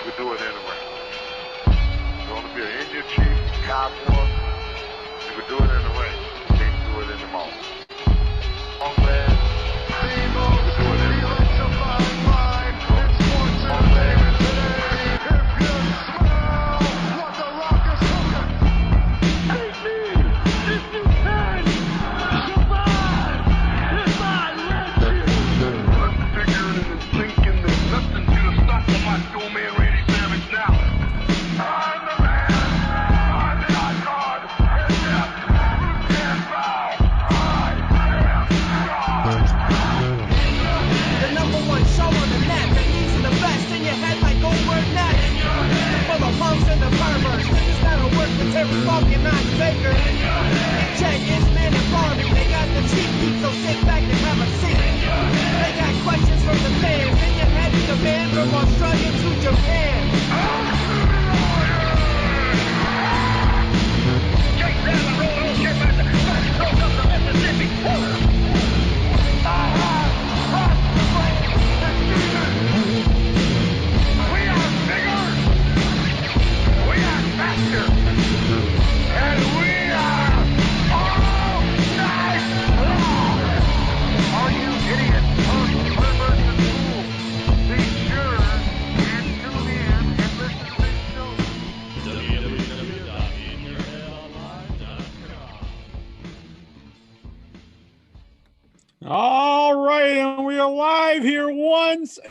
could do it in the ring. You want to be an Indian chief, cowboy, you could do it in the ring. You can't do it in the mall. Homeland, you could do it in the ring.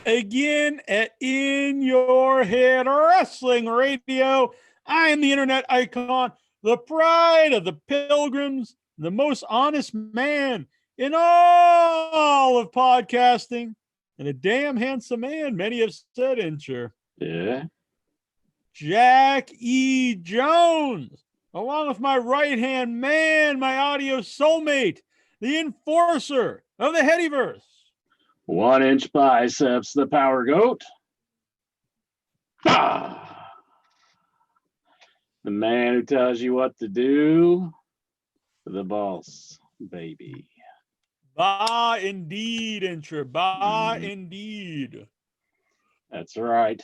Again at In Your Head Wrestling Radio. I am the internet icon, the pride of the pilgrims, the most honest man in all of podcasting, and a damn handsome man, many have said, Incher. Yeah. Jack E. Jones, along with my right-hand man, my audio soulmate, the enforcer of the Headyverse. 1 inch biceps, the power goat. Ah! The man who tells you what to do, the boss, baby. Bah, indeed, Incher. Bah, indeed. That's right.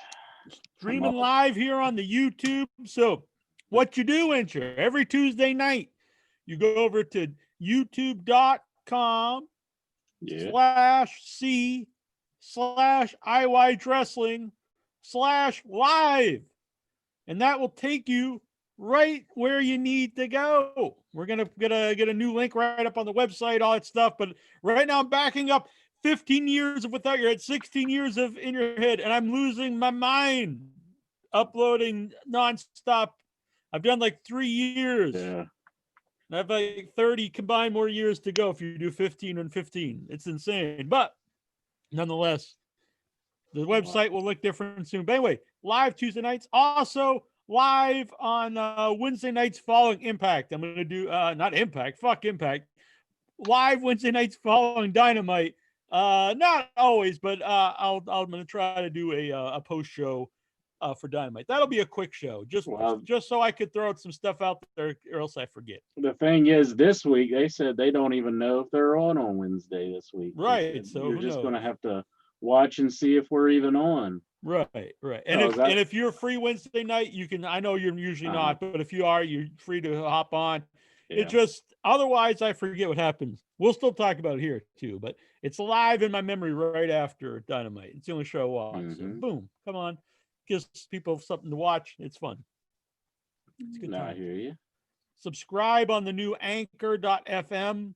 Streaming live here on the YouTube. So what you do, Incher, every Tuesday night, you go over to youtube.com /C/IY Wrestling /live. And that will take you right where you need to go. We're going to get a new link right up on the website, all that stuff. But right now I'm backing up 15 years of Without Your Head, 16 years of In Your Head, and I'm losing my mind uploading nonstop. I've done like 3 years. Yeah. I have like 30 combined more years to go if you do 15 and 15. It's insane. But nonetheless, the website will look different soon. But anyway, live Tuesday nights. Also live on Wednesday nights following Impact. I'm going to do, not Impact, fuck Impact. Live Wednesday nights following Dynamite. Not always, but I'm going to try to do a post show for Dynamite. That'll be a quick show, just so I could throw some stuff out there, or else I forget. The thing is, this week they said they don't even know if they're on Wednesday this week. Right, so you're just going to have to watch and see if we're even on. Right. And if you're free Wednesday night, you can. I know you're usually not, but if you are, you're free to hop on. Yeah. It just otherwise I forget what happens. We'll still talk about it here too, but it's live in my memory right after Dynamite. It's the only show I watch. So boom, come on. Gives people something to watch. It's fun. It's good time. I hear you. Subscribe on the new anchor.fm.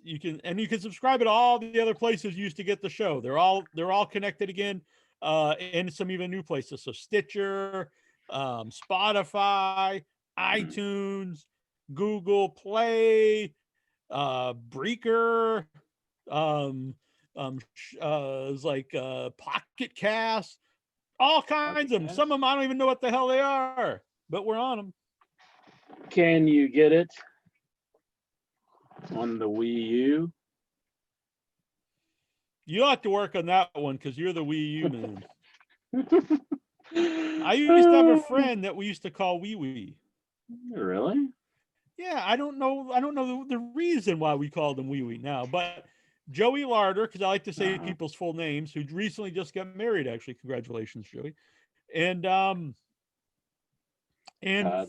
You can subscribe at all the other places you used to get the show. They're all connected again, and some even new places. So Stitcher, Spotify, iTunes, Google Play, Breaker, Pocket Cast. All kinds of them. Some of them I don't even know what the hell they are, but we're on them. Can you get it on the Wii U? You'll have to work on that one because you're the Wii U man. I used to have a friend that we used to call Wee Wee. Really? Yeah, I don't know the reason why we called him Wee Wee now, but Joey Larder, because I like to say people's full names, who recently just got married, actually. Congratulations, Joey. And Tied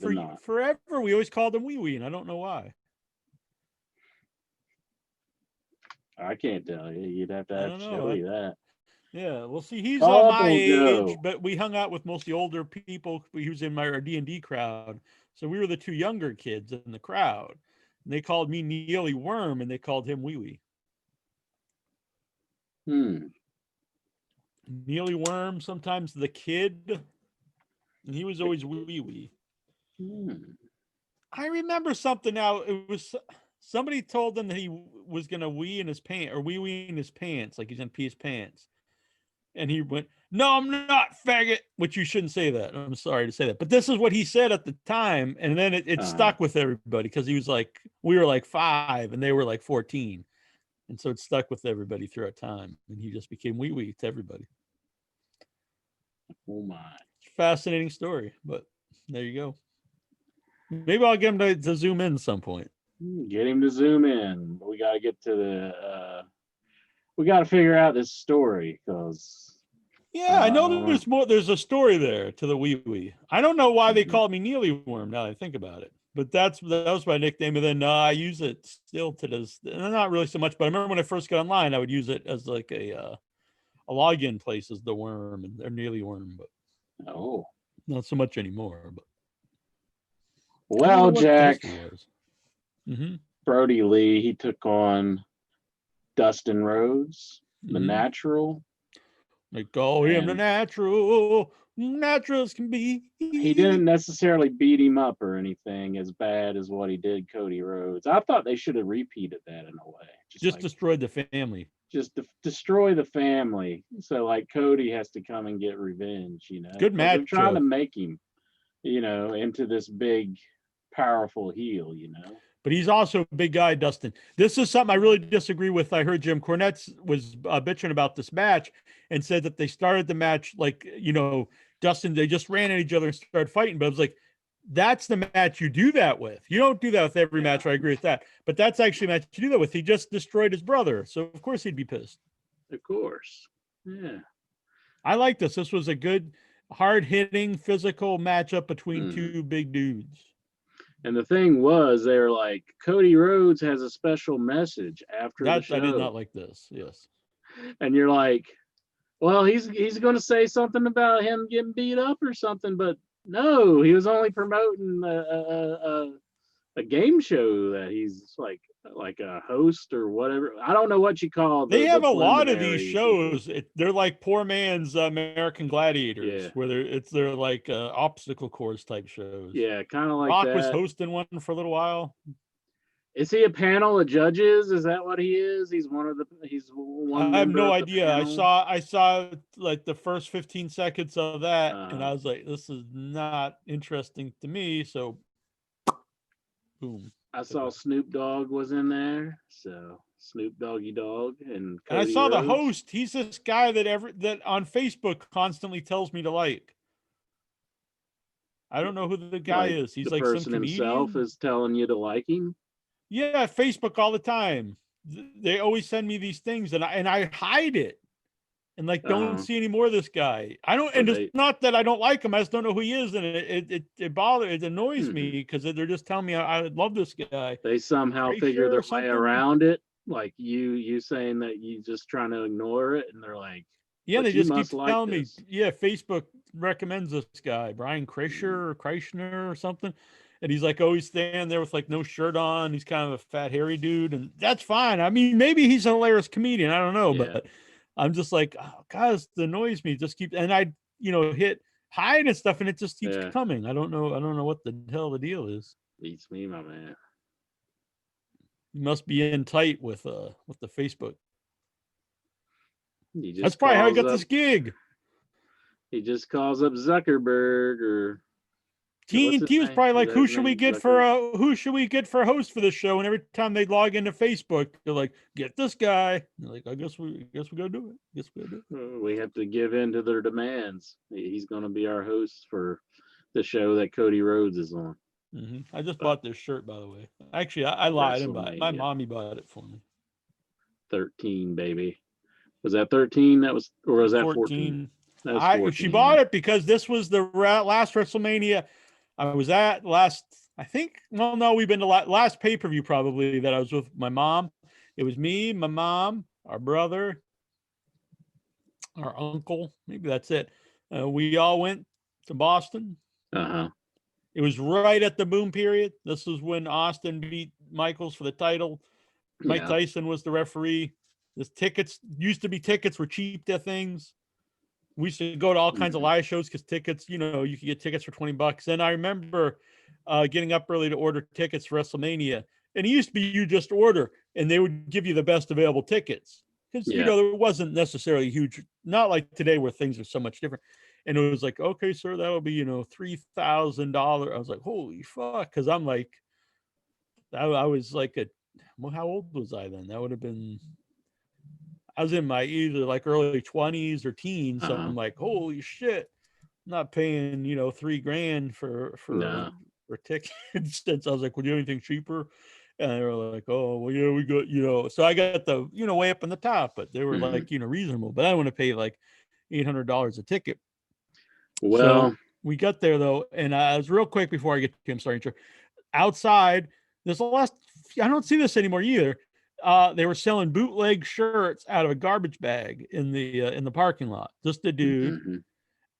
the knot. forever we always called him Wee Wee, and I don't know why. I can't tell you. You'd have to I don't know. show you that. Yeah, well, see, he's Couple my age, Joe. but we hung out with mostly older people. He was in our D&D crowd, so we were the two younger kids in the crowd. And they called me Neely Worm, and they called him Wee Wee. Neely Worm, sometimes the Kid, and he was always Wee Wee. I remember something now. It was somebody told him that he was gonna wee in his pants or wee wee in his pants, like he's gonna pee his pants. And he went, "No, I'm not, faggot," which you shouldn't say that. I'm sorry to say that. But this is what he said at the time. And then it stuck with everybody because he was like, we were like 5 and they were like 14. And so it stuck with everybody throughout time. And he just became wee wee to everybody. Oh my. Fascinating story. But there you go. Maybe I'll get him to zoom in at some point. Get him to zoom in. We got to get to the, we got to figure out this story because. Yeah, I know there's more. There's a story there to the wee wee. I don't know why they called me Neely Worm now that I think about it. But that was my nickname. And then I use it still to this. Not really so much, but I remember when I first got online, I would use it as like a login place as the Worm and or Neely Worm, but not so much anymore. But well, Jack, Brody Lee, he took on Dustin Rhodes, the Natural. They call him the Natural as can be. He didn't necessarily beat him up or anything as bad as what he did Cody Rhodes. I thought they should have repeated that in a way. Just like, destroyed the family. Just destroy the family. So like Cody has to come and get revenge, you know. Good match. They're trying to make him, you know, into this big, powerful heel, you know. But he's also a big guy, Dustin. This is something I really disagree with. I heard Jim Cornette was bitching about this match and said that they started the match like, you know, Dustin, they just ran at each other and started fighting. But I was like, that's the match you do that with. You don't do that with every match. I agree with that. But that's actually a match you do that with. He just destroyed his brother. So, of course, he'd be pissed. Of course. Yeah. I like this. This was a good, hard-hitting, physical matchup between two big dudes. And the thing was, they were like, Cody Rhodes has a special message after the show. I did not like this. Yes. And you're like, well, he's going to say something about him getting beat up or something, but no, he was only promoting a game show that he's like a host or whatever. I don't know what you call. They have a lot of these shows. They're like poor man's American Gladiators, where they're like obstacle course type shows. Yeah, kind of like Rock that. was hosting one for a little while. Is he a panel of judges? Is that what he is? He's one. I have no idea. I saw like the first 15 seconds of that, and I was like, this is not interesting to me. So, boom. I saw Snoop Dogg was in there, so Snoop Doggy Dogg and I saw the host. He's this guy that on Facebook constantly tells me to like. I don't know who the guy is. He's like some comedian. The person himself is telling you to like him. Yeah, Facebook all the time. They always send me these things, and I hide it, and like don't see any more of this guy. I don't, and it's not that I don't like him. I just don't know who he is, and it annoys me because they're just telling me I love this guy. They somehow figure their way around it, like you saying that you just trying to ignore it, and they're like, yeah, they just keep telling me, yeah, Facebook recommends this guy, Brian Kreischer or something. And he's like always standing there with like no shirt on. He's kind of a fat, hairy dude. And that's fine. I mean, maybe he's a hilarious comedian. I don't know. Yeah. But I'm just like, oh, God, this annoys me. Just keep, and I, hit hide and stuff. And it just keeps coming. I don't know what the hell the deal is. Beats me, my man. You must be in tight with the Facebook. That's probably how I got this gig. He just calls up Zuckerberg or TNT was probably like, who should we get for a host for this show? And every time they log into Facebook, they're like, get this guy. They're like, I guess we gotta do it. We have to give in to their demands. He's going to be our host for the show that Cody Rhodes is on. I just bought this shirt, by the way. Actually, I lied. I didn't buy it. My mommy bought it for me. 13, baby. Was that 13? Or was that 14? She bought it because this was the last WrestleMania I was at last. I think. Well, no, we've been to last pay-per-view probably that I was with my mom. It was me, my mom, our brother, our uncle. Maybe that's it. We all went to Boston. It was right at the boom period. This was when Austin beat Michaels for the title. Mike Tyson was the referee. The tickets used to be tickets were cheap to things. We used to go to all kinds of live shows because tickets, you could get tickets for $20. And I remember getting up early to order tickets for WrestleMania. And it used to be you just order and they would give you the best available tickets. Because, there wasn't necessarily huge, not like today where things are so much different. And it was like, okay, sir, that'll be, $3,000. I was like, holy fuck. Because I'm like, I was like, how old was I then? That would have been, I was in my either like early 20s or teens. So I'm like, holy shit, I'm not paying, $3,000 for tickets. Since I was like, would you do anything cheaper? And they were like, oh, well, yeah, we got, so I got the, way up in the top, but they were like, reasonable. But I want to pay like $800 a ticket. Well, so we got there though. And I was real quick before I get to him, sorry, outside, there's a last, I don't see this anymore either. They were selling bootleg shirts out of a garbage bag in the parking lot. Just a dude.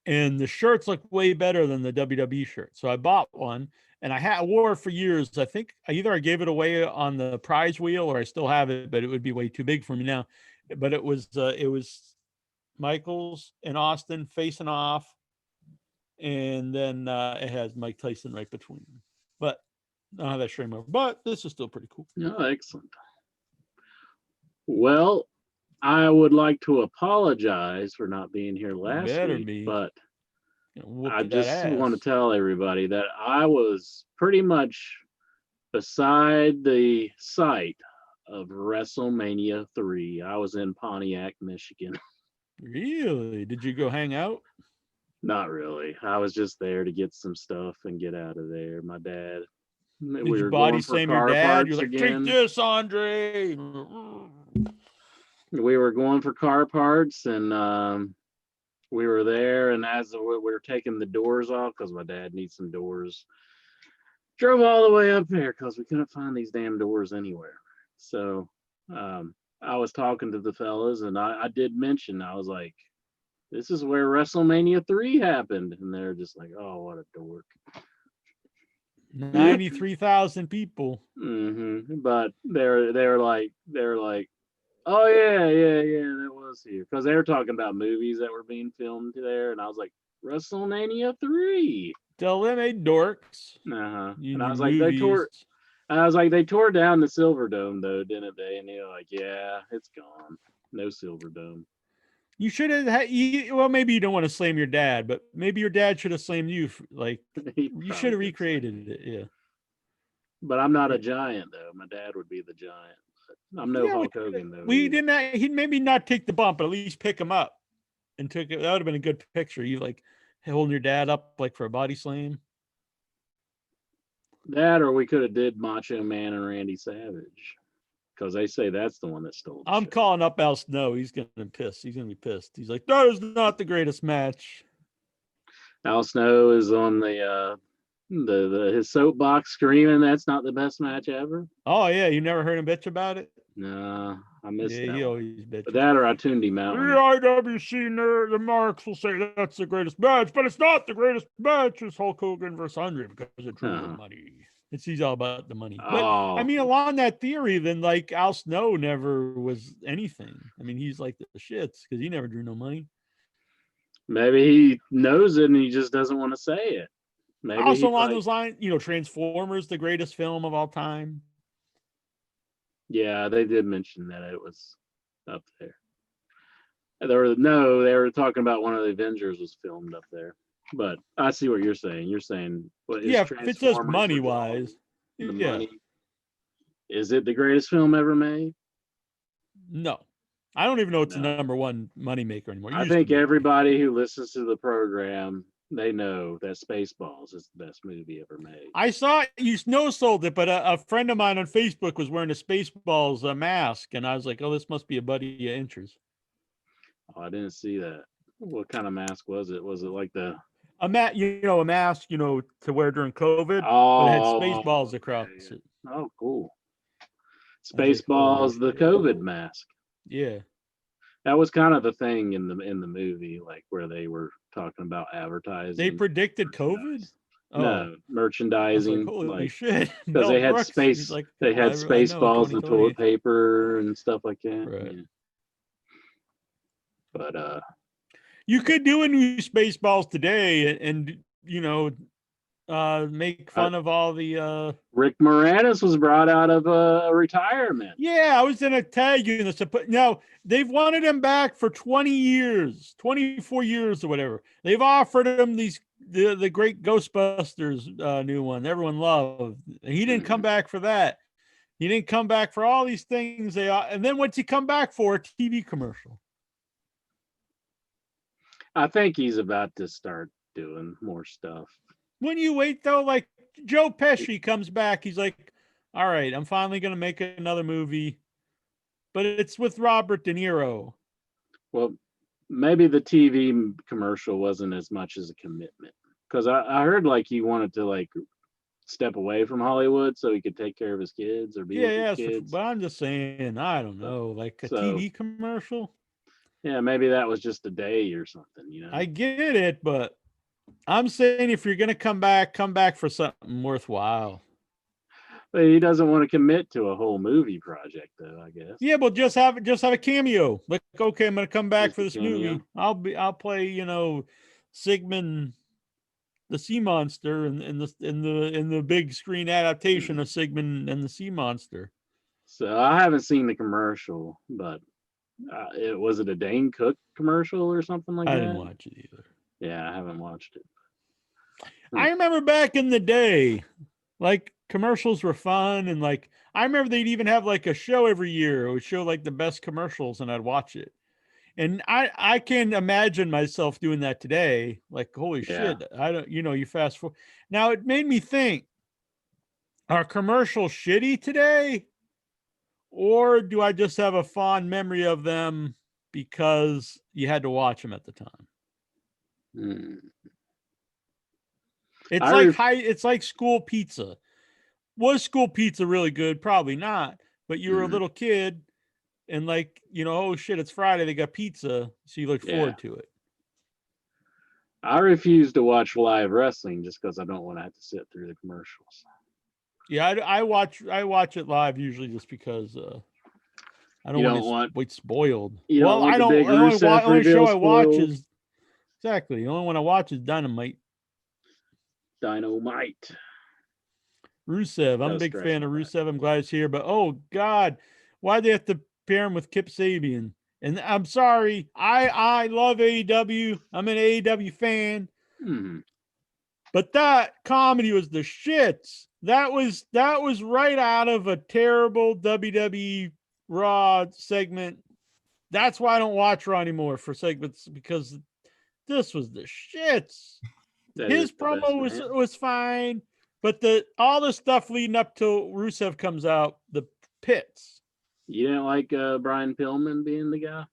And the shirts look way better than the WWE shirt. So I bought one and I wore it for years. I think I gave it away on the prize wheel or I still have it, but it would be way too big for me now. But it was Michaels and Austin facing off. And then it has Mike Tyson right between them. But I don't have that shirt anymore. But this is still pretty cool. Oh, excellent. Well, I would like to apologize for not being here last week, but I just want to tell everybody that I was pretty much beside the site of WrestleMania 3. I was in Pontiac, Michigan. Really? Did you go hang out? Not really. I was just there to get some stuff and get out of there. My dad. Did you body slam your dad? You're like, take this, Andre. We were going for car parts and we were there. And as we were taking the doors off, because my dad needs some doors, drove all the way up there because we couldn't find these damn doors anywhere. So I was talking to the fellas and I did mention, I was like, this is where WrestleMania 3 happened. And they're just like, oh, what a dork. 93,000 people. But they're like, oh yeah, that was here. Because they were talking about movies that were being filmed there. And I was like, WrestleMania 3. Tell them, hey, dorks. And I was like, they tore down the Silver Dome though, didn't they? And they're like, yeah, it's gone. No Silver Dome. You should have well, maybe you don't want to slam your dad, but maybe your dad should have slammed you. Like you should have recreated it. Yeah. But I'm not a giant though. My dad would be the giant. I'm no Hulk Hogan though. He'd maybe not take the bump, but at least pick him up and took it. That would have been a good picture. You like holding your dad up like for a body slam. That, or we could have did Macho Man and Randy Savage. Because they say that's the one that stole. I'm calling up Al Snow. He's gonna be pissed. He's like, that is not the greatest match. Al Snow is on the his soapbox screaming that's not the best match ever. Oh yeah, you never heard him bitch about it? No, I missed that. He always bitches. But that or Atundi Mountain. The IWC nerd, the marks will say that's the greatest match, but it's not the greatest match. It's Hulk Hogan versus Andre because it drew the money. He's all about the money. But I mean, along that theory, then like Al Snow never was anything. I mean, he's like the shits because he never drew no money. Maybe he knows it and he just doesn't want to say it. Maybe also along those lines, Transformers, the greatest film of all time. Yeah, they did mention that it was up there. They were talking about one of the Avengers was filmed up there. But I see what you're saying. You're saying, if it's just money wise, money. Is it the greatest film ever made? No, I don't even know it's the number one moneymaker anymore. I think everybody who listens to the program, they know that Spaceballs is the best movie ever made. I saw you sold it, but a friend of mine on Facebook was wearing a Spaceballs mask, and I was like, oh, this must be a buddy of Inch's. Oh, I didn't see that. What kind of mask was it? Was it like the a mask, to wear during COVID, but it had Spaceballs across it. Oh, cool. I was like, holy Spaceballs, the shit. COVID mask. Yeah. That was kind of the thing in the movie, like where they were talking about advertising. They predicted COVID? No, I was merchandising. like, holy like shit. because Mel they had Brooks, space, he's like, they had I know, Spaceballs and 2020. toilet paper and stuff like that. Right. Yeah. But you could do a new Spaceballs today and make fun of all the Rick Moranis was brought out of retirement. Yeah, I was gonna tag you this, but now they've wanted him back for 20 years, 24 years or whatever. They've offered him the great Ghostbusters new one everyone loved. He didn't come back for that. He didn't come back for all these things and then what's he come back for? A TV commercial. I think he's about to start doing more stuff. When you wait though, like Joe Pesci comes back, he's like, all right, I'm finally going to make another movie, but it's with Robert De Niro. Well, maybe the TV commercial wasn't as much as a commitment, because I heard like he wanted to like step away from Hollywood so he could take care of his kids or be with his kids. But I'm just saying, I don't know, like a TV commercial. Yeah, maybe that was just a day or something. I get it, but I'm saying if you're going to come back for something worthwhile. But he doesn't want to commit to a whole movie project, though, I guess. Yeah, but just have a cameo. Like, okay, I'm going to come back for this movie. I'll play, Sigmund, the sea monster, in the big screen adaptation of Sigmund and the Sea Monster. So I haven't seen the commercial, but was it a Dane Cook commercial or something like that? I didn't watch it either. Yeah, I haven't watched it. I remember back in the day, like commercials were fun, and like I remember they'd even have like a show every year. It would show like the best commercials, and I'd watch it. And I can't imagine myself doing that today. Like, holy shit, I don't, you fast forward. Now it made me think: are commercials shitty today, or do I just have a fond memory of them because you had to watch them at the time? It's like school pizza. Was school pizza really good? Probably not. But you were a little kid, and like, oh shit, it's Friday, they got pizza, so you look forward to it. I refuse to watch live wrestling just because I don't want to have to sit through the commercials. Yeah, I watch it live usually just because I don't want it spoiled. Well, I don't. The only show I watch is exactly the only one I watch is Dynamite. Rusev. I'm a big fan of Rusev. I'm glad he's here, but oh god, why'd they have to pair him with Kip Sabian? And I'm sorry, I love AEW. I'm an AEW fan, but that comedy was the shits. That was right out of a terrible WWE Raw segment. That's why I don't watch Raw anymore for segments, because this was the shits. His promo was fine, but all the stuff leading up till Rusev comes out, the pits. You didn't like Brian Pillman being the guy?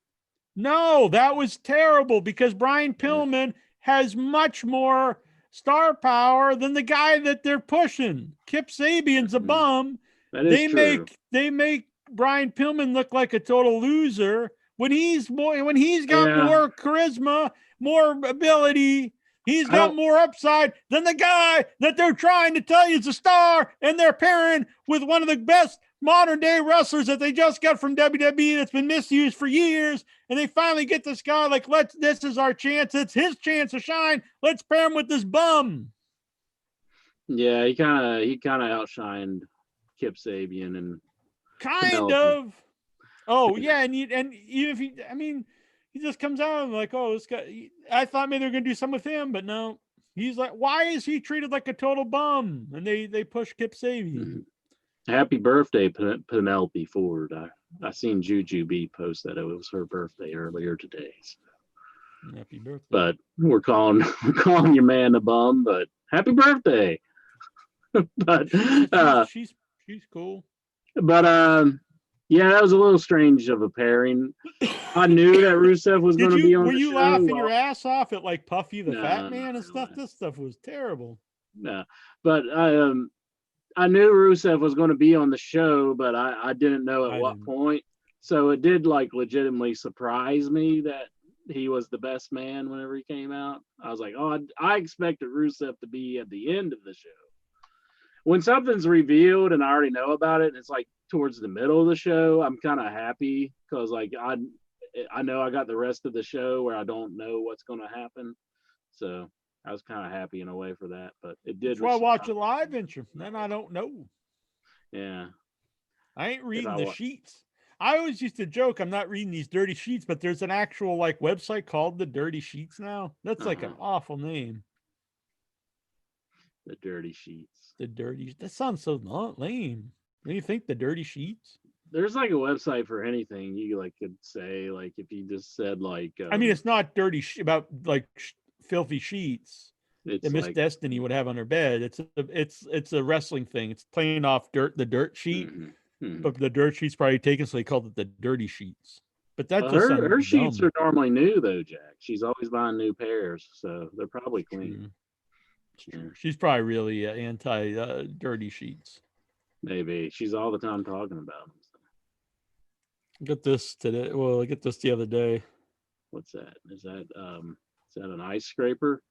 No, that was terrible, because Brian Pillman has much more star power than the guy that they're pushing. Kip Sabian's a bum. They make Brian Pillman look like a total loser when he's got more charisma, more ability. He's got more upside than the guy that they're trying to tell you is a star, and they're pairing with one of the best modern day wrestlers that they just got from WWE that's been misused for years. And they finally get this guy like, this is our chance. It's his chance to shine. Let's pair him with this bum. Yeah, he kind of outshined Kip Sabian and kind of. Oh yeah, and even if he just comes out and like, oh, this guy, I thought maybe they're going to do something with him, but no. He's like, why is he treated like a total bum? And they push Kip Sabian. Happy birthday, Penelope Ford. I seen Juju B post that it was her birthday earlier today. So. Happy birthday. But we're calling your man a bum, but happy birthday. But she's cool. But Yeah, that was a little strange of a pairing. I knew that Rusev was going to be on Were the you show. laughing your ass off at like Puffy the No, Fat Man not and stuff? really. This stuff was terrible. No, but I knew Rusev was going to be on the show, but I didn't know at what point. So it did like legitimately surprise me that he was the best man whenever he came out. I was like, oh, I expected Rusev to be at the end of the show. When something's revealed and I already know about it, and it's like towards the middle of the show, I'm kind of happy because like I know I got the rest of the show where I don't know what's going to happen. So I was kind of happy in a way for that, but it did. That's why I watch a live intro. Then I don't know. Yeah. I ain't reading the sheets. I always used to joke I'm not reading these dirty sheets, but there's an actual like website called the Dirty Sheets now. That's like an awful name. The Dirty Sheets. The Dirty. That sounds so lame. What do you think? The Dirty Sheets? There's like a website for anything you like could say, like if you just said like. I mean, it's not dirty about like filthy sheets that Miss like, Destiny would have on her bed. It's a wrestling thing. It's playing off the dirt sheet, but the dirt sheet's probably taken, so they called it the Dirty Sheets. But that just her sheets are normally new though, Jack. She's always buying new pairs, so they're probably clean. True. She's probably really anti dirty sheets. Maybe she's all the time talking about them. Get this today. Well, I get this the other day. What's that? Is that an ice scraper?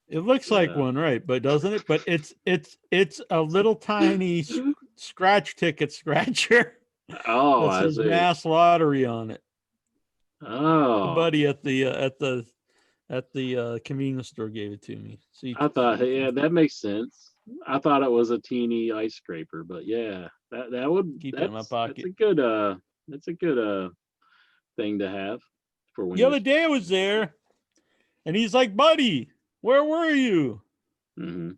It looks like one, right? But doesn't it? But it's a little tiny scratch ticket scratcher. Oh, that says Mass Lottery on it. Oh, a buddy at the convenience store gave it to me. See, I thought, yeah, that makes sense. I thought it was a teeny ice scraper, but yeah, that would keep it in my pocket. That's a good thing to have for when the other day I was there, and he's like, "Buddy, where were you?" Mm-hmm.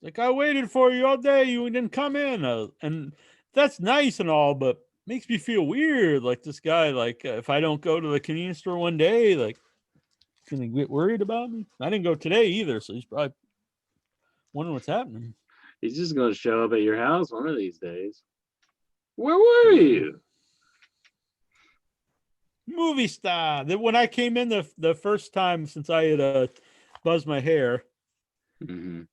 Like, I waited for you all day. You didn't come in, and that's nice and all, but makes me feel weird. Like this guy, like if I don't go to the convenience store one day, like he's gonna get worried about me. I didn't go today either, so he's probably wondering what's happening. He's just gonna show up at your house one of these days. Where were you? Movie star. When I came in the first time since I had buzzed my hair, it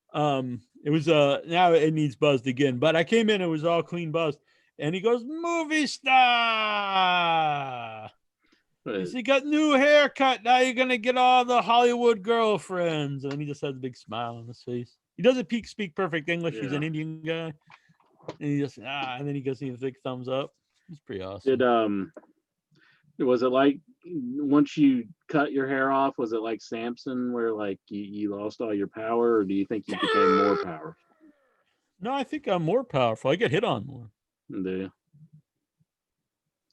was now it needs buzzed again. But I came in, it was all clean buzzed, and he goes, "Movie star." He got new haircut. Now you're gonna get all the Hollywood girlfriends, and he just has a big smile on his face. He doesn't speak perfect English. Yeah. He's an Indian guy, and he just and then he gives me a big thumbs up. It's pretty awesome. Was it like once you cut your hair off? Was it like Samson, where like you lost all your power, or do you think you became more powerful? No, I think I'm more powerful. I get hit on more. There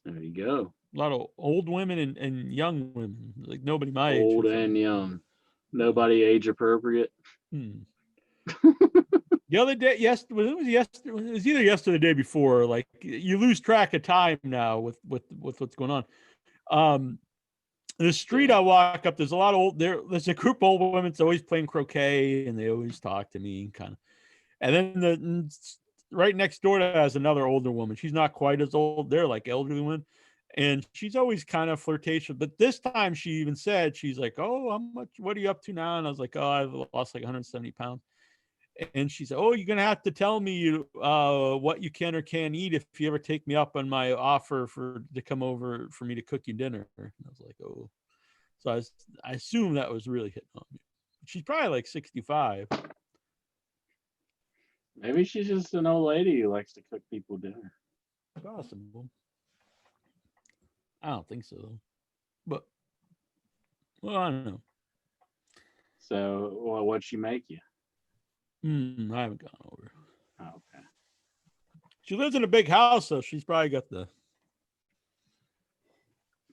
you go. A lot of old women and young women, like nobody my age. Old and young, nobody age appropriate. The other day, it was either yesterday or the day before. Like you lose track of time now with what's going on. The street I walk up, there's a lot of there's a group of old women that's always playing croquet, and they always talk to me kind of. And then right next door to that is another older woman. She's not quite as old. They're like elderly women. And she's always kind of flirtatious. But this time she even said, she's like, "Oh, what are you up to now?" And I was like, "Oh, I've lost like 170 pounds. And she said, "Oh, you're going to have to tell me what you can or can't eat if you ever take me up on my offer to come over for me to cook you dinner." And I was like, "Oh." So I assume that was really hitting on me. She's probably like 65. Maybe she's just an old lady who likes to cook people dinner. Possible. I don't think so. But, well, I don't know. So, what'd she make you? I haven't gone over. Oh, okay. She lives in a big house, so she's probably got the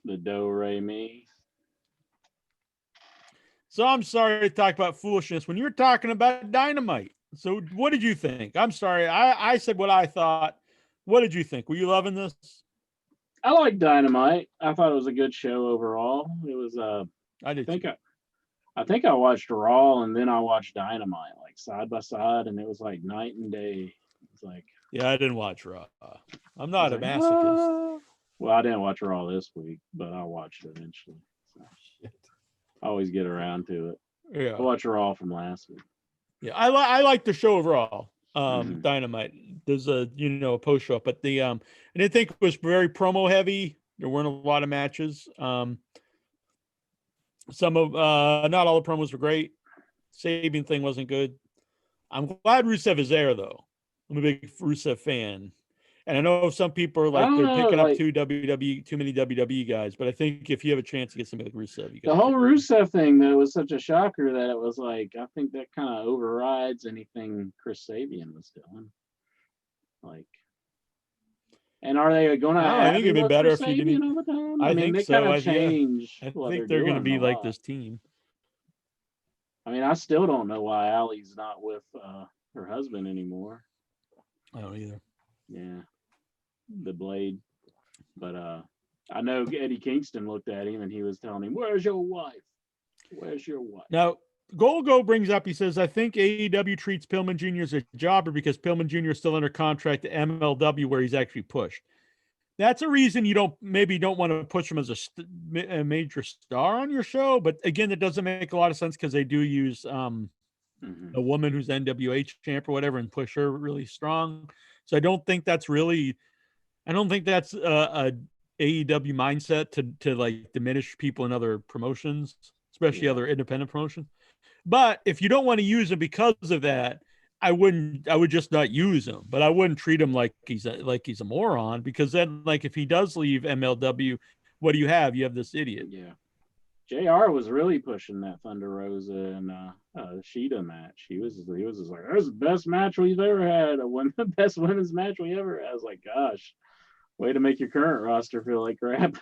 do-re-mi. So I'm sorry to talk about foolishness when you're talking about Dynamite. So what did you think? I'm sorry. I said what I thought. What did you think? Were you loving this? I like Dynamite. I thought it was a good show overall. It was I think I watched Raw and then I watched Dynamite like side by side, and it was like night and day. It's like Yeah, I didn't watch Raw. I'm not a masochist. Well, I didn't watch Raw this week, but I'll watch it eventually. So. I always get around to it. Yeah, I watched Raw from last week. yeah. I like the show overall. Mhm. Dynamite. There's a a post show, but the I didn't think it was very promo heavy. There weren't a lot of matches. Some of not all the promos were great. Sabian thing wasn't good. I'm glad Rusev is there though. I'm a big Rusev fan. And I know some people are like they're picking up too many WWE guys, but I think if you have a chance to get somebody like Rusev, you got the whole Rusev thing though was such a shocker that it was like I think that kind of overrides anything Chris Sabian was doing. Like, and are they going to? I think it'd be better if you didn't. All the time? I mean, think they so. kind of change. I what think they're going to be a like lot. this team. I mean, I still don't know why Allie's not with her husband anymore. I don't either. Yeah, the Blade. But I know Eddie Kingston looked at him and he was telling him, "Where's your wife? Where's your wife?" Now, Golgo brings up, he says, I think AEW treats Pillman Jr. as a jobber because Pillman Jr. is still under contract to MLW where he's actually pushed. That's a reason you don't want to push him as a major star on your show. But again, it doesn't make a lot of sense because they do use a woman who's NWA champ or whatever and push her really strong. So I don't think that's a AEW mindset to like diminish people in other promotions, especially other independent promotions. But if you don't want to use him because of that, I would just not use him, but I wouldn't treat him like he's a moron, because then like if he does leave MLW, what do you have? You have this idiot. Yeah. JR was really pushing that Thunder Rosa and Sheeta match. He was just like, "That's the best match we've ever had. The best women's match we ever had." I was like, gosh, way to make your current roster feel like crap.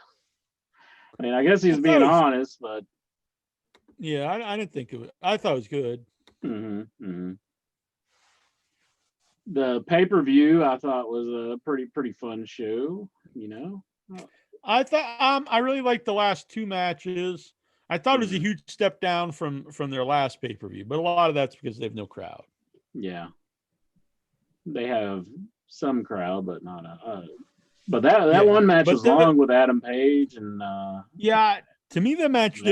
I mean, I guess he's being honest, but yeah, I didn't think of it. I thought it was good. The pay-per-view I thought was a pretty fun show. I thought I really liked the last two matches. I thought it was a huge step down from their last pay-per-view, but a lot of that's because they have no crowd. Yeah, they have some crowd, but not but that one match was long with Adam Page and yeah. To me, the match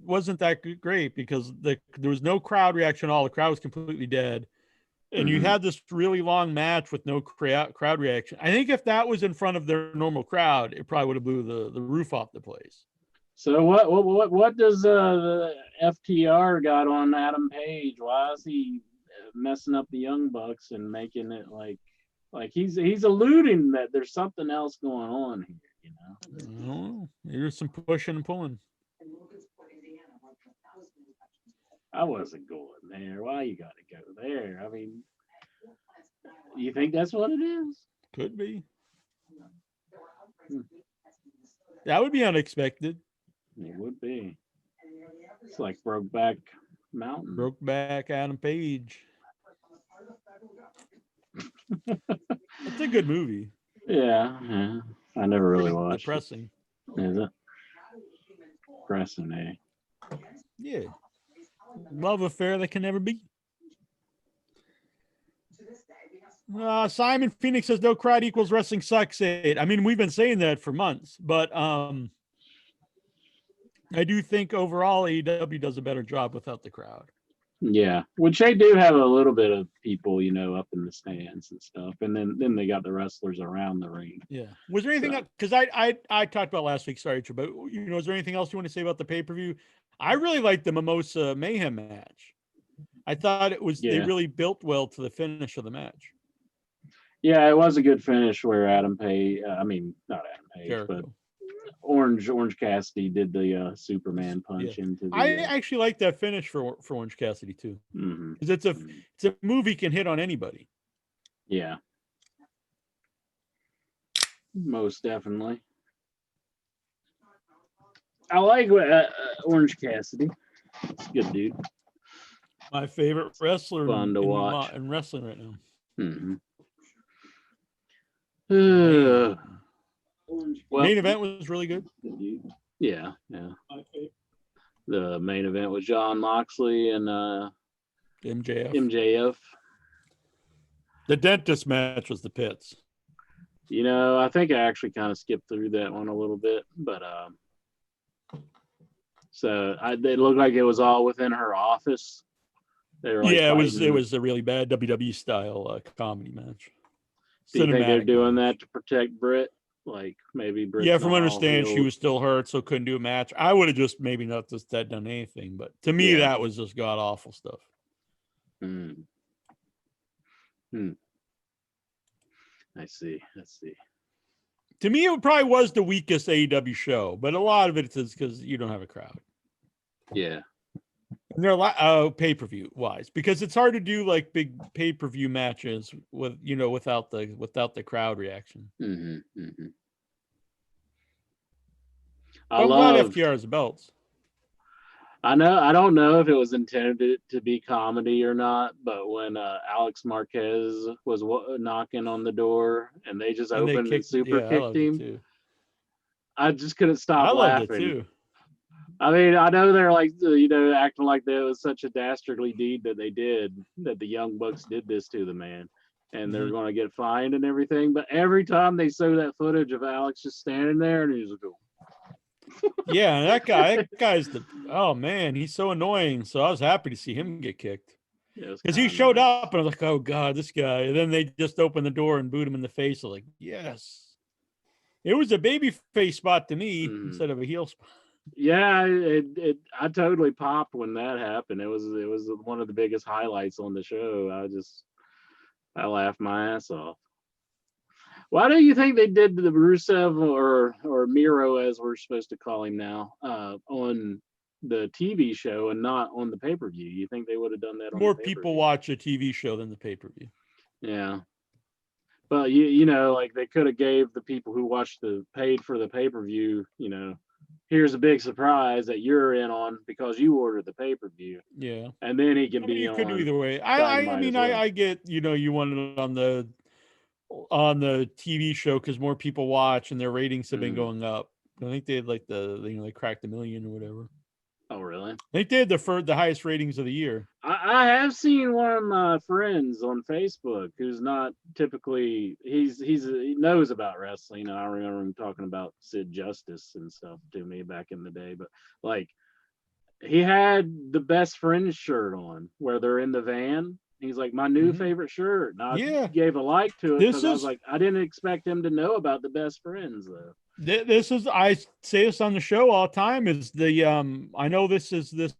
wasn't that great because there was no crowd reaction at all. The crowd was completely dead. And you had this really long match with no crowd reaction. I think if that was in front of their normal crowd, it probably would have blew the roof off the place. So what does the FTR got on Adam Page? Why is he messing up the Young Bucks and making it like he's alluding that there's something else going on here? Oh, there's some pushing and pulling. I wasn't going there. Why you got to go there? I mean, you think that's what it is? Could be. That would be unexpected. It would be. It's like Brokeback Mountain. Brokeback Adam Page. It's a good movie. Yeah. I never really watched. Depressing. Is it? Depressing, eh? Yeah. Love affair that can never be. Simon Phoenix says no crowd equals wrestling sucks. I mean, we've been saying that for months, but I do think overall AEW does a better job without the crowd. Yeah, which they do have a little bit of people, up in the stands and stuff, and then they got the wrestlers around the ring. Yeah. Was there anything else? Because I talked about last week, sorry, but is there anything else you want to say about the pay-per-view? I really liked the Mimosa Mayhem match. I thought it was they really built well to the finish of the match. Yeah, it was a good finish where Adam Page, not Adam Page, Jericho. but Orange Cassidy did the Superman punch into the... I actually like that finish for Orange Cassidy too. Because it's a move he can hit on anybody. Yeah. Most definitely. I like Orange Cassidy. It's a good dude. My favorite wrestler to watch in wrestling right now. Main event was really good. Yeah. The main event was John Moxley and MJF. The dentist match was the pits. I think I actually kind of skipped through that one a little bit, but it looked like it was all within her office. They were like, yeah, it fighting. was a really bad WWE style comedy match. Do you think they're doing match. that to protect Britt? Like maybe Britt's Yeah, from not all understand, she healed. was still hurt, so couldn't do a match. I would have just maybe not just that done anything, but to me, that was just god awful stuff. I see. To me, it probably was the weakest AEW show, but a lot of it is because you don't have a crowd. Yeah. And they're a lot pay-per-view wise, because it's hard to do like big pay-per-view matches with without the crowd reaction. I'm glad FTR has the belts. I know. I don't know if it was intended to be comedy or not, but when Alex Marquez was knocking on the door and they just opened and super kicked him, I just couldn't stop laughing. Loved it too. I mean, I know they're like, acting like that was such a dastardly deed that they did, that the Young Bucks did this to the man, and they're going to get fined and everything. But every time they show that footage of Alex just standing there, and he's like, yeah, that guy's oh man, he's so annoying. So I was happy to see him get kicked. Because he showed up, and I was like, oh god, this guy. And then they just opened the door and booed him in the face. I was like, yes. It was a baby face spot to me instead of a heel spot. Yeah, I totally popped when that happened. It was one of the biggest highlights on the show. I laughed my ass off. Why do you think they did the Rusev or Miro, as we're supposed to call him now, on the TV show and not on the pay-per-view? You think they would have done that on more the pay-per-view? People watch a TV show than the pay-per-view. Yeah. But like they could have gave the people who watched paid for the pay-per-view, here's a big surprise that you're in on because you ordered the pay-per-view. Yeah. And then he can be you on. Could do either way. I get, you wanted it on the TV show because more people watch and their ratings have been going up. I think they had like they cracked 1 million or whatever. Oh, really? I think they had the highest ratings of the year. I have seen one of my friends on Facebook who's not typically he knows about wrestling. I remember him talking about Sid Justice and stuff to me back in the day. But like, he had the Best Friends shirt on where they're in the van. He's like, my new favorite shirt. And I gave a like to it because I was like, I didn't expect him to know about the Best Friends though. I say this on the show all the time, is I know this is this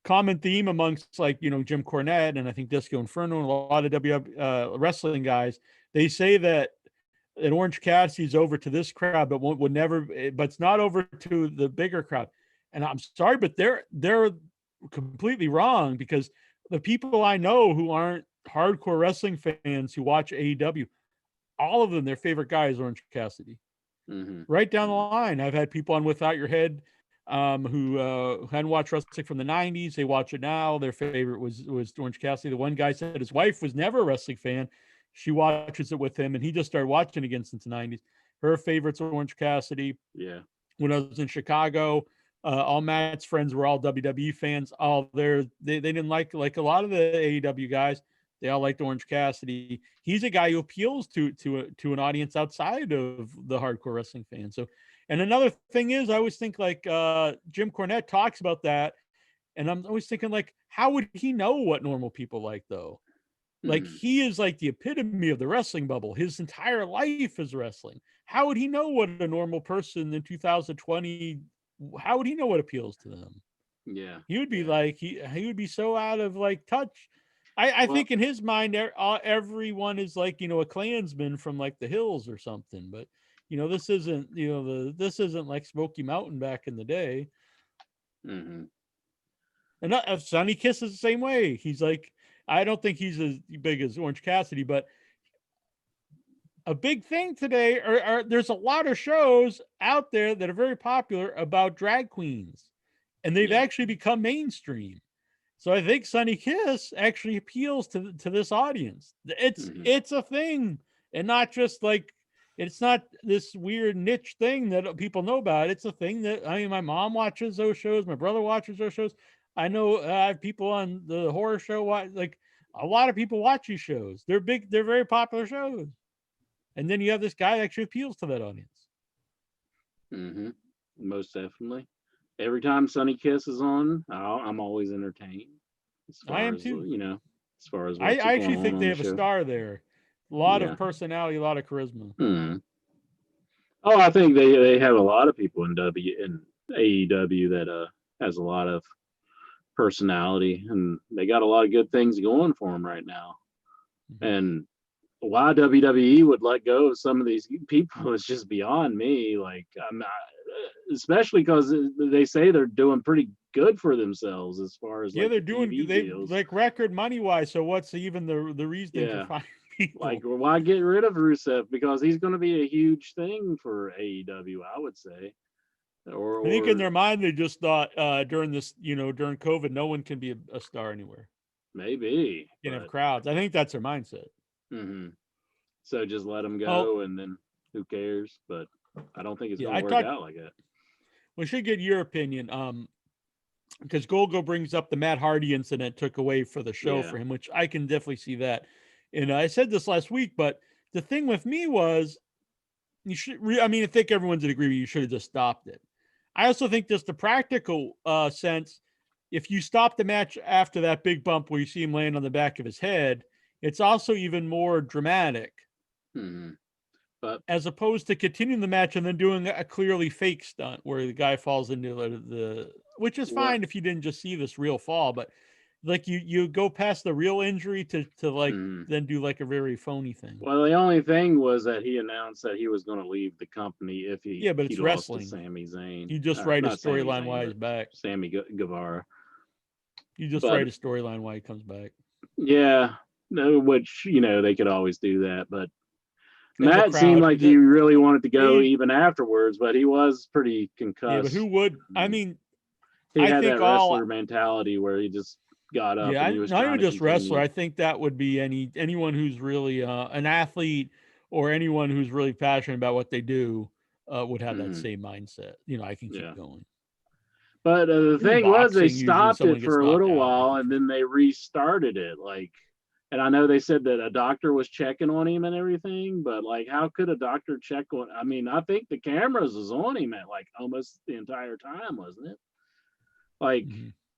common theme amongst like, Jim Cornette and I think Disco Inferno and a lot of wrestling guys. They say that an Orange Cassidy's over to this crowd, but but it's not over to the bigger crowd. And I'm sorry, but they're completely wrong, because the people I know who aren't hardcore wrestling fans who watch AEW, all of them, their favorite guy is Orange Cassidy. Right down the line. I've had people on Without Your Head who hadn't watched wrestling from the 90s. They watch it now. Their favorite was Orange Cassidy. The one guy said his wife was never a wrestling fan. She watches it with him, and he just started watching again since the 90s. Her favorite's Orange Cassidy. Yeah. When I was in Chicago, all Matt's friends were all WWE fans. They didn't like a lot of the AEW guys. They all liked Orange Cassidy. He's a guy who appeals to an audience outside of the hardcore wrestling fan. So, and another thing is, I always think like Jim Cornette talks about that, and I'm always thinking like, how would he know what normal people like though? Like he is like the epitome of the wrestling bubble. His entire life is wrestling. How would he know what a normal person in 2020? How would he know what appeals to them? Yeah, he would be like he would be so out of like touch. I think in his mind, everyone is like, a Klansman from like the hills or something. But, this isn't, this isn't like Smoky Mountain back in the day. And Sonny Kiss is the same way. He's like, I don't think he's as big as Orange Cassidy, but a big thing today there's a lot of shows out there that are very popular about drag queens, and they've actually become mainstream. So I think Sonny Kiss actually appeals to this audience. It's a thing, and not just like, it's not this weird niche thing that people know about. It's a thing that, my mom watches those shows. My brother watches those shows. I know I have people on the horror show. Like a lot of people watch these shows. They're big. They're very popular shows. And then you have this guy that actually appeals to that audience. Mm-hmm. Most definitely. Every time Sunny Kiss is on, I'm always entertained. As far I am as, too. as far as I what's actually going think on they the have a show. star there. A lot Yeah. of personality, a lot of charisma. Oh, I think they have a lot of people in AEW that has a lot of personality, and they got a lot of good things going for them right now. Mm-hmm. And why WWE would let go of some of these people is just beyond me. Like, I'm not, especially because they say they're doing pretty good for themselves as far as Yeah, like they're the doing TV they deals. like record money wise. So what's even the reason for firing people? Like, why get rid of Rusev? Because he's going to be a huge thing for AEW, I would say. I think in their mind they just thought during this, during COVID, no one can be a star anywhere. Maybe You can have crowds. I think that's their mindset. Mm-hmm. So just let them go, and then who cares? But I don't think it's going to work out like that. We should get your opinion. Because Golgo brings up the Matt Hardy incident took away for the show for him, which I can definitely see that. And I said this last week, but the thing with me was, you should. I think everyone's in agreement. You should have just stopped it. I also think just the practical sense, if you stop the match after that big bump where you see him laying on the back of his head, it's also even more dramatic. Mm-hmm. But as opposed to continuing the match and then doing a clearly fake stunt where the guy falls into the which is fine if you didn't just see this real fall, but like you go past the real injury to like then do like a very phony thing. Well, the only thing was that he announced that he was going to leave the company if he but it's wrestling. Lost to Sami Zayn. You just write a storyline why he's back. Sammy Guevara. You just write a storyline why he comes back. Yeah, no, which they could always do that, but Matt seemed like he really wanted to go even afterwards, but he was pretty concussed. Yeah, but who would? I mean, he had that wrestler mentality where he just got up. Yeah, and he was not even just continue. wrestler. I think that would be anyone who's really an athlete or anyone who's really passionate about what they do would have that same mindset. I can keep going. But the thing was, they stopped it for a little while, and then they restarted it. Like, and I know they said that a doctor was checking on him and everything, but like, how could a doctor check on? I mean, I think the cameras was on him at like almost the entire time, wasn't it? Like,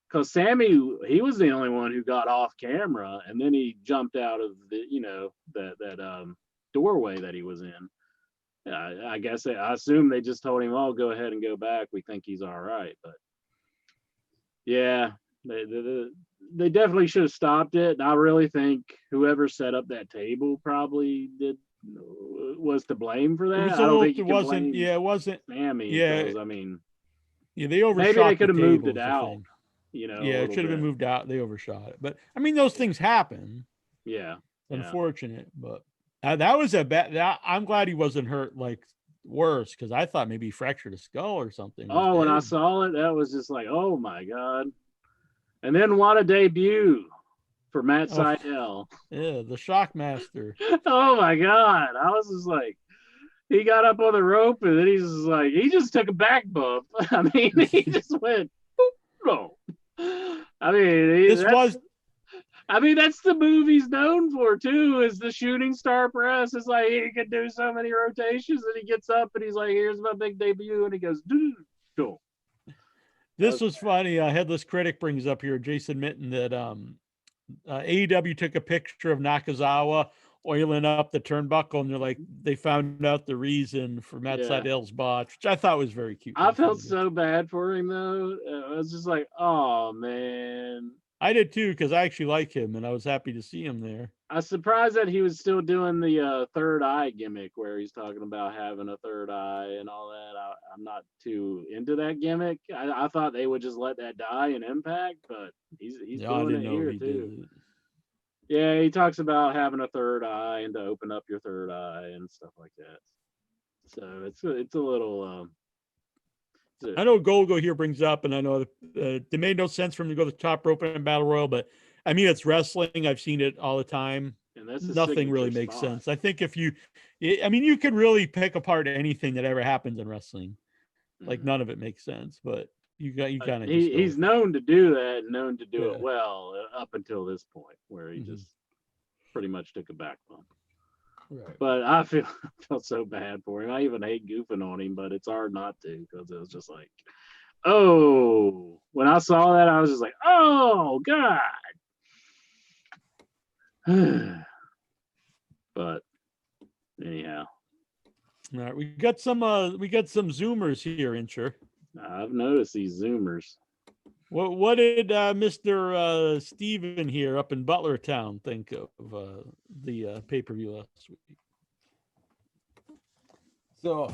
because Sammy, he was the only one who got off camera, and then he jumped out of the, that doorway that he was in. I guess I assume they just told him, "Oh, go ahead and go back. We think he's all right." But yeah, they definitely should have stopped it. And I really think whoever set up that table probably was to blame for that. I don't think it wasn't. Yeah, it wasn't Sammy. Yeah, because, I mean, they overshot. Maybe they could have moved it out. Yeah, it should have been moved out. They overshot it, but I mean, those things happen. Yeah, unfortunate, but that was a bad. I'm glad he wasn't hurt like worse, because I thought maybe he fractured a skull or something. Oh, when I saw it, that was just like, oh my god! And then what a debut for Matt Sydal. Yeah, the Shockmaster. Oh my god! I was just like, he got up on the rope and then he's just like, he just took a back bump. I mean, he just went, no. I mean, that's the move he's known for too, is the shooting star press. It's like he can do so many rotations, and he gets up and he's like, here's my big debut, and he goes, go. This was funny. Headless Critic brings up here, Jason Mitten, that AEW took a picture of Nakazawa oiling up the turnbuckle, and they found out the reason for Matt Sydal's botch, which I thought was very cute. I felt so bad for him though. I was just like, oh man. I did too, because I actually like him, and I was happy to see him there. I was surprised that he was still doing the third eye gimmick, where he's talking about having a third eye and all that. I'm not too into that gimmick. I thought they would just let that die in Impact, but he's doing it here too. Yeah, he talks about having a third eye and to open up your third eye and stuff like that. So it's a little. I know Golgo here brings up, and I know it made no sense for him to go to the top rope in Battle Royal, but I mean, it's wrestling. I've seen it all the time. And that's nothing really makes sense. I think you could really pick apart anything that ever happens in wrestling. Like none of it makes sense, but You kind of he's known to do that, and known to do it Yeah. well up until this point, where he Mhm. just pretty much took a back bump. Right. But I felt so bad for him. I even hate goofing on him, but it's hard not to, because it was just like, oh, when I saw that, I was just like, oh God. But anyhow, All right, we got some Zoomers here, Incher. I've noticed these Zoomers. What did Mr. Steven here up in Butlertown think of the pay-per-view last week? So,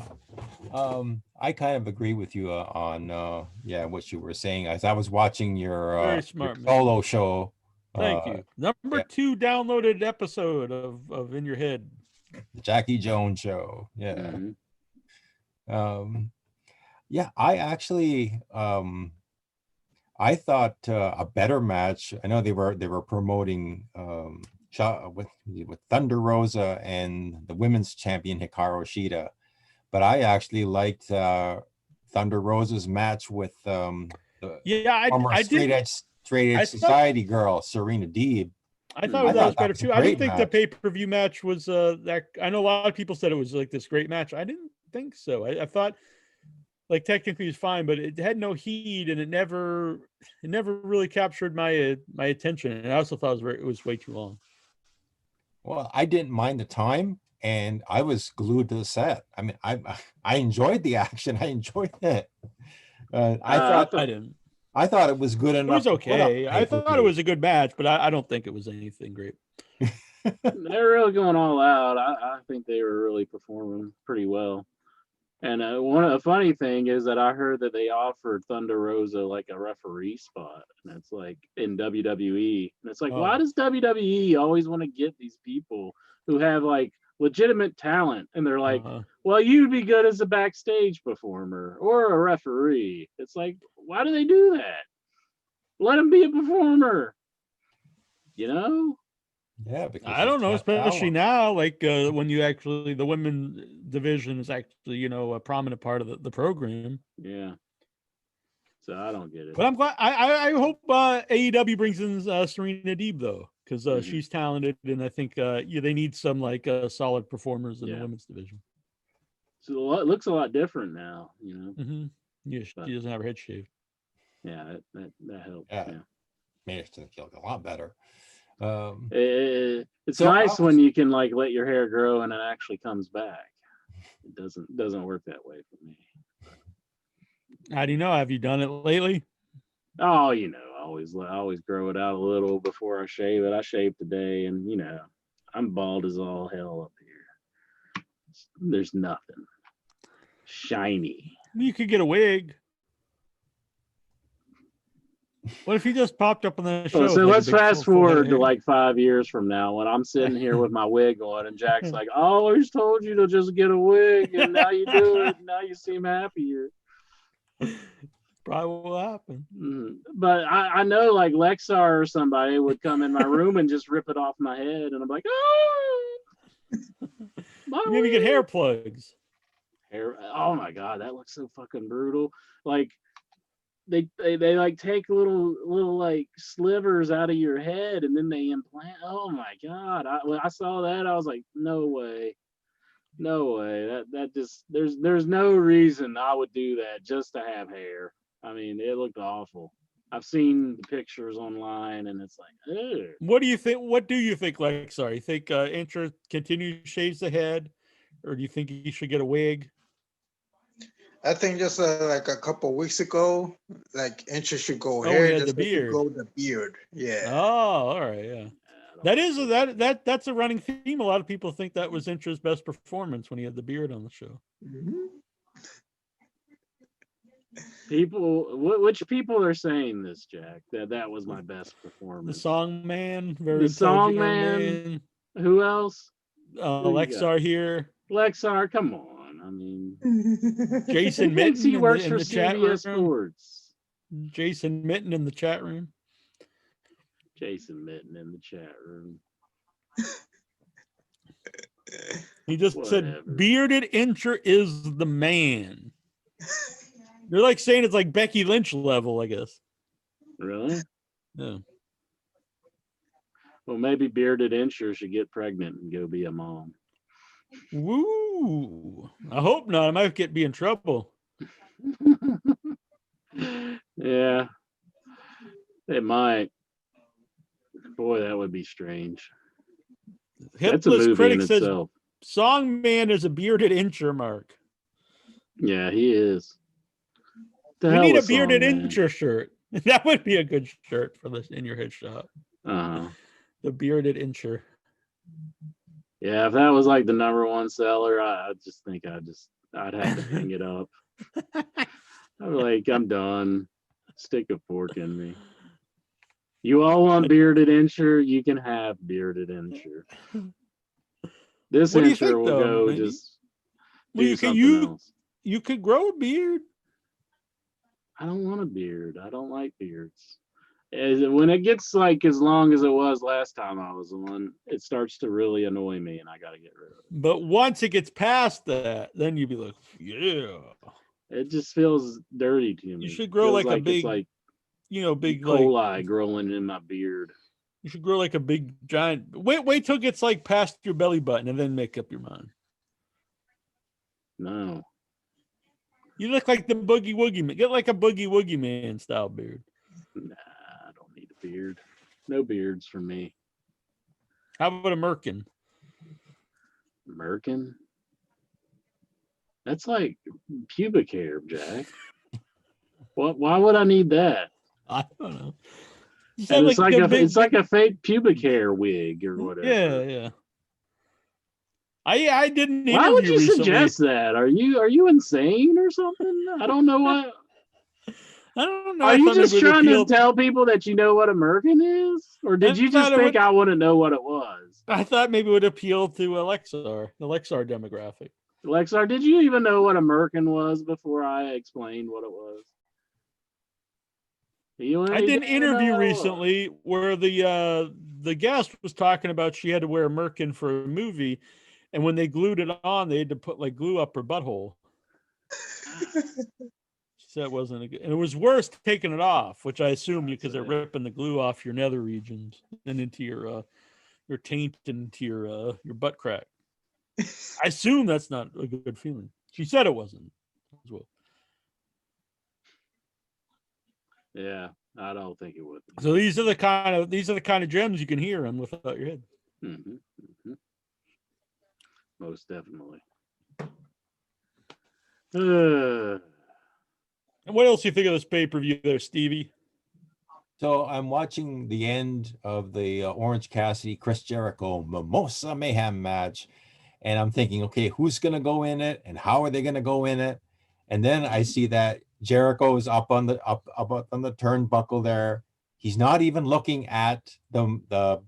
I kind of agree with you on what you were saying. As I was watching your Very smart, man. solo show. Thank you. Number 2 downloaded episode of In Your Head. The Jackie Jones show. Yeah. Mhm. I actually I thought a better match. I know they were promoting with Thunder Rosa and the women's champion Hikaru Shida, but I actually liked Thunder Rosa's match with the former straight edge society girl Serena Deeb. I thought that was better too. I didn't think the match. pay-per-view match was that. I know a lot of people said it was like this great match. I didn't think so. I thought like technically it's fine, but it had no heat and it never really captured my attention. And I also thought it was way too long. Well, I didn't mind the time, and I was glued to the set. I mean, I enjoyed the action. I enjoyed it. I thought it was good enough. It was okay. I thought it was a good match, but I don't think it was anything great. They're really going all out. I think they were really performing pretty well. And one of the funny thing is that I heard that they offered Thunder Rosa like a referee spot, and it's like in WWE. And it's like, why does WWE always want to get these people who have like legitimate talent? And they're like, well, you'd be good as a backstage performer or a referee. It's like, why do they do that? Let them be a performer. You know? Yeah, because I don't know, especially now, like when you actually the women division is actually a prominent part of the program. Yeah. So I don't get it. But I'm glad. I hope AEW brings in Serena Deeb though, because she's talented, and I think they need some like solid performers in the women's division. So it looks a lot different now, Yeah, she doesn't have her head shaved. Yeah, that helps. Yeah, made it look a lot better. It's nice when you can like let your hair grow and it actually comes back. It doesn't work that way for me. How do you know? Have you done it lately? Oh, I always grow it out a little before I shave it. I shaved today, and I'm bald as all hell up here. There's nothing shiny. You could get a wig. What if he just popped up on the show? So let's fast forward to like 5 years from now when I'm sitting here with my wig on and Jack's like, I always told you to just get a wig and now you do it. Now you seem happier. Probably will happen. But I know like Lexar or somebody would come in my room and just rip it off my head. And I'm like, oh, maybe get hair plugs. Oh my God, that looks so fucking brutal. Like, they like take little like slivers out of your head and then they implant. Oh my God! When I saw that, I was like, no way. That just there's no reason I would do that just to have hair. I mean, it looked awful. I've seen the pictures online and it's like, ew. What do you think? Lexar? You think Incher continues shaves the head, or do you think he should get a wig? I think just like a couple weeks ago, like Incher should go hair, just the beard. Go the beard. Yeah. Oh, all right, yeah. That's a running theme. A lot of people think that was Incher's best performance when he had the beard on the show. Mm-hmm. Which people are saying this, Jack? That was my best performance. The Song Man, the Song Man. Who else? Lexar here. Lexar, come on. I mean, Jason Mitten. He works for the chat CBS room. Sports. Jason Mitten in the chat room. Jason Mitten in the chat room. He just said, "Bearded Incher is the man." They're like saying it's like Becky Lynch level, I guess. Really? Yeah. Well, maybe Bearded Incher should get pregnant and go be a mom. Woo! I hope not. I might be in trouble. Yeah, it might. Boy, that would be strange. That's a Hitless movie critic in says itself. Songman is a bearded incher, Mark. Yeah, he is. The We hell need a with bearded Songman. incher shirt. That would be a good shirt for this in your head shop. Uh-huh. The bearded incher. Yeah, if that was like the #1 seller, I just think I'd have to hang it up. I'm like, I'm done. Stick a fork in me. You all want bearded incher, you can have bearded incher. This What do you incher think, will though? go just Well, do something else. you could grow a beard. I don't want a beard. I don't like beards. When it gets like as long as it was last time I was on, it starts to really annoy me, and I got to get rid of it. But once it gets past that, then you'd be like, yeah. It just feels dirty to me. You should grow Feels like a big, it's like big E. like. coli growing in my beard. You should grow like a big giant. Wait till it gets like past your belly button, and then make up your mind. No. You look like the Boogie Woogie Man. Get like a Boogie Woogie Man style beard. Nah, I don't need a beard. No beards for me. How about a merkin? Merkin? That's like pubic hair, Jack. What? Why would I need that? I don't know. You And sound it's like a fake pubic hair wig or whatever. Yeah. I did an Why would interview you recently. suggest that? Are you insane or something? I don't know what. I don't know. Are I you thought it just would trying appeal- to tell people that you know what a merkin is, or did I you just thought it think would- I wouldn't know what it was? I thought maybe it would appeal to the Lexar demographic. Lexar, did you even know what a merkin was before I explained what it was? I did an interview recently where the guest was talking about she had to wear a merkin for a movie, and when they glued it on, they had to put like glue up her butthole. She said it wasn't a good, and it was worse taking it off, which I assume because they're ripping the glue off your nether regions and into your taint and into your butt crack. I assume that's not a good feeling. She said it wasn't as well. Yeah, I don't think it would. So these are the kind of gems you can hear on without your head. Most definitely. And what else do you think of this pay-per-view there, Stevie? So I'm watching the end of the Orange Cassidy, Chris Jericho, Mimosa Mayhem match. And I'm thinking, okay, who's going to go in it and how are they going to go in it? And then I see that Jericho is up on the turnbuckle there. He's not even looking at the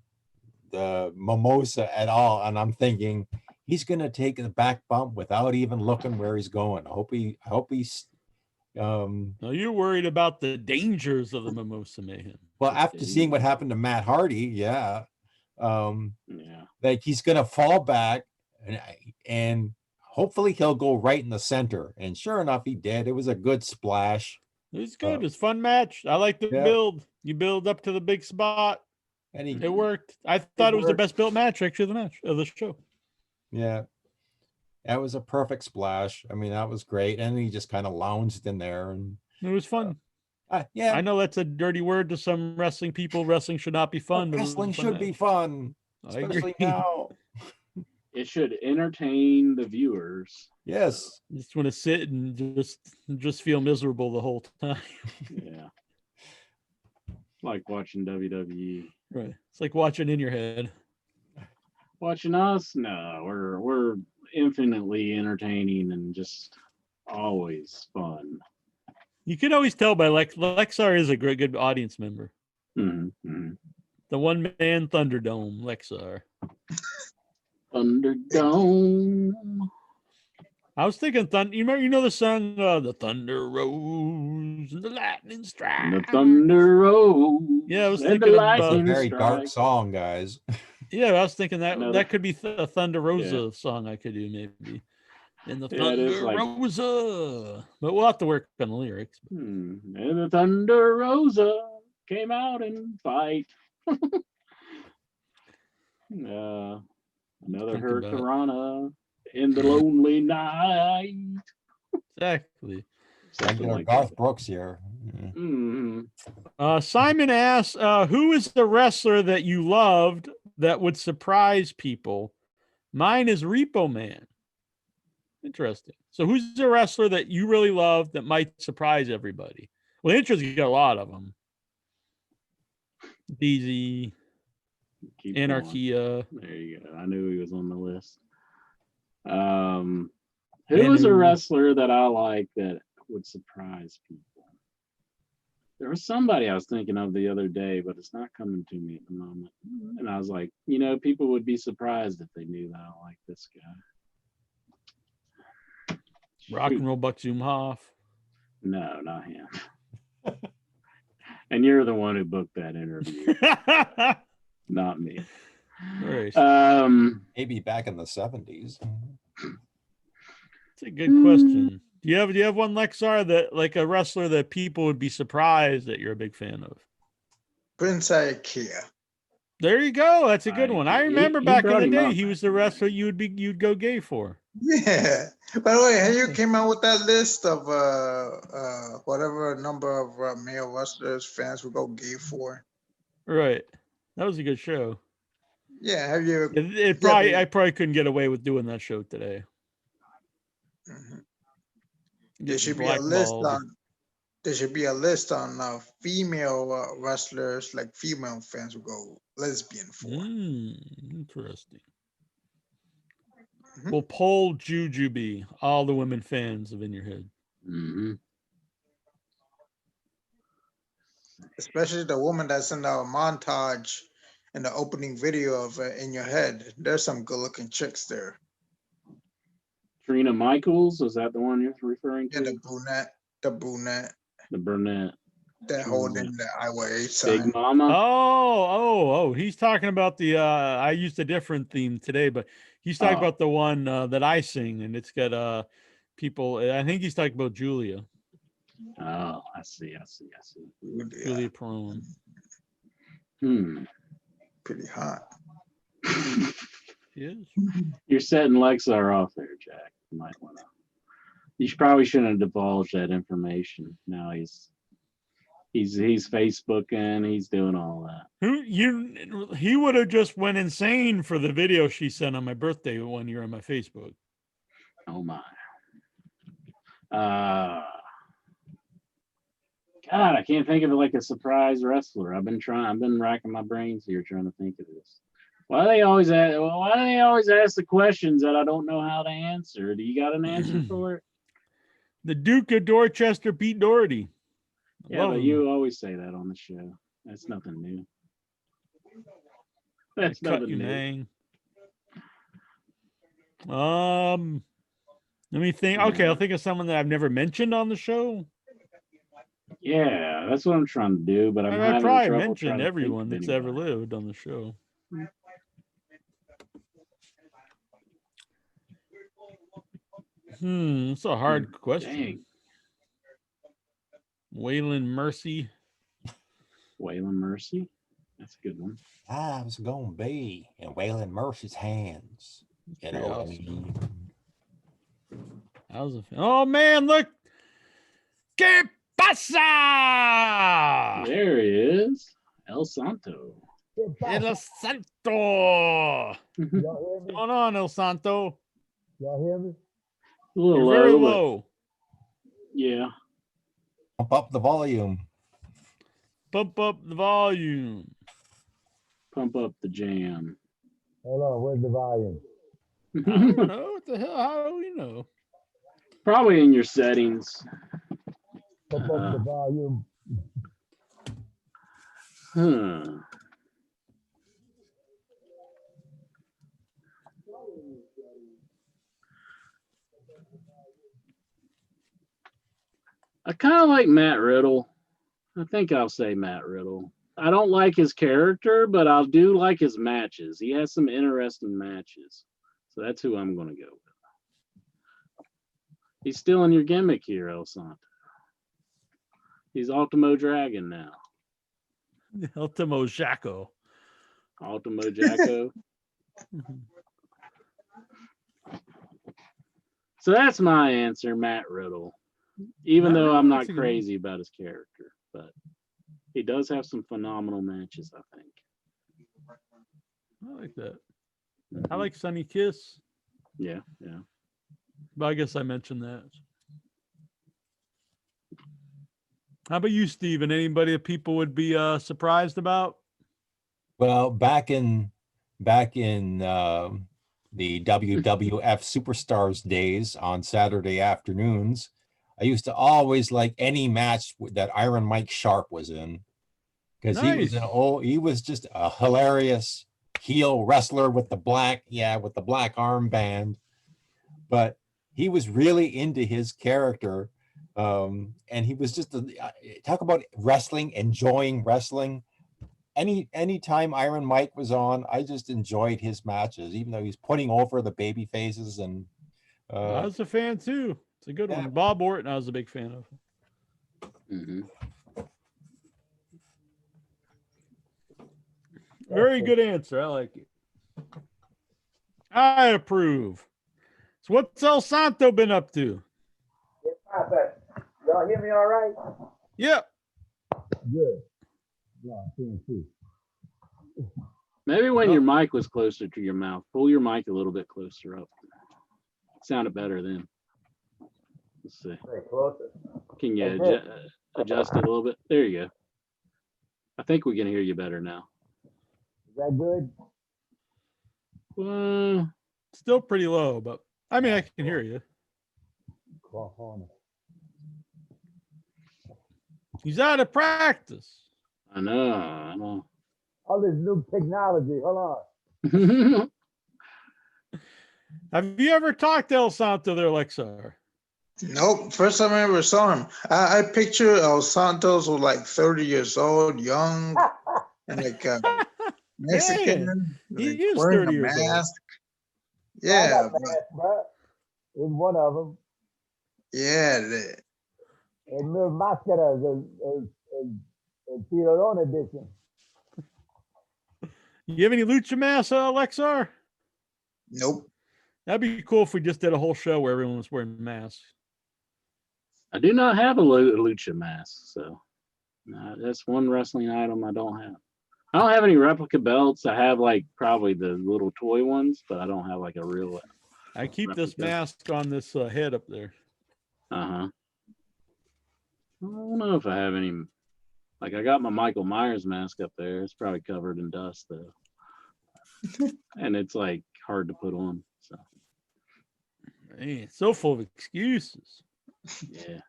mimosa at all. And I'm thinking he's going to take the back bump without even looking where he's going. I hope he's now you're worried about the dangers of the Mimosa Mayhem. Well, after seeing what happened to Matt Hardy, like he's going to fall back and hopefully he'll go right in the center. And sure enough, he did. It was a good splash. It was good. It's a fun match. I like the build. You build up to the big spot. And it worked. I thought it was the best built match, actually, of the show. Yeah. That was a perfect splash. I mean, that was great. And he just kind of lounged in there. And it was fun. Yeah. I know that's a dirty word to some wrestling people. Wrestling should not be fun. Wrestling should be fun. Especially now. It should entertain the viewers. Yes. You just want to sit and just feel miserable the whole time. Yeah. Like watching WWE. Right. It's like watching in your head. Watching us? No, we're infinitely entertaining and just always fun. You can always tell by Lexar is a good audience member. Mm-hmm. The one man Thunderdome, Lexar. Thunderdome. I was thinking you know the song the thunder rose and the lightning strike. The thunder rose. Yeah, I was thinking about a very dark song, guys. Yeah, I was thinking that could be a Thunder Rosa song I could do maybe. And the Yeah, it is Thunder like- Rosa. But we'll have to work on the lyrics. And the Thunder Rosa came out and fight. Another Think hurt about it. Piranha in the lonely night. Exactly. Something Regular like Garth that. Brooks here. Simon asks, who is the wrestler that you loved that would surprise people? Mine is Repo Man. Interesting. So who's the wrestler that you really love that might surprise everybody? Well, interesting, you got a lot of them. DZ, Keep going. Anarchia. There you go. I knew he was on the list. Who is a Manu. wrestler that I like that would surprise people? There was somebody I was thinking of the other day, but it's not coming to me at the moment. And I was like, people would be surprised if they knew that I like this guy. Rock Shoot. and Roll Buck Zumhoff. No, not him. And you're the one who booked that interview, not me. Right. Maybe back in the 70s. That's a good question. Do you have one, Lexar, that like a wrestler that people would be surprised that you're a big fan of? Prince Ikea. There you go. That's a good one. I He- remember he back in brought the him day, up he was the wrestler you'd go gay for. Yeah. By the way, have you came out with that list of whatever number of male wrestlers fans would go gay for? Right. That was a good show. Yeah. Have you? I probably couldn't get away with doing that show today. Mhm. Get There should be a list blackballed. on. There should be a list on female wrestlers, like female fans would go lesbian for. Interesting. Mhm. We'll poll Jujubee, all the women fans of In Your Head. Mm-hmm. Especially the woman that's in the montage in the opening video of In Your Head. There's some good-looking chicks there. Trina Michaels, is that the one you're referring Yeah, to? the brunette, The brunette. that Which one is holding the IYA sign. Big Mama? Oh, he's talking about the I used a different theme today, but he's talking Oh. about the one that I sing, and it's got people. I think he's talking about Julia. Oh, I see. Yeah, Julia Perone. pretty hot. She is. You're setting Lexar off there, Jack. You might want to. You probably shouldn't have divulged that information. Now he's Facebooking, he's doing all that. He would have just went insane for the video she sent on my birthday one year on my Facebook. Oh my. God, I can't think of it like a surprise wrestler. I've been racking my brains here trying to think of this. Why do they always ask the questions that I don't know how to answer? Do you got an answer for it? The Duke of Dorchester beat Doherty. Yeah, but you always say that on the show. That's nothing new. That's Cut nothing you, new. man. Let me think. Okay, I'll think of someone that I've never mentioned on the show. Yeah, that's what I'm trying to do, but I'm I having probably trouble mentioned trying to everyone think that's of ever anybody. lived on the show. It's a hard question. Dang. Waylon Mercy. Waylon Mercy? That's a good one. I was gonna be in Waylon Mercy's hands. You know what I mean? Oh man, look! ¿Qué pasa? There he is. El Santo. El Santo. What's going on, El Santo? Y'all hear me? A little You're very low, but low. yeah. Pump up the volume. Pump up the volume. Pump up the jam. Hold on, where's the volume? I don't know. What the hell? How do we know? Probably in your settings. Pump up the volume. Huh. I kind of like Matt Riddle. I think I'll say Matt Riddle. I don't like his character, but I do like his matches. He has some interesting matches. So that's who I'm going to go with. He's stealing your gimmick here, El Santo. He's Ultimo Dragon now. Ultimo Jacko. Ultimo Jacko. So that's my answer, Matt Riddle. Even Matt though Riddle, I'm that's not a good crazy about his character, but he does have some phenomenal matches, I think. I like that. I like Sunny Kiss, Yeah. but I guess I mentioned that. How about you, Steven? Anybody that people would be surprised about? Well, back in the WWF Superstars days on Saturday afternoons, I used to always like any match that Iron Mike Sharp was in, because Nice. he was just a hilarious heel wrestler with the black armband, but he was really into his character. And he was just talk about wrestling, enjoying wrestling. Anytime Iron Mike was on, I just enjoyed his matches, even though he's putting over the baby faces. And I was a fan too. It's a good one. Bob Orton, I was a big fan of. Very good answer. I like it. I approve. So what's El Santo been up to? Y'all hear me all right? Yep. Good. Yeah, TNT. Maybe when your mic was closer to your mouth, pull your mic a little bit closer up. It sounded better then. Let's see. Stay closer. Can you adjust it a little bit? There you go. I think we can hear you better now. Is that good? Still pretty low, but I mean, I can hear you. He's out of practice. I know. All this new technology. Hold on. Have you ever talked to El Santo there, Lexar? Nope. First time I ever saw him. I picture El Santos was like 30 years old, young, and like Mexican, he like is wearing 30 a years old. mask. I Yeah, got mad, bro. It's one of them. yeah. And Mil Máscaras and Tiburon edition. You have any lucha masks, Lexar? Nope. That'd be cool if we just did a whole show where everyone was wearing masks. I do not have a lucha mask, so that's one wrestling item I don't have. I don't have any replica belts. I have like probably the little toy ones, but I don't have like a real. I keep replica. this mask on this head up there. I don't know if I have any. Like I got my Michael Myers mask up there. It's probably covered in dust though, and it's like hard to put on. So, Man, so full of excuses. yeah.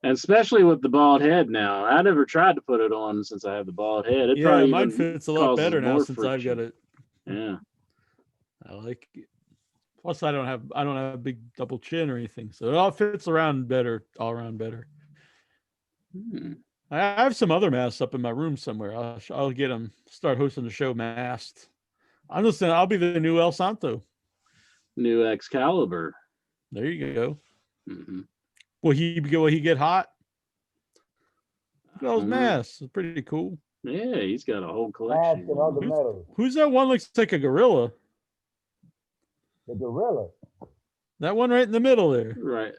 And especially with the bald head now. I never tried to put it on since I have the bald head. It Yeah, probably mine even fits a lot causes better now more since I've got friction. it. Yeah. I like it. Plus, I don't have a big double chin or anything, so it all fits around better, all around better. I have some other masks up in my room somewhere. I'll get them. Start hosting the show masked. I'll be the new El Santo. New Excalibur. There you go. Mm-hmm. Will he get hot? Look at those masks. It's pretty cool. Yeah, he's got a whole Mask collection. and other medals. Who's that one? Looks like a gorilla. The gorilla. That one right in the middle there. Right.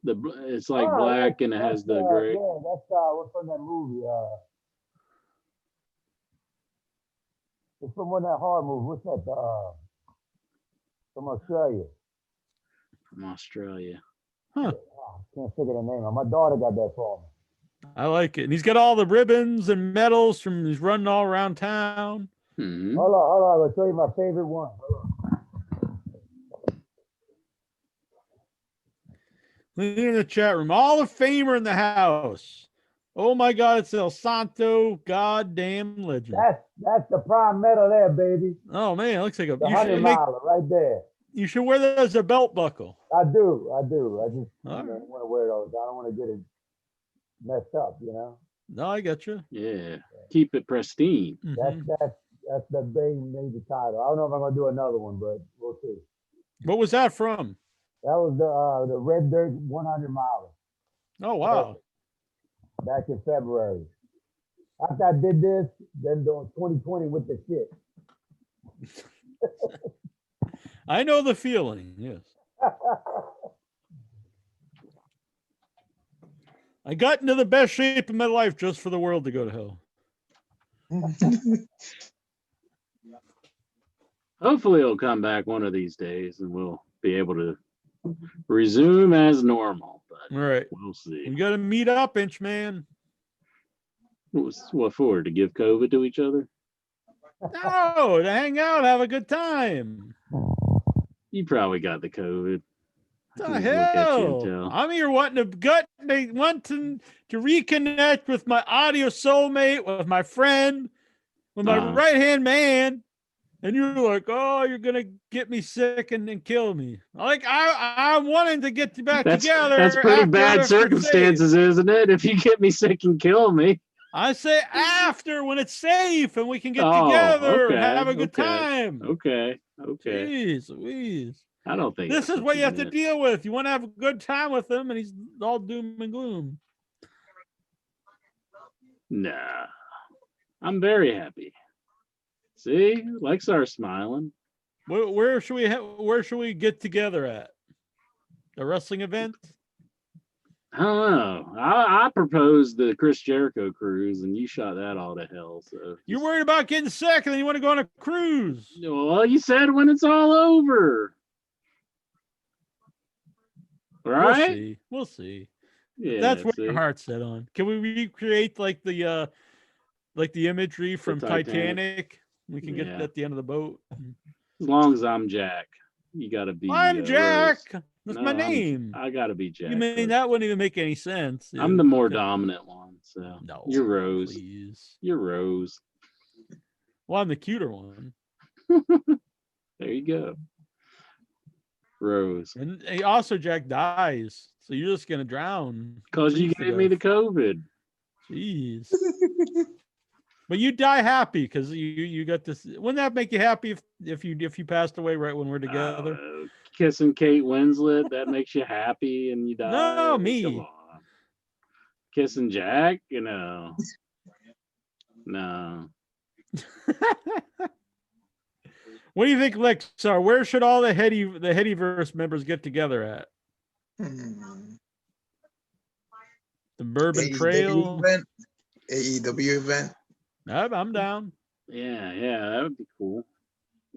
It's like black and it has the gray. Yeah, that's what's from that movie. It's from one of that horror movie. What's that? From Australia. From Australia. Huh. Can't figure the name of. My daughter got that for me. I like it. And he's got all the ribbons and medals from he's running all around town. Mm-hmm. Hold on. I'll show you my favorite one. Hold on. In the chat room, all the famer in the house. Oh my God, it's El Santo, goddamn legend. That's the prime medal there, baby. Oh man, it looks like The 100 miler right there. You should wear that as a belt buckle. I do. I just All right. want to wear those. I don't want to get it messed up, you know. No, I get you. Yeah. Keep it pristine. Mm-hmm. That's the big major title. I don't know if I'm gonna do another one, but we'll see. What was that from? That was the Red Dirt 100 miler Oh wow. back in February. After I did this, then doing 2020 with the shit. I know the feeling. Yes. I got into the best shape of my life just for the world to go to hell. Hopefully it'll come back one of these days and we'll be able to resume as normal. But All right. we'll see. We got to meet up, Inchman. What for? To give COVID to each other? No, to hang out, have a good time. You probably got the COVID. I The can just look at you and hell? tell. I'm here wanting to reconnect with my audio soulmate, with my friend, with my right hand man. And you're like, oh, you're gonna get me sick and kill me. Like I'm wanting to get back together. That's pretty after bad it's safe. circumstances, isn't it? If you get me sick and kill me. I say after when it's safe and we can get Oh, together and okay, have a good okay, time. Okay. Jeez Louise. I don't think This that's is what you have to meant. deal with. You want to have a good time with him and he's all doom and gloom. Nah. I'm very happy. See? Lexar's smiling. Where should we get together at? A wrestling event? I don't know. I proposed the Chris Jericho cruise and you shot that all to hell. So You're worried about getting sick and then you want to go on a cruise. Well, you said when it's all over. Right? We'll see. Yeah. That's what your heart's set on. Can we recreate like the imagery from Titanic? We can get at the end of the boat. As long as I'm Jack, you gotta be. I'm Jack. Rose. That's my name. I gotta be Jack. You mean that wouldn't even make any sense? I'm the more dominant one, so no. You're Rose. Please. You're Rose. Well, I'm the cuter one. There you go. Rose. And also Jack dies, so you're just gonna drown. Because you gave me the COVID. Jeez. But you die happy because you got this. Wouldn't that make you happy if you passed away right when we're together? Kissing Kate Winslet, that makes you happy and you die. No, me. Come on. Kissing Jack, you know. No. What do you think, Lexar? Where should all the Headyverse members get together at? The Bourbon AEW Trail event? AEW event. I'm down. Yeah, that would be cool.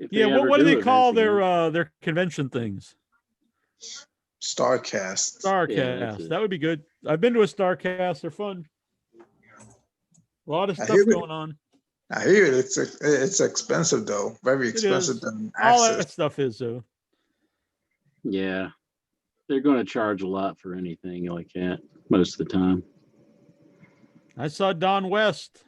Yeah, what do they call their convention things? Starcast. Starcast. That would be good. I've been to a Starcast. They're fun. A lot of stuff going on. I hear it's expensive though. Very expensive than all access. that stuff is though. Yeah. They're going to charge a lot for anything like that most of the time. I saw Don West,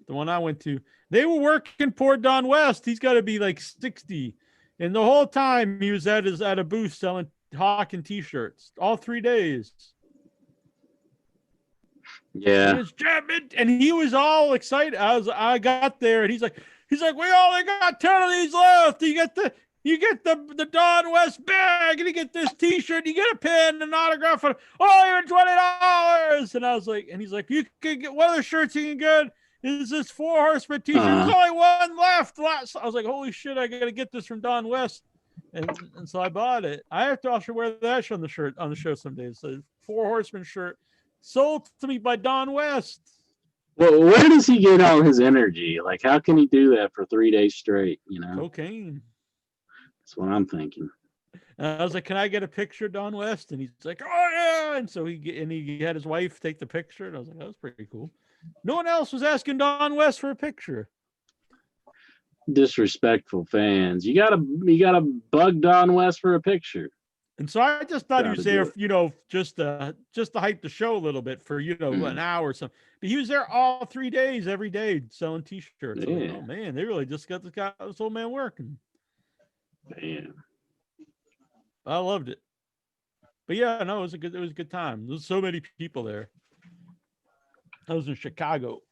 the one I went to. They were working poor Don West. He's got to be like 60. And the whole time he was at a booth selling hawking t-shirts all 3 days. Yeah. And he was all excited. I got there and he's like, we only got 10 of these left. You get the Don West bag and you get this t-shirt, you get a pin, an autograph for even $20. And I was like, and he's like, you can get one of the shirts you can get is this 4 Horsemen t-shirt. There's only one left. I was like, holy shit, I gotta get this from Don West. And so I bought it. I have to also wear that on the show some days. So 4 Horsemen shirt sold to me by Don West. Well, where does he get all his energy? Like, how can he do that for 3 days straight? You know, cocaine. That's what I'm thinking. I was like, "Can I get a picture of Don West?" And he's like, "Oh yeah!" And so he had his wife take the picture, and I was like, "That was pretty cool." No one else was asking Don West for a picture. Disrespectful fans. You gotta bug Don West for a picture. And so I just thought he was there, just to hype the show a little bit for an hour or something. But he was there all 3 days, every day, selling t-shirts. Yeah. Like, oh man, they really just got this old man working. Man. I loved it. But yeah, no, it was a good time. There's so many people there. I was in Chicago.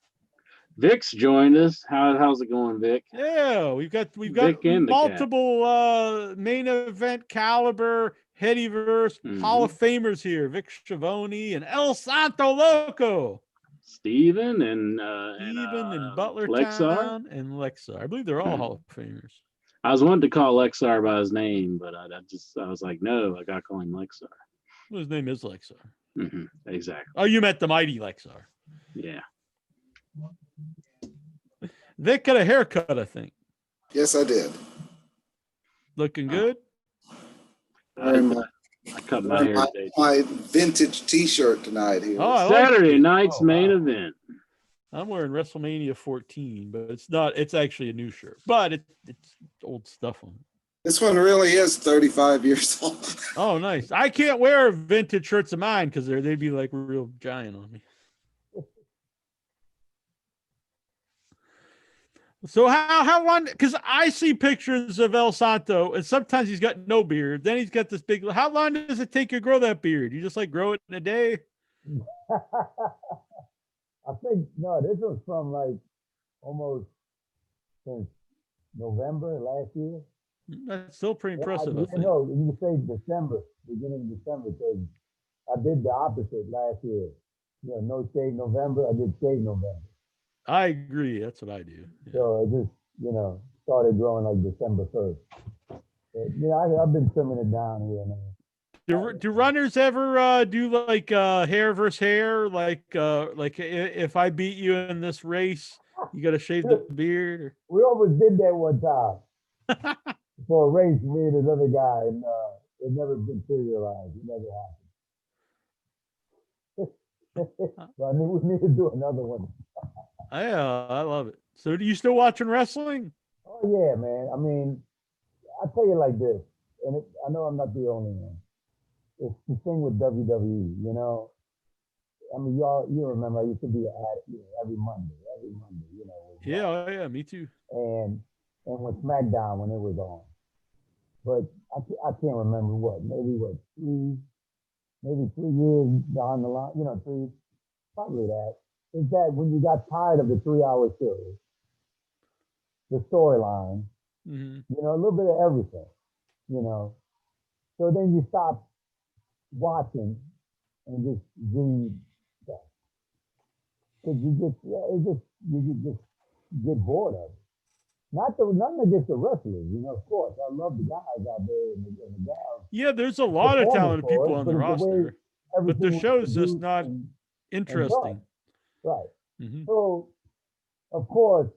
Vic's joined us. How's it going, Vic? Yeah, we've got multiple main event caliber Headyverse Hall of Famers here. Vic Schiavone and El Santo Loco. Steven and Butler Lexar. Town and Lexar. I believe they're all Hall of Famers. I was wanting to call Lexar by his name, but I was like, no, I got to call him Lexar. Well, his name is Lexar. Exactly. Oh, you meant the mighty Lexar. Yeah. Vic got a haircut, I think. Yes, I did. Looking good. I cut my hair today. My vintage T-shirt tonight here. Oh, I Saturday like night's main event. I'm wearing WrestleMania 14, but it's not. It's actually a new shirt, but it's old stuff on it. This one really is 35 years old. Oh, nice. I can't wear vintage shirts of mine because they'd be like real giant on me. So how long? Because I see pictures of El Santo, and sometimes he's got no beard. Then he's got this big. How long does it take you to grow that beard? You just like grow it in a day? I think no. This was from like almost since November last year. That's still pretty impressive. I think. No, you say December, beginning of December, because I did the opposite last year. No shave November. I did shave November. I agree. That's what I do. Yeah. So it just, started growing like December 1st. But, I've been trimming it down here and there. Do runners ever do like hair versus hair? Like if I beat you in this race, you got to shave the beard? Or... We always did that one time for a race, me and this other guy, and it never materialized. It never happened. So I mean, we need to do another one. I love it. So, do you still watching wrestling? Oh yeah, man. I mean, I tell you like this, and I know I'm not the only one. It's the thing with WWE, I mean, you remember I used to be at every Monday, Yeah, me too. And with SmackDown when it was on, but I can't remember maybe 3 years down the line, probably that. Is that when you got tired of the 3-hour show, the storyline, a little bit of everything, so then you stop watching and just read stuff. Because you just get bored of it. Nothing against the wrestlers, of course. I love the guys out there and the gals. Yeah, there's a lot of talented people on the roster, but the show's just not interesting. Right. So, of course,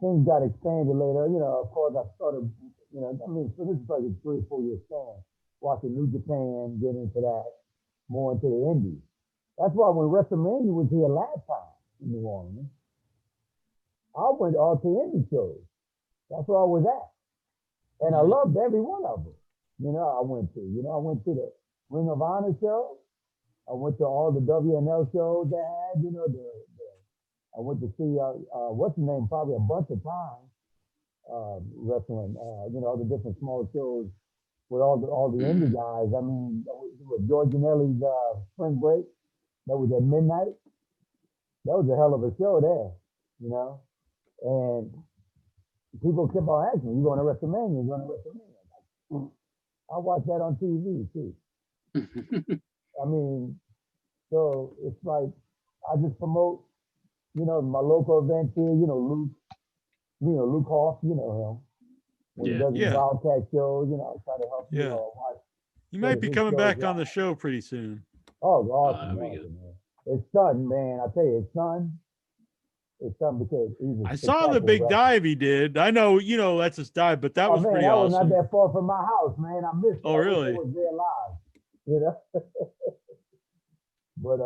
things got expanded later. Of course, I started, so this is like a 3 or 4 year span, watching New Japan, get into that, more into the indies. That's why when WrestleMania was here last time in New Orleans, I went all to indie shows. That's where I was at. And I loved every one of them. I went to the Ring of Honor show. I went to all the WNL shows they had, I went to see, what's the name, probably a bunch of times, wrestling, all the different small shows with all the indie guys. I mean, with George Anelli's Spring Break, that was at midnight. That was a hell of a show there, and people kept on asking me, you going to WrestleMania? You going to WrestleMania? I watch that on TV too. I mean, so it's like I just promote, my local events here. Luke Hoff, him. When he does his Wildcat shows, I try to help. Watch. You might be coming back on the show pretty soon. Oh, awesome, man. It's fun, man. I tell you, it's fun. It's fun because I saw the big dive he did. I know, that's his dive, but that was pretty awesome. That was not that far from my house, man. I missed it. Oh, really? I was there live. But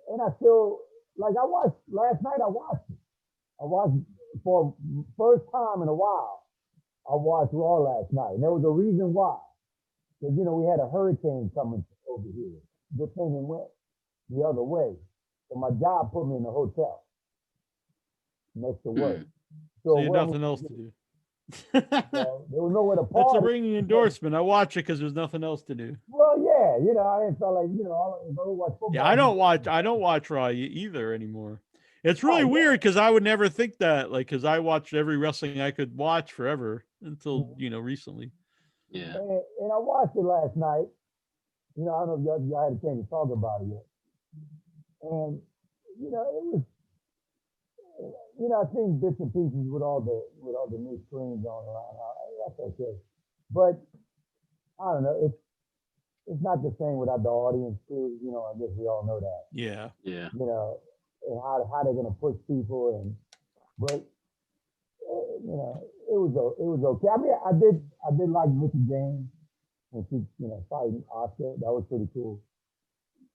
and I still I watched last night. I watched for first time in a while. I watched Raw last night, and there was a reason why. Because we had a hurricane coming over here. This thing went the other way, so my job put me in a hotel next to work. So you had nothing else to do. There was nowhere to park. That's a ringing endorsement. I watch it because there's nothing else to do. Well, yeah, I didn't feel like watch football. Yeah, I don't watch Raw either anymore. It's really weird because I would never think that, because I watched every wrestling I could watch forever until recently. Yeah. And I watched it last night. You know, I don't know if y'all had a chance to talk about it yet. And, you know, it was, you know, I've seen bits and pieces with all the new screens on around. That's okay. But I don't know. It's not the same without the audience too. You know, I guess we all know that. Yeah. Yeah. You know, and how they're gonna push people but you know, it was okay. I mean, I did like Mickie James when she, you know, fighting Asuka. That was pretty cool.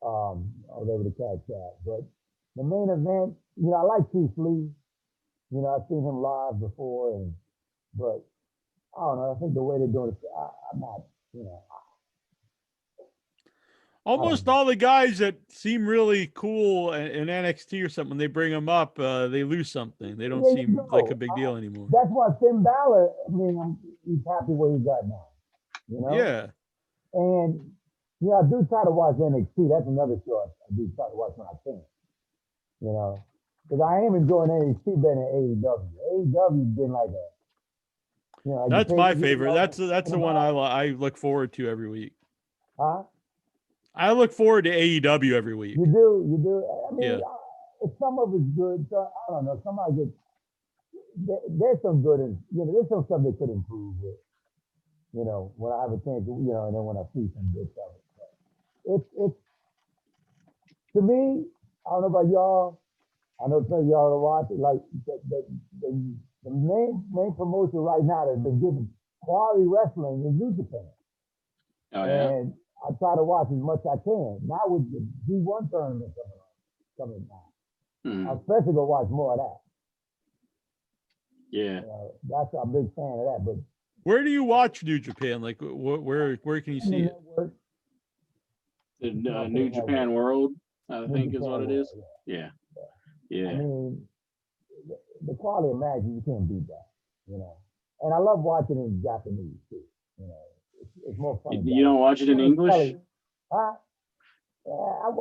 I was able to catch that. But the main event, you know, I like Keith Lee. You know, I've seen him live before, but I don't know. I think the way they're doing it, I'm not, you know. Almost all the guys that seem really cool in NXT or something, they bring them up, they lose something. They don't seem like a big deal anymore. That's why Finn Balor, I mean, he's happy where he's at now. You know? Yeah. And, you know, I do try to watch NXT. That's another show I do try to watch when I can. You know? Because I am enjoying NXT better than AEW. AEW's been like a, you know. That's my favorite. That's the one I look forward to every week. Huh? I look forward to AEW every week. You do. I mean, yeah. Some of it's good. So, I don't know. Some of it, there's some good, and you know, there's some stuff they could improve with. You know, when I have a chance, to, you know, and then when I see some good stuff. It's to me. I don't know about y'all. I know some of y'all are watching. Like the main promotion right now that's been giving quality wrestling is New Japan. Oh yeah. And I try to watch as much as I can. Now with the G1 tournament coming now, I especially go watch more of that. Yeah, that's a big fan of that. But where do you watch New Japan? Like, where can you see it? The New Japan World, I think, is what it is. Yeah. I mean, the quality of matches, you can't beat that. You know, and I love watching it in Japanese too. You know. It's more fun. You don't watch it in English? Huh? Yeah,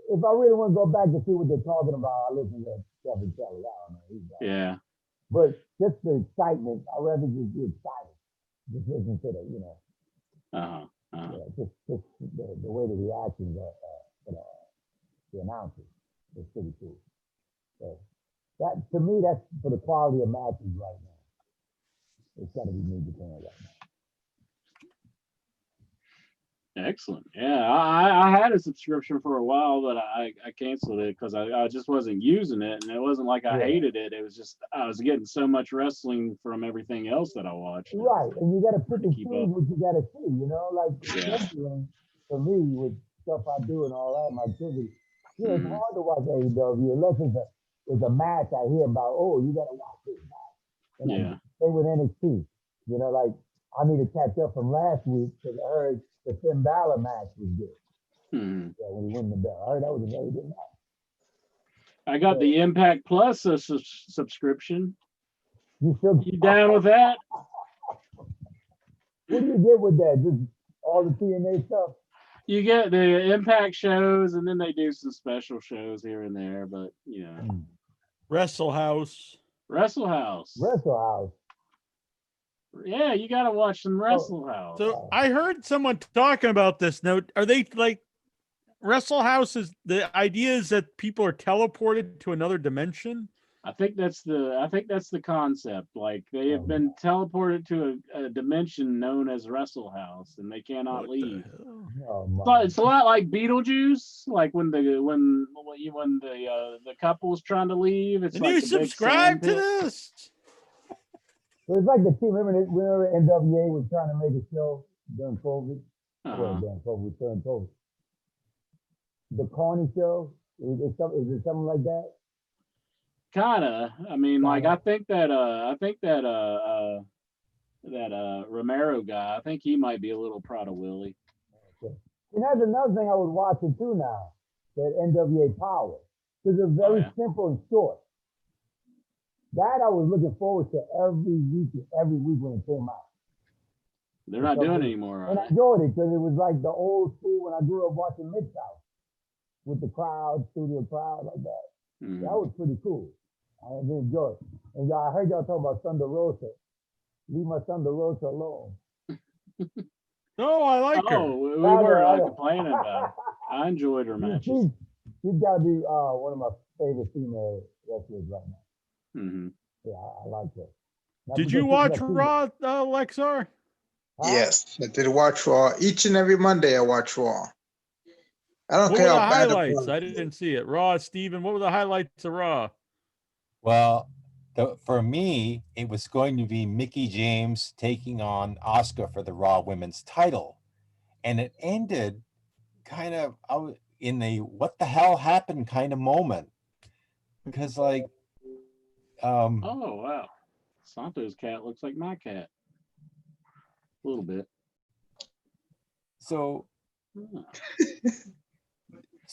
if I really want to go back to see what they're talking about, I listen to Kevin Kelly. I don't know. Yeah. But just the excitement, I'd rather just be excited. Just listen to the, you know. Yeah, just the way the reactions are, the announcers. It's pretty cool. So that, to me, that's for the quality of matches right now. It's got to be New Japan right now. Excellent. Yeah, I had a subscription for a while, but I canceled it because I just wasn't using it, and it wasn't like I hated it. It was just I was getting so much wrestling from everything else that I watched. Right, and you got to pick and choose what you got to see. You know, like for me with stuff I do and all that, my activity. You know, it's hard to watch AEW unless it's a match I hear about. Oh, you got to watch this match. And same with NXT. You know, like I need to catch up from last week because I heard the Finn Balor match was good. Yeah, when he won the belt. I heard that was a very good match. I got the Impact Plus subscription. You down with that? What do you get with that? Just all the TNA stuff? You get the Impact shows, and then they do some special shows here and there, but, you know. Wrestle House. Yeah, you got to watch some Wrestle House. So I heard someone talking about this. Now, are they like Wrestle House? Is the idea is that people are teleported to another dimension? I think that's the concept. Like they have been teleported to a dimension known as Wrestle House, and they cannot leave. But it's a lot like Beetlejuice. Like when the couple's trying to leave. It's and like you subscribe to this. So it's like the team. Remember NWA was trying to make a show during COVID? During COVID. The Corny Show? Is it something like that? Kinda. I mean, like I think that Romero guy, I think he might be a little proud of Willie. Okay. And that's another thing I was watching too now, that NWA Power. Because it's very simple and short. That I was looking forward to every week when it came out. They're not doing it anymore. And I enjoyed it because it was like the old school when I grew up watching Mid-South with the crowd, studio crowd like that. That was pretty cool. I enjoyed it. And I heard y'all talk about Thunder Rosa. Leave my Thunder Rosa alone. No, I like her. Oh, we weren't complaining about it. I enjoyed her matches. She's got to be one of my favorite female wrestlers right now. Mm-hmm. Yeah, I like her. Not Did because you she's watch Latina. Raw, Lexar? Huh? Yes, I did watch Raw. Each and every Monday I watch Raw. I don't What care were the how bad the highlights? Raw I is. didn't see it. Raw, Steven, what were the highlights of Raw? Well, for me, it was going to be Mickie James taking on Asuka for the Raw Women's title. And it ended kind of in a what the hell happened kind of moment. Because like Oh wow, Santo's cat looks like my cat. A little bit. so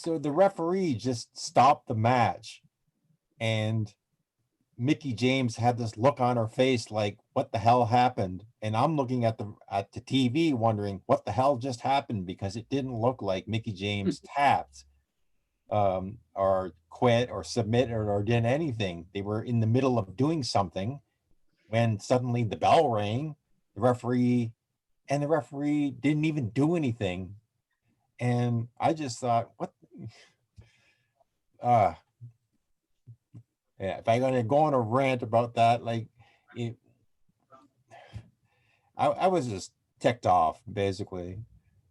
the referee just stopped the match, and Mickie James had this look on her face like, what the hell happened? And I'm looking at the TV wondering what the hell just happened, because it didn't look like Mickie James tapped or quit or submitted or did anything. They were in the middle of doing something when suddenly the bell rang, the referee didn't even do anything. And I just thought, what? Yeah, if I'm gonna go on a rant about that, like I was just ticked off basically,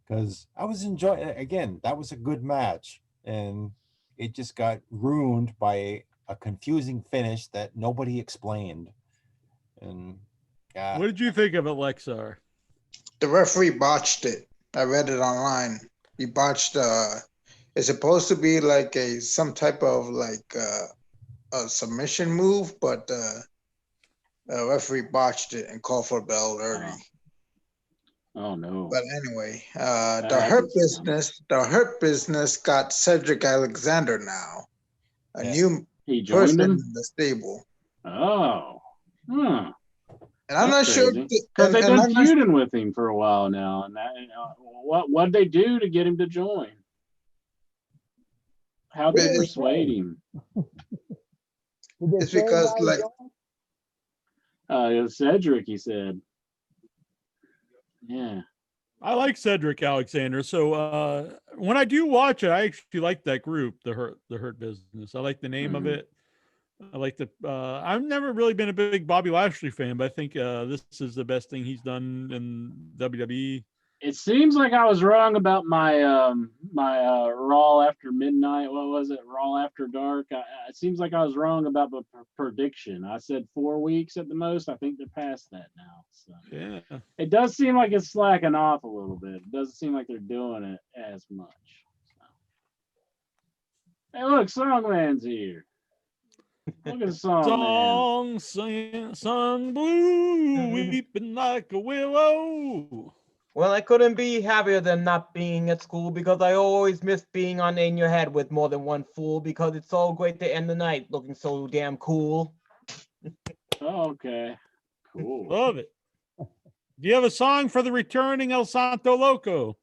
because I was enjoying, again, that was a good match, and it just got ruined by a confusing finish that nobody explained. And What did you think of it, Lexar? The referee botched it. I read it online. He botched. It's supposed to be like some type of like a submission move, but referee botched it and called for a bell early. Oh no. But anyway, the Hurt Business got Cedric Alexander now, a new person in the stable. Oh, huh. And I'm not sure because they've been feuding with him for a while now. And what'd they do to get him to join? How'd they persuade him? It's because like it was Cedric, he said. Yeah. I like Cedric Alexander. So when I do watch it, I actually like that group, the Hurt Business. I like the name of it. I like the. I've never really been a big Bobby Lashley fan, but I think this is the best thing he's done in WWE. It seems like I was wrong about my my Raw after midnight. What was it? Raw after dark. It seems like I was wrong about the prediction. I said 4 weeks at the most. I think they're past that now. So yeah, it does seem like it's slacking off a little bit. It doesn't seem like they're doing it as much. So. Hey, look, Songman's here. Look at Songman. Song blue, weeping like a willow. Well, I couldn't be happier than not being at school, because I always miss being on In Your Head with more than one fool, because it's so great to end the night looking so damn cool. Okay, cool. Love it. Do you have a song for the returning El Santo Loco?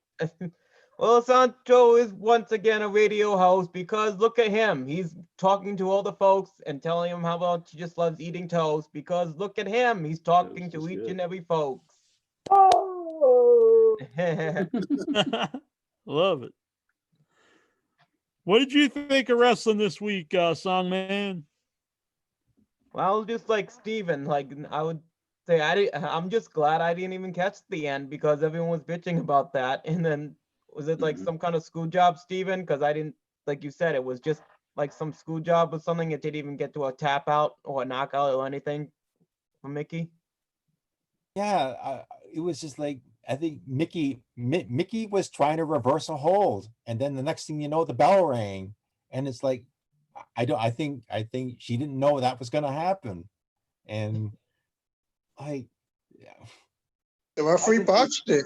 Well, Santo is once again a radio host, because look at him. He's talking to all the folks and telling them how much he just loves eating toast, because look at him. He's talking to each and every folks. Love it. What did you think of wrestling this week, Songman? Well, just like Steven, like I would say, I'm just glad I didn't even catch the end, because everyone was bitching about that. And then was it like some kind of school job, Steven? Because I didn't, like you said, it was just like some school job or something. It didn't even get to a tap out or a knockout or anything for Mickie. Yeah, it was just like, I think Mickie was trying to reverse a hold, and then the next thing you know, the bell rang, and it's like, I think she didn't know that was going to happen, and the referee botched it.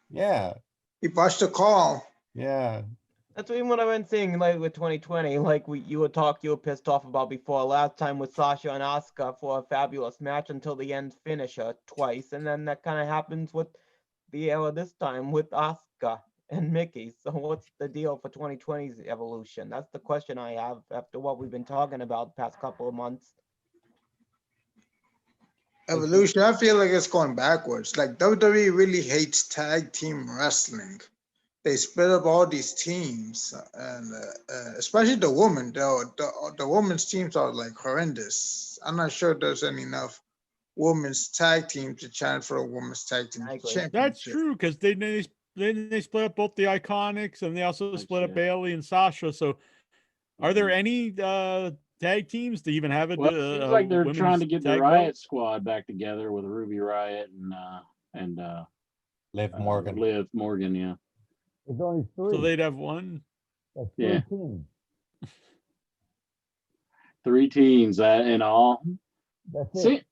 Yeah, he botched the call. Yeah, that's even what I've been seeing like with 2020. Like you were pissed off about before last time with Sasha and Asuka for a fabulous match until the end finisher twice, and then that kind of happens with the era this time with Asuka and Mickie. So what's the deal for 2020's evolution? That's the question I have after what we've been talking about the past couple of months. Evolution, I feel like it's going backwards. Like WWE really hates tag team wrestling. They split up all these teams, and especially the women. The women's teams are like horrendous. I'm not sure there's enough women's tag teams to challenge for a women's tag team championship. That's true because they split up both the Iconics and they also split up Bailey and Sasha. So, are there any tag teams to even have it? Well, it seems like they're trying to get the Riot Squad back together with Ruby Riot and Liv Morgan. Liv Morgan, yeah. There's only 3. So they'd have one. That's 3 teams. 3 teams in all. That's it.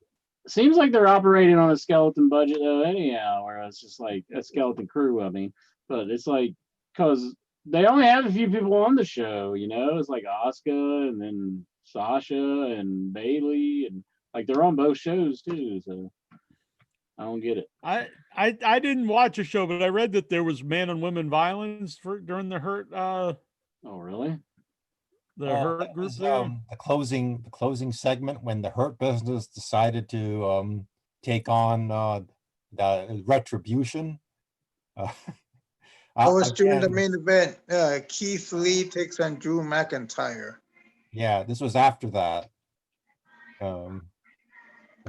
Seems like they're operating on a skeleton budget though, anyhow, where it's just like a skeleton crew. I mean, but it's like because they only have a few people on the show, you know. It's like Asuka and then Sasha and Bailey, and like they're on both shows too. So I don't get it. I didn't watch a show, but I read that there was man on women violence during the Hurt. Oh, really? The Hurt group was, there? the closing segment when the Hurt Business decided to take on the Retribution. I was during the main event. Keith Lee takes on Drew McIntyre. Yeah, this was after that. The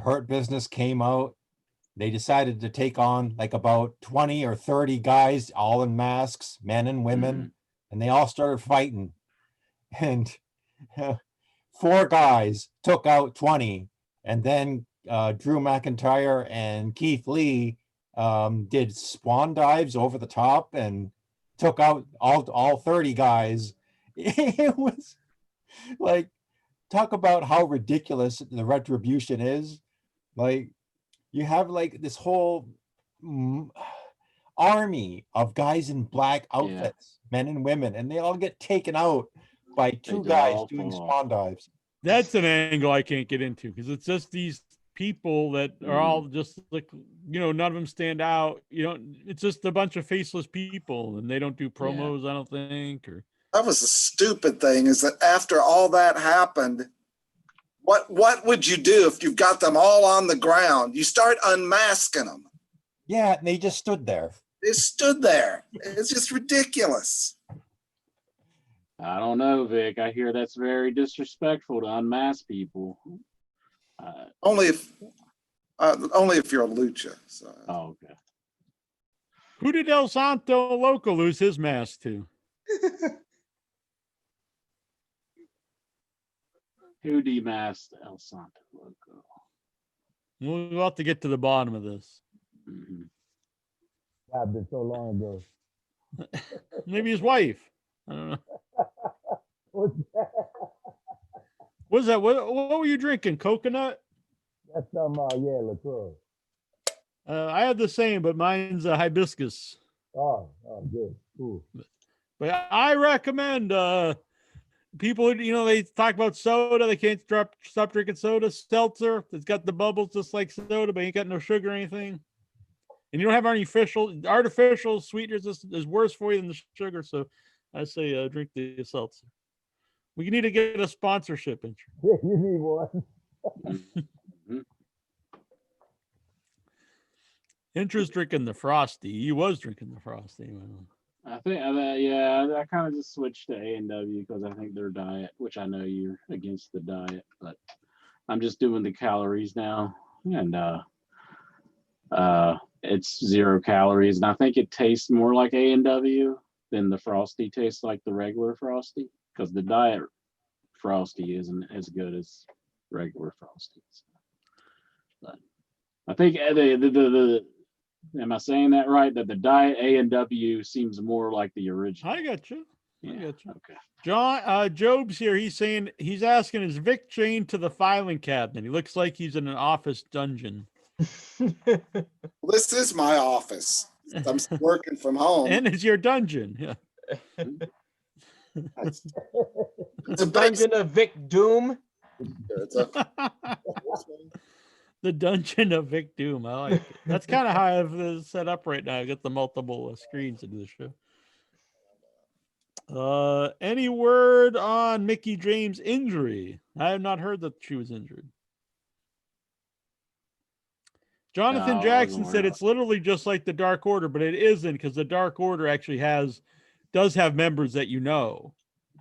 Hurt Business came out. They decided to take on like about 20 or 30 guys, all in masks, men and women, and they all started fighting. And 4 guys took out 20, and then Drew McIntyre and Keith Lee did swan dives over the top and took out all 30 guys. It was like, talk about how ridiculous the Retribution is. Like, you have like this whole army of guys in black outfits, men and women, and they all get taken out by 2 guys doing swan dives. That's an angle I can't get into because it's just these people that are all just like, you know, none of them stand out. You know, it's just a bunch of faceless people, and they don't do promos. I don't think. Or that was the stupid thing is that after all that happened, what would you do if you've got them all on the ground? You start unmasking them. Yeah, and they just stood there. They stood there. It's just ridiculous. I don't know, Vic. I hear that's very disrespectful to unmask people. Only if you're a lucha. So. Oh, okay. Who did El Santo Loco lose his mask to? Who demasked El Santo Loco? We'll have to get to the bottom of this. I've been so long ago. Maybe his wife. I don't know. What's that? What's that? What were you drinking? Coconut? That's LaCroix. I had the same, but mine's a hibiscus. Oh, good. Cool. But I recommend people, you know, they talk about soda. They can't stop drinking soda. Seltzer. It's got the bubbles just like soda, but ain't got no sugar or anything. And you don't have any artificial sweeteners is worse for you than the sugar. So I say drink the seltzer. We need to get a sponsorship. Yeah, you need one. Intra's drinking the Frosty. He was drinking the Frosty. I think, I kind of just switched to A&W because I think their diet, which I know you're against the diet, but I'm just doing the calories now. And it's 0 calories. And I think it tastes more like A&W than the Frosty tastes like the regular Frosty, because the diet Frosty isn't as good as regular Frosties. But I think am I saying that right? That the diet A&W seems more like the original. I got you. Yeah. I got you. Okay. John, Job's here. He's asking, is Vic chained to the filing cabinet? He looks like he's in an office dungeon. Well, this is my office. I'm working from home. And it's your dungeon. Yeah. It's a Dungeon of Vic Doom. The dungeon of Vic Doom. I like it. That's kind of how I have this set up right now. I get the multiple screens into the show. Any word on Mickie James' injury? I have not heard that she was injured. Jonathan No, I Jackson wasn't said aware. it's literally just like the Dark Order, but it isn't, because the Dark Order actually does have members that you know.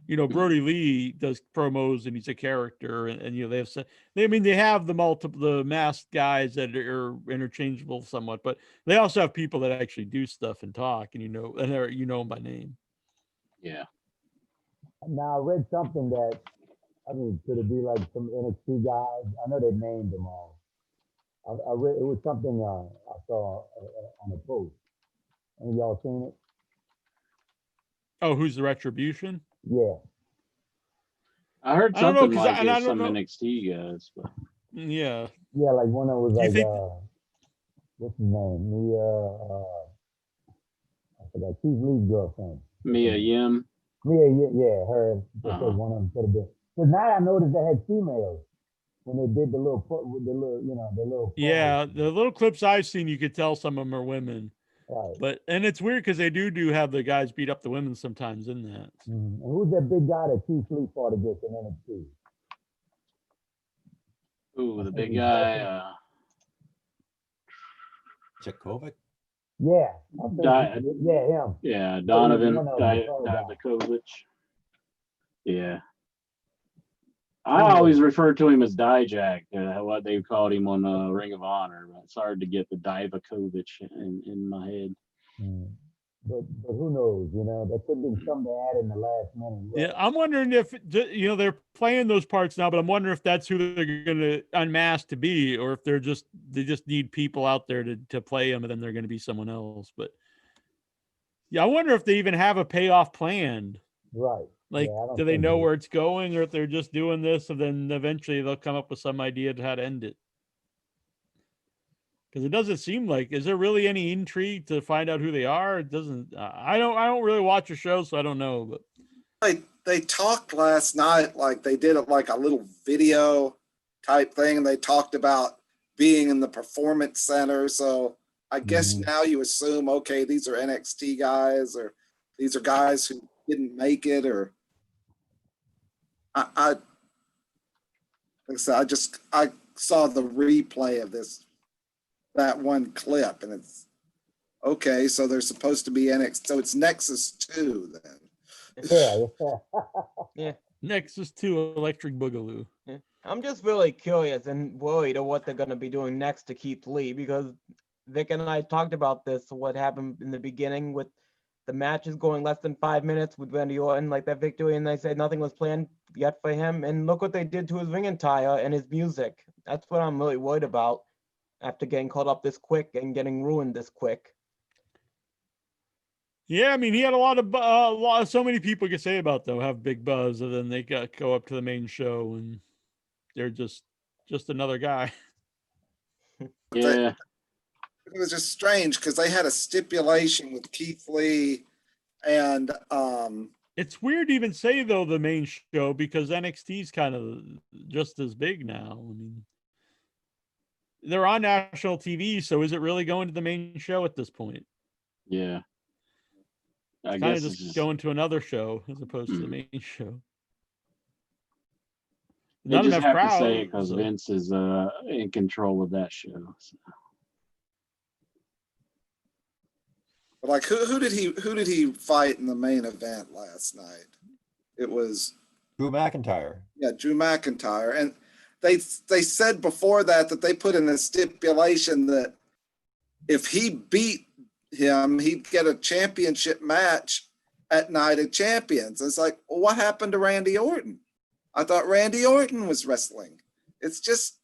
You know, Brody Lee does promos and he's a character, and you know they have the masked guys that are interchangeable somewhat, but they also have people that actually do stuff and talk, and you know them by name. Yeah. Now I read something that, I mean, could it be like some NXT guys? I know they named them all. I read, it was something I saw on a post. Any of y'all seen it? Oh, who's the Retribution? Yeah. I heard I don't know, something 'cause like I it's don't some know. NXT guys, but Yeah. Yeah, like one that was Do you like, think? what's his name? I forgot, Keith Lee's girlfriend. Mia Yim. Mia, yeah, her. They said Uh-huh. one of them could have been. Because now I noticed they had females when they did the little. Yeah, the little clips I've seen, you could tell some of them are women. Right. And it's weird because they do have the guys beat up the women sometimes in that. And who's that big guy that Keith Lee fought against in NXT? Ooh, the big guy. Jakovic? Yeah. Yeah, him. Yeah, Donovan One of them, Divakovic. Yeah. I always refer to him as Dijak, what they called him on Ring of Honor. But it's hard to get the Divakovic in my head. But who knows? You know, that could be something to add in the last minute. Yeah, I'm wondering if they're playing those parts now, but I'm wondering if that's who they're going to unmask to be, or if they just need people out there to play them, and then they're going to be someone else. But yeah, I wonder if they even have a payoff planned. Right. Like, yeah, do they know where it's going, or if they're just doing this, and then eventually they'll come up with some idea to how to end it? Because it doesn't seem like, is there really any intrigue to find out who they are? It doesn't. I don't really watch a show, so I don't know. But they talked last night, like they did like a little video type thing, and they talked about being in the performance center. So I guess now you assume, okay, these are NXT guys, or these are guys who didn't make it, or like I said, I saw the replay of that one clip, and it's okay. So they're supposed to be NXT. So it's Nexus 2 then. Yeah. Nexus 2 Electric Boogaloo. Yeah. I'm just really curious and worried of what they're going to be doing next to Keith Lee, because Vic and I talked about this, what happened in the beginning with the matches going less than 5 minutes with Randy Orton, like that victory, and they said nothing was planned yet for him. And look what they did to his ring attire and his music. That's what I'm really worried about after getting caught up this quick and getting ruined this quick. Yeah, I mean, he had so many people could say about them have big buzz, and then they go up to the main show and they're just another guy. Yeah. It was just strange because they had a stipulation with Keith Lee, and it's weird to even say though the main show, because NXT's kind of just as big now. I mean, they're on national TV, so is it really going to the main show at this point? Yeah. I kind guess of just going to another show as opposed to the main show. They just have to say it because Vince is in control of that show. So. Like who did he fight in the main event last night? It was Drew McIntyre. Yeah, Drew McIntyre, and they said before that they put in a stipulation that if he beat him, he'd get a championship match at Night of Champions. It's like, well, what happened to Randy Orton? I thought Randy Orton was wrestling. It's just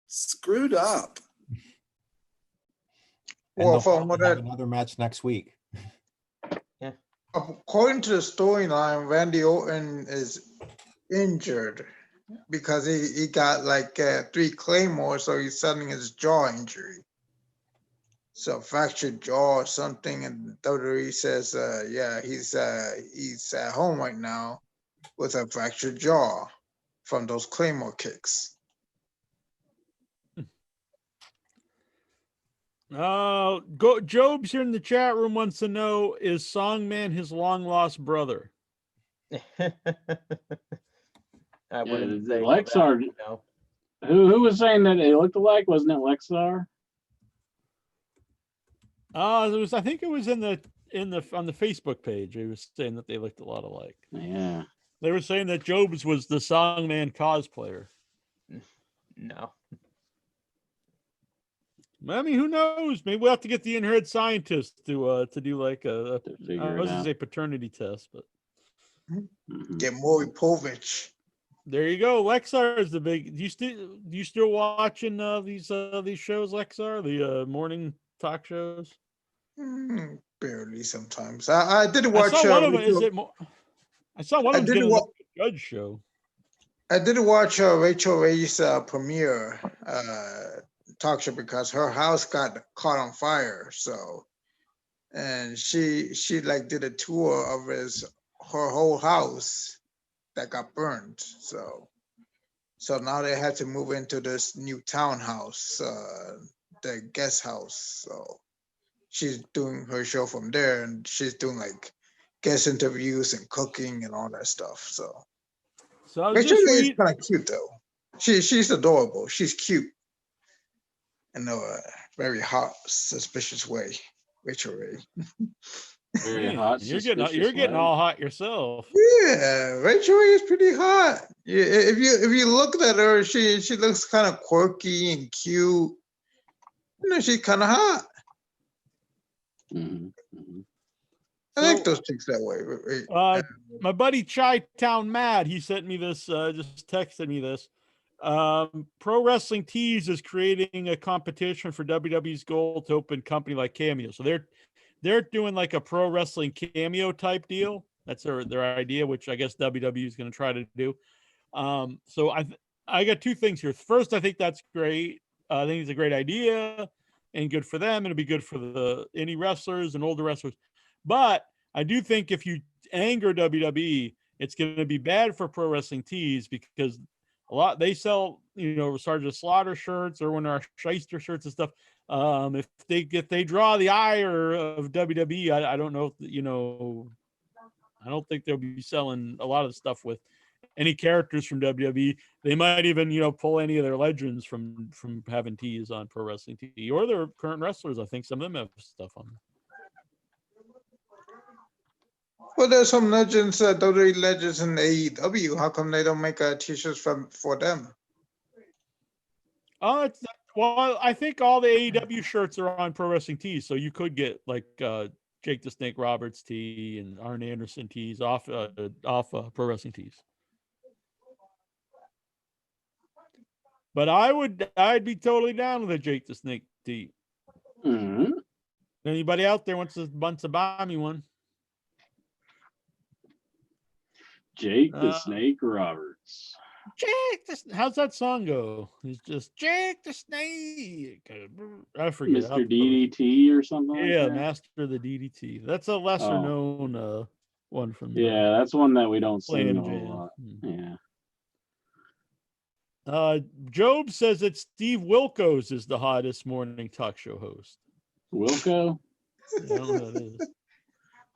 screwed up. And well, from what have another match next week. Yeah. According to the storyline, Randy Orton is injured because he got like 3 claymores, so he's suffering his jaw injury. So fractured jaw or something, and WWE says, yeah, he's at home right now with a fractured jaw from those claymore kicks. Job's here in the chat room wants to know, is Songman his long lost brother? I wouldn't say Lexar. Who was saying that it looked alike? Wasn't it Lexar? I think it was on the Facebook page. They were saying that they looked a lot alike. Yeah. They were saying that Jobs was the Songman cosplayer. No. I mean, who knows? Maybe we'll have to get the in-head scientist to do like I figure was it gonna out. say paternity test, but Get Maury Povich. there you go. Lexar is the big. Do you still watching these shows, Lexar? The morning talk shows. Barely sometimes. I did watch. I saw one of them. Rachel, I saw one I of them did getting wa- a judge show. I did watch Rachel Ray's premiere talk show because her house got caught on fire. So, and she like did a tour of her whole house that got burned. So now they had to move into this new townhouse, the guest house. So she's doing her show from there, and she's doing like guest interviews and cooking and all that stuff. So So I was Rachel just Ray is reading. kind of cute though. She's adorable. She's cute in a very hot, suspicious way. Rachel Ray. Very Man, hot. you're suspicious getting way. all hot yourself. Yeah, Rachel Ray is pretty hot. Yeah, if you look at her, she looks kind of quirky and cute. She's kind of hot. I like those chicks that way. My buddy Chi Town Mad, he sent me this, just texted me this. Pro Wrestling Tees is creating a competition for WWE's goal to open company like Cameo. So they're doing like a pro wrestling cameo type deal. That's their idea, which I guess WWE is going to try to do. So I got two things here. First, I think that's great. I think it's a great idea and good for them. It'll be good for the indie wrestlers and older wrestlers. But I do think if you anger WWE, it's going to be bad for Pro Wrestling Tees because they sell, Sergeant Slaughter shirts or one of our Shyster shirts and stuff. If they draw the ire of WWE, I don't know if, I don't think they'll be selling a lot of the stuff with any characters from WWE. They might even, pull any of their legends from having tees on Pro Wrestling Tee or their current wrestlers. I think some of them have stuff on them. Well, there's some legends, WWE legends in AEW. How come they don't make t-shirts for them? Well, I think all the AEW shirts are on Pro Wrestling Tees, so you could get like Jake the Snake Roberts tee and Arn Anderson tees off Pro Wrestling Tees. But I'd be totally down with a Jake the Snake tee. Mm-hmm. Anybody out there wants to buy me one? Jake the Snake Roberts. How's that song go? It's just Jake the Snake. I forget. Mr. DDT or something like that? Master of the DDT. That's a lesser known one from yeah, that's one that we don't sing a Jam. whole lot. Yeah. Job says that Steve Wilkos is the hottest morning talk show host. Wilco? I don't know who that is.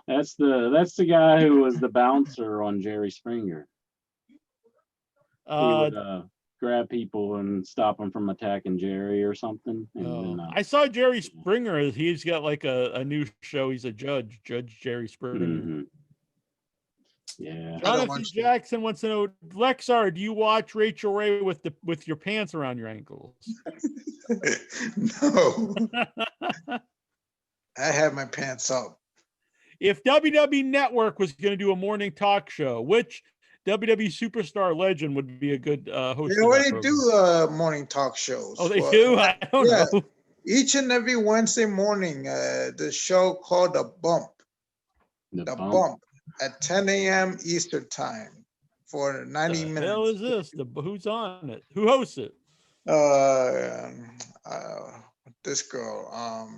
That's the guy who was the bouncer on Jerry Springer. He would grab people and stop them from attacking Jerry or something. And then, I saw Jerry Springer. He's got like a new show. He's a Judge Jerry Springer. Mm-hmm. Yeah. Jonathan Jackson wants to know, Lexar, do you watch Rachel Ray with your pants around your ankles? No. I have my pants up. If WWE Network was going to do a morning talk show, which WWE superstar legend would be a good host? They already do morning talk shows. Oh, they do? I don't know. Each and every Wednesday morning, the show called The Bump. The Bump at 10 a.m. Eastern time for 90 minutes. What the hell is this? Who's on it? Who hosts it? This girl,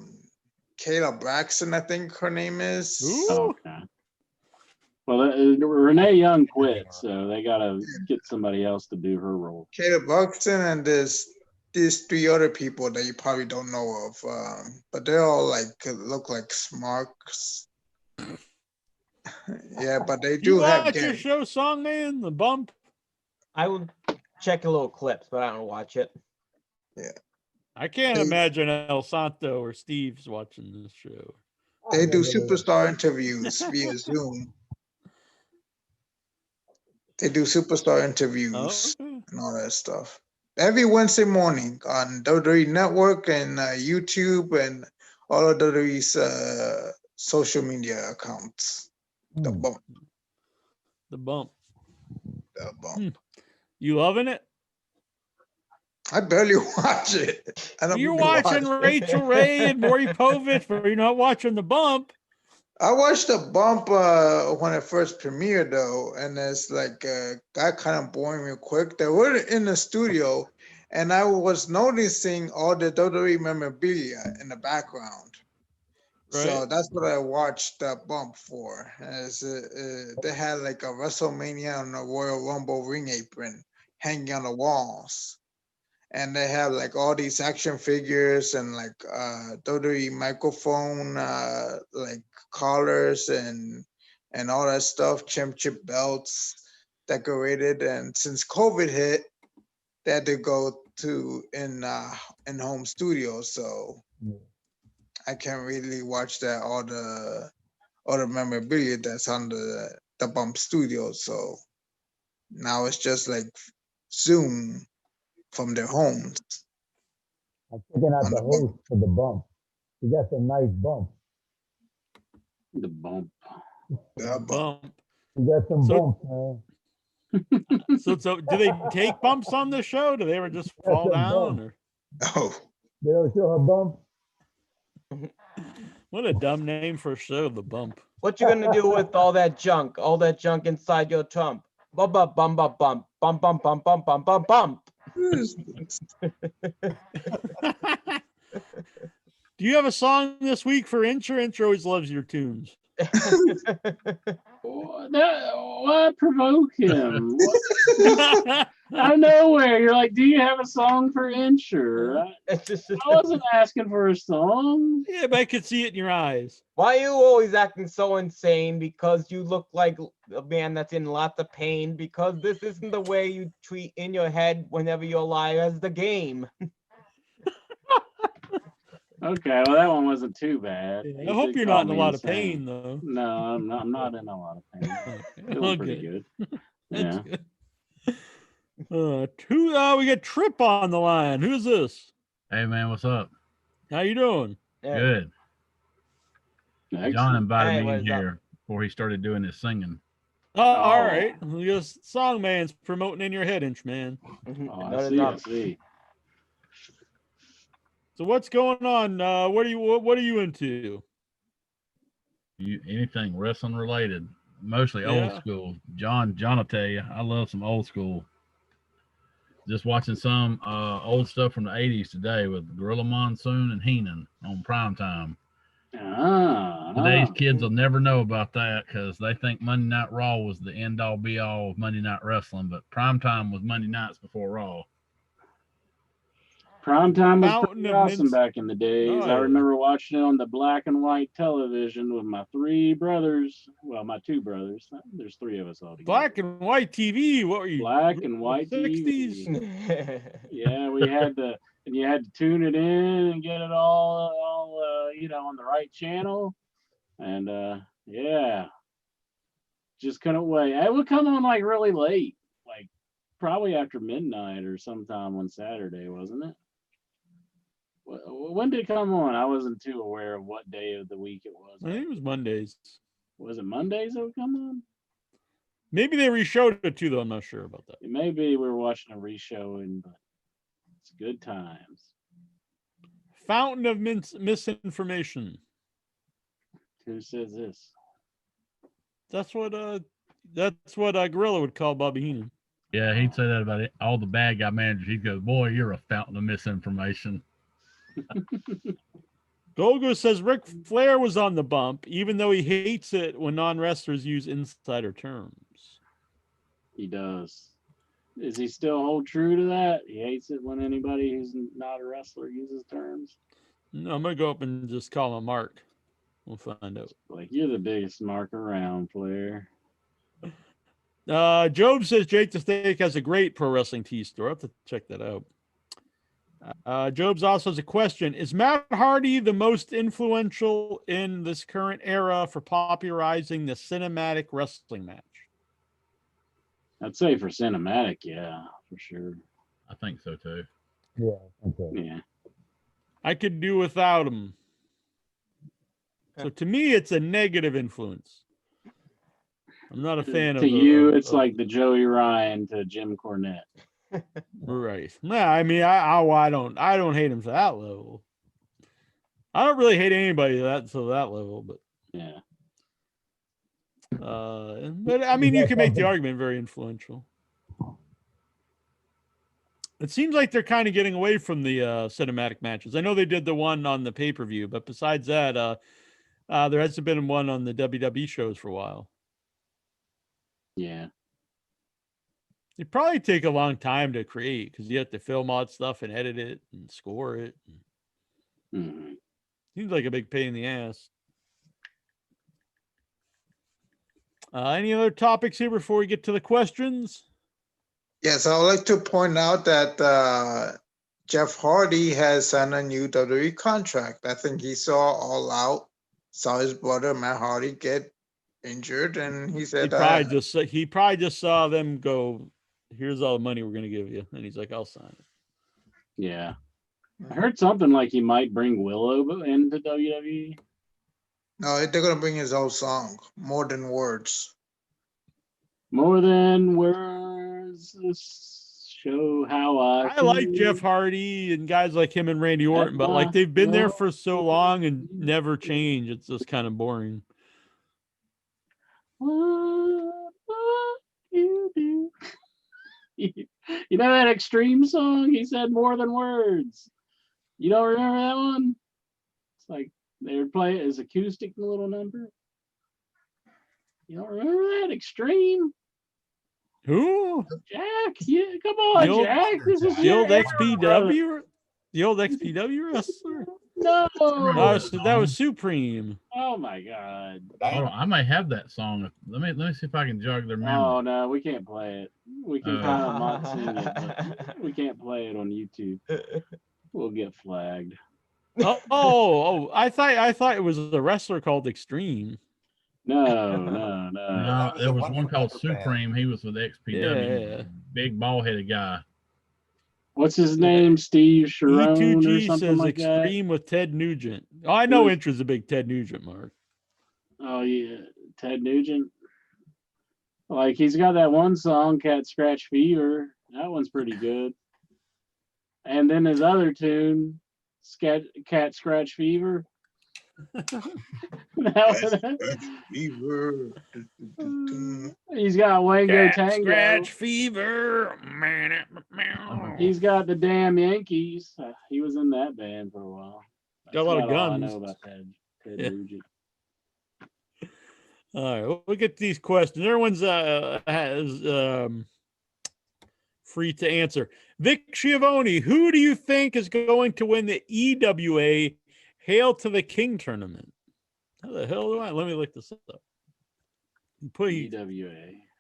Kayla Braxton, I think her name is. Ooh. Okay. Well, Renee Young quit, so they gotta get somebody else to do her role. Kayla Braxton and these three other people that you probably don't know of, but they're all look like smarks. Yeah, but they do have. Watch your show, Songman, The Bump. I would check a little clips, but I don't watch it. Yeah. I can't imagine El Santo or Steve's watching this show. They do superstar interviews via Zoom. They do superstar interviews and all that stuff. Every Wednesday morning on WWE Network and YouTube and all of WWE's social media accounts. The bump. The bump. The bump. You loving it? I barely watch it. I don't You're really watching watch Rachel Ray and Maury Povich, but you're not watching the bump. I watched the bump when it first premiered though, and it's like got kind of boring real quick. They were in the studio, and I was noticing all the WWE memorabilia in the background. Right. So that's what I watched the bump for. As they had like a WrestleMania and a Royal Rumble ring apron hanging on the walls. And they have like all these action figures and like WWE microphone like collars and all that stuff, championship belts decorated. And since COVID hit, they had to go to in home studio, so I can't really watch that all the memorabilia that's on the bump studio. So now it's just like Zoom from their homes. I'm checking out the host for the bump. He got some nice bump. The bump. The bump. He got some bumps, man. So do they take bumps on the show? Do they ever just fall down? Or? Oh. They don't show her bump. What a dumb name for a show, the bump. What you gonna do with all that junk inside your trunk? Bump, bump, bump, bump, bump, bump, bump, bump, bump, bump, bump, bump. Do you have a song this week for Incher? Incher always loves your tunes. What provoke him? Out of nowhere, you're like, do you have a song for Incher? I wasn't asking for a song. Yeah, but I could see it in your eyes. Why are you always acting so insane? Because you look like a man that's in lots of pain. Because this isn't the way you treat in your head whenever you're alive as the game. Okay, well that one wasn't too bad. I hope you're not in a lot of pain, though. No, I'm not in a lot of pain. Feeling pretty good. Yeah. We got Trip on the line. Who's this? Hey man, what's up? How you doing? Yeah. Good. Excellent. John invited Hey, me what in is up? here before he started doing his singing. All right. Your song man's promoting in your head, Inch man. Oh, I see. So what's going on? What are you into? Anything wrestling related, mostly old school. John will tell you, I love some old school. Just watching some old stuff from the 80s today with Gorilla Monsoon and Heenan on primetime. Today's kids will never know about that because they think Monday Night Raw was the end all be all of Monday Night Wrestling, but primetime was Monday nights before Raw. Primetime was pretty awesome back in the days. Oh, I remember watching it on the black and white television with my three brothers. Well, my two brothers. There's three of us all together. Black and white TV. What were you? Black and white 60s. TV. Yeah, we had to, and you had to tune it in and get it all on the right channel. And yeah, just couldn't wait. It would come on like really late, like probably after midnight or sometime on Saturday, wasn't it? When did it come on? I wasn't too aware of what day of the week it was. I think it was Mondays. Was it Mondays that would come on? Maybe they reshowed it too, though. I'm not sure about that. Maybe we were watching a reshowing, but it's good times. Fountain of misinformation. Who says this? That's what Gorilla would call Bobby Heenan. Yeah, he'd say that about it. All the bad guy managers. He'd go, "Boy, you're a fountain of misinformation." Golgo says Ric Flair was on the bump, even though he hates it when non-wrestlers use insider terms. He does. Is he still hold true to that? He hates it when anybody who's not a wrestler uses terms? No, I'm going to go up and just call him Mark. We'll find out. Like, you're the biggest mark around, Flair. Job says Jake the Snake has a great pro wrestling tee store. I'll have to check that out. Jobs also has a question. Is Matt Hardy the most influential in this current era for popularizing the cinematic wrestling match? I'd say for cinematic, yeah, for sure. I think so too. Yeah. Okay. Yeah. I could do without him. So to me, it's a negative influence. I'm not a fan of. To you, it's like the Joey Ryan to Jim Cornette. Right. Yeah, I mean, I don't hate him to that level. I don't really hate anybody to that level, but yeah. But I mean, you can make the argument very influential. It seems like they're kind of getting away from the cinematic matches. I know they did the one on the pay-per-view, but besides that, there hasn't been one on the WWE shows for a while. Yeah. They probably take a long time to create because you have to film all that stuff and edit it and score it. Mm-hmm. Seems like a big pain in the ass. Any other topics here before we get to the questions? Yes, I would like to point out that Jeff Hardy has signed a new WWE contract. I think he saw All Out, saw his brother Matt Hardy get injured, and he said he probably just saw them go, here's all the money we're going to give you. And he's like, I'll sign it. Yeah. I heard something like he might bring Willow into WWE. No, they're going to bring his old song, More Than Words. More Than Words. Show how I like Jeff Hardy and guys like him and Randy Orton, but like they've been there for so long and never change. It's just kind of boring. What you do? You know that Extreme song? He said More Than Words. You don't remember that one? It's like they would play it as acoustic little number. You don't remember that? Extreme? Who? Jack? Yeah, come on, Jack. This is the old XPW. The old XPW wrestler. No, that was Supreme. Oh my God! Hold on, I might have that song. Let me see if I can jog their memory. Oh no, we can't play it. We can kind of not sing it, but we can't play it on YouTube. We'll get flagged. Oh! I thought it was a wrestler called Extreme. No. There was one called Supreme. He was with XPW. Yeah. Big bald-headed guy. What's his name? Steve Sharon or something says like that? Extreme with Ted Nugent. Oh, I know Intra's a big Ted Nugent mark. Oh yeah, Ted Nugent. Like he's got that one song, Cat Scratch Fever. That one's pretty good. And then his other tune, Cat Scratch Fever. Fever. He's got Wango Tango. Scratch Fever. He's got the damn Yankees. He was in that band for a while. Got a lot of guns. I know about Ted Nugent. All right, we'll get these questions. Everyone's has free to answer. Vic Schiavone, who do you think is going to win the EWA Hail to the King tournament? How the hell do I? Let me look this up. EWA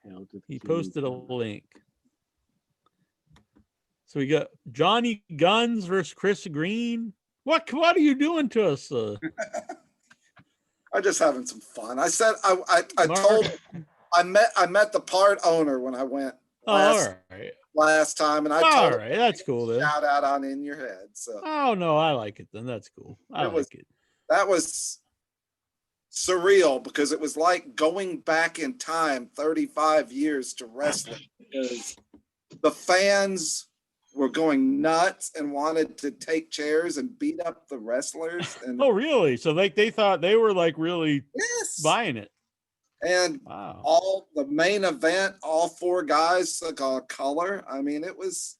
Hail to the He King posted a tournament. link. So we got Johnny Guns versus Chris Green. What are you doing to us? I'm just having some fun. I said I met the part owner when I went last time, and I told him that's cool. Then. Shout out on In Your Head. So no, I like it. Then that's cool. I like it. That was surreal because it was like going back in time 35 years to wrestling because the fans were going nuts and wanted to take chairs and beat up the wrestlers. And oh, really? So they thought they were like really buying it. And all the main event, all four guys got color. I mean, it was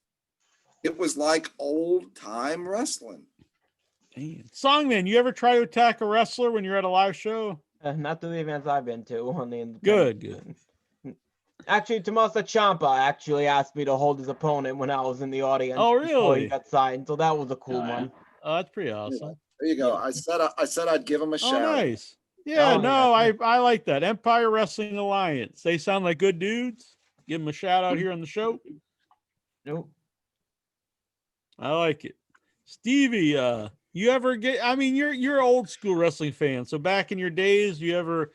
like old time wrestling. Damn. Songman, you ever try to attack a wrestler when you're at a live show? Not to the events I've been to. On the Good. Actually, Tommaso Ciampa actually asked me to hold his opponent when I was in the audience. Oh, really? Before he got signed, so that was a cool one. Oh, that's pretty awesome. There you go. I said I'd give him a shout. Oh, nice. Yeah, I like that. Empire Wrestling Alliance. They sound like good dudes. Give them a shout out here on the show. Nope. I like it. Stevie, you ever get? I mean, you're an old school wrestling fan. So back in your days, you ever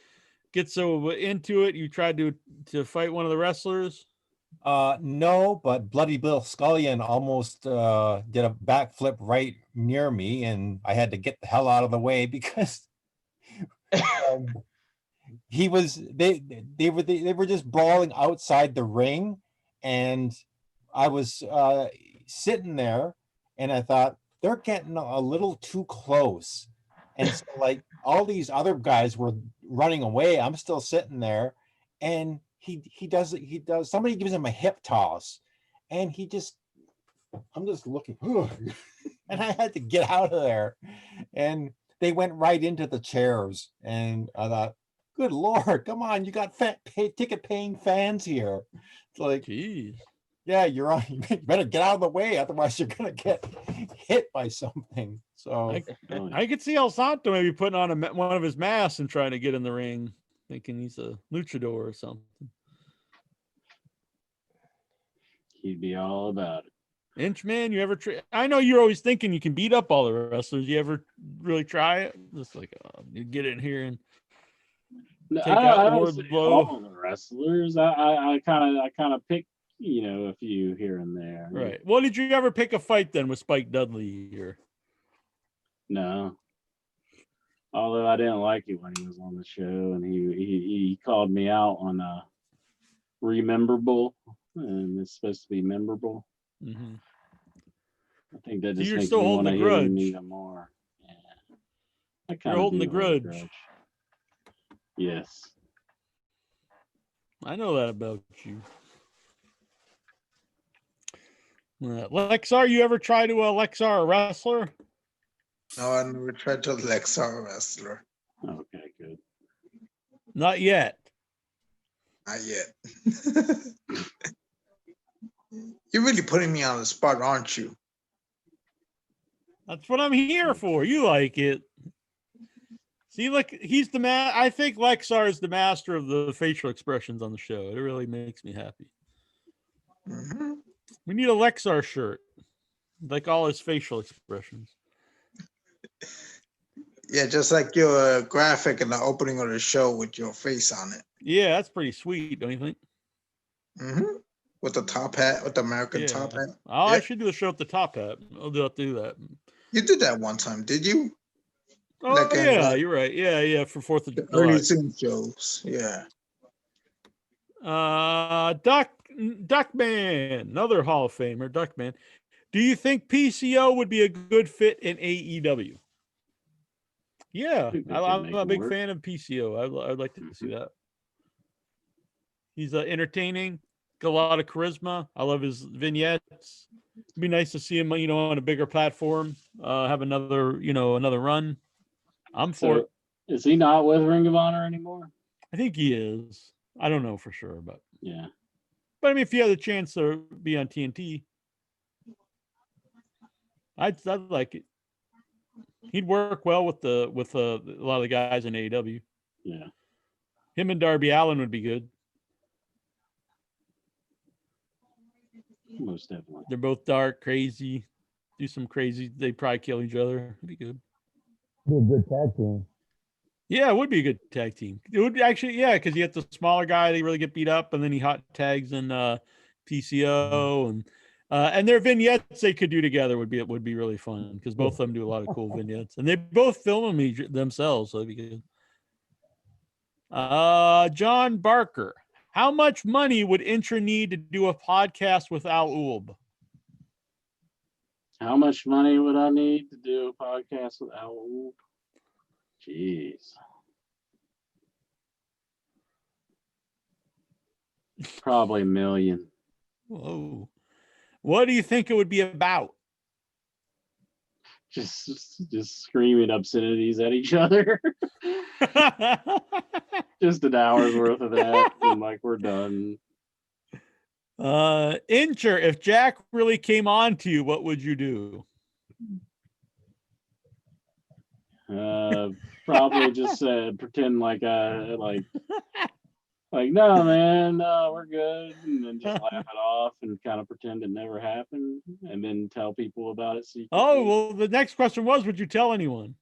get so into it you tried to fight one of the wrestlers? No, but Bloody Bill Scullion almost did a backflip right near me, and I had to get the hell out of the way because they were just brawling outside the ring, and I was sitting there, and I thought they're getting a little too close, and so like all these other guys were running away. I'm still sitting there, and he does somebody gives him a hip toss, and I'm just looking, and I had to get out of there, and they went right into the chairs, and I thought, good Lord, come on, you got ticket paying fans here. It's like, jeez, yeah, you're on. You better get out of the way, otherwise you're gonna get hit by something. So I could see El Santo maybe putting on one of his masks and trying to get in the ring, thinking he's a luchador or something. He'd be all about it. Inchman, you ever try? I know you're always thinking you can beat up all the wrestlers. You ever really try it? Just like you get in here and take out the word blow. All the wrestlers. I kind of pick, a few here and there. Right. Well, did you ever pick a fight then with Spike Dudley or? No. Although I didn't like it when he was on the show, and he called me out on rememberable, and it's supposed to be memorable. Mm-hmm. I think that So just you're makes still me holding want to the hit him grudge. even more. Yeah. You're holding the grudge. Yes. I know that about you. Lexar, you ever try to Lexar a wrestler? No, I never tried to Lexar a wrestler. Okay, good. Not yet. Not yet. You're really putting me on the spot, aren't you? That's what I'm here for. You like it. See, look, he's the man. I think Lexar is the master of the facial expressions on the show. It really makes me happy. Mm-hmm. We need a Lexar shirt, like all his facial expressions. Yeah, just like your graphic in the opening of the show with your face on it. Yeah, that's pretty sweet, don't you think? Mm-hmm. With the top hat, with the American top hat. Oh, I should do a show with the top hat. I'll do that. You did that one time, did you? Oh, Like yeah, you're right. Yeah, for 4th of July. Early soon shows, yeah. Duckman, another Hall of Famer, Duckman. Do you think PCO would be a good fit in AEW? Yeah, I'm a big fan of PCO. I'd like to see that. He's entertaining, got a lot of charisma. I love his vignettes. It'd be nice to see him, on a bigger platform, have another run. I'm for it. Is he not with Ring of Honor anymore? I think he is. I don't know for sure, but yeah. But I mean, if you had a chance to be on TNT, I'd like it. He'd work well with a lot of the guys in AEW. Yeah. Him and Darby Allin would be good. Most definitely. They're both dark, crazy, do some crazy. They'd probably kill each other. It'd be good. Be a good tag team. Yeah, it would be a good tag team. It would actually, yeah, because you get the smaller guy, they really get beat up, and then he hot tags in PCO, and their vignettes they could do together would be really fun because both of them do a lot of cool vignettes, and they both film them themselves, so that'd be good. John Barker, how much money would Intra need to do a podcast with Al Ulb? How much money would I need to do a podcast with Al Ulb? Jeez. Probably $1 million. Whoa. What do you think it would be about? Just screaming obscenities at each other. Just an hour's worth of that, and like we're done. Incher, if Jack really came on to you, what would you do? Probably just pretend like Like, no, man, we're good, and then just laugh it off and kind of pretend it never happened, and then tell people about it secretly. Oh, well, the next question was, would you tell anyone?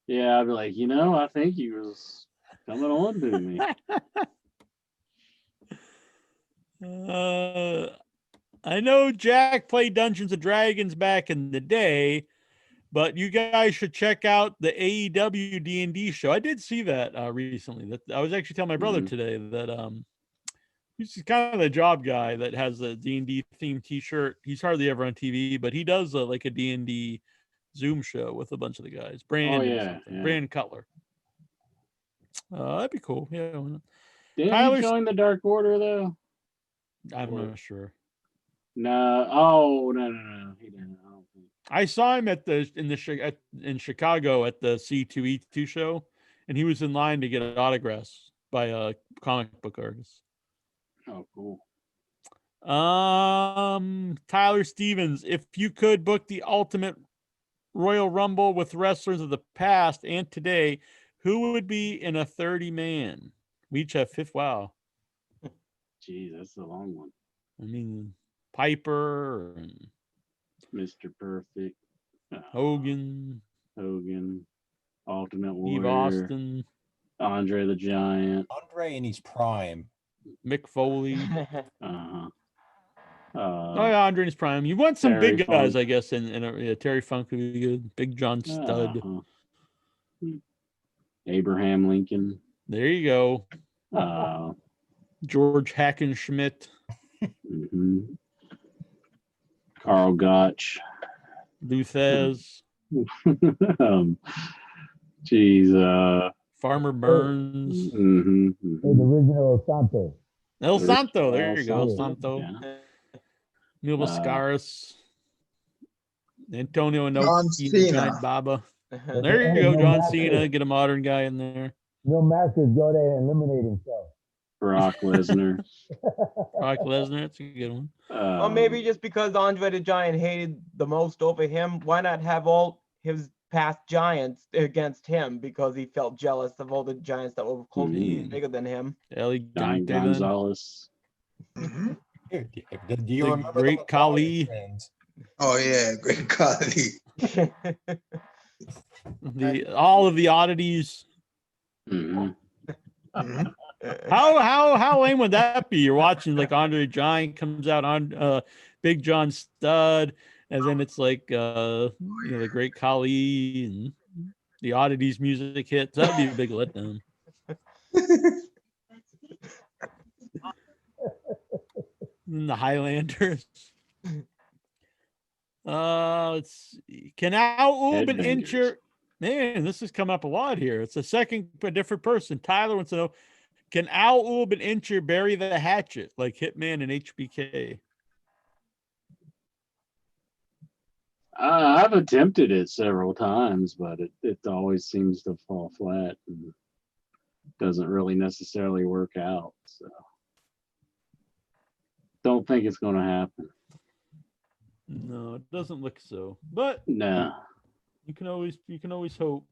Yeah, I'd be like, I think he was coming on to me. I know Jack played Dungeons and Dragons back in the day, but you guys should check out the AEW D&D show. I did see that recently. That I was actually telling my brother today that he's kind of the job guy that has a D&D themed T-shirt. He's hardly ever on TV, but he does like a D&D Zoom show with a bunch of the guys. Brand Cutler. That'd be cool. Yeah. Didn't he join the Dark Order though? I'm not sure. No. Oh, no. He didn't. I don't think. I saw him in Chicago at the C2E2 show, and he was in line to get autographs by a comic book artist. Oh, cool. Tyler Stevens, if you could book the ultimate Royal Rumble with wrestlers of the past and today, who would be in a 30-man? We each have fifth. Wow. Geez, that's a long one. I mean, Piper and Mr. Perfect. Hogan, Ultimate Steve Warrior, Austin, Andre the Giant, Andre in his prime, Mick Foley. Oh yeah, Andre in his prime. You want some Terry big guys, Funk. I guess. And Terry Funk would be good. Big John Studd. Abraham Lincoln. There you go. George Hackenschmidt. Carl Gotch. Luthez. Farmer Burns. The original Santo. El Santo. There you go. El Santo. Santo. Yeah. Neil Lascaris. Antonio John Inoki. Cena. Giant Baba. There you go. John Cena. Get a modern guy in there. Neil Masters go there and eliminate himself. Brock Lesnar. Brock Lesnar. That's a good one. Or maybe just because Andre the Giant hated the most over him, why not have all his past giants against him because he felt jealous of all the giants that were closer bigger than him? Ellie Giant Gonzalez. Do you The remember Great the Khali? fans? Oh yeah, Great Khali. All of the oddities. How lame would that be? You're watching like Andre the Giant comes out on Big John Studd, and then it's like the Great Khali and the oddities music hits. That'd be a big letdown. And the Highlanders. Let's see. Can Al Ubin injure? Man, this has come up a lot here. It's a different person. Tyler wants to know, can Al Ubin injure bury the hatchet like Hitman and HBK? I've attempted it several times, but it always seems to fall flat and doesn't really necessarily work out. So don't think it's going to happen. No, it doesn't look so. But no, you can always hope.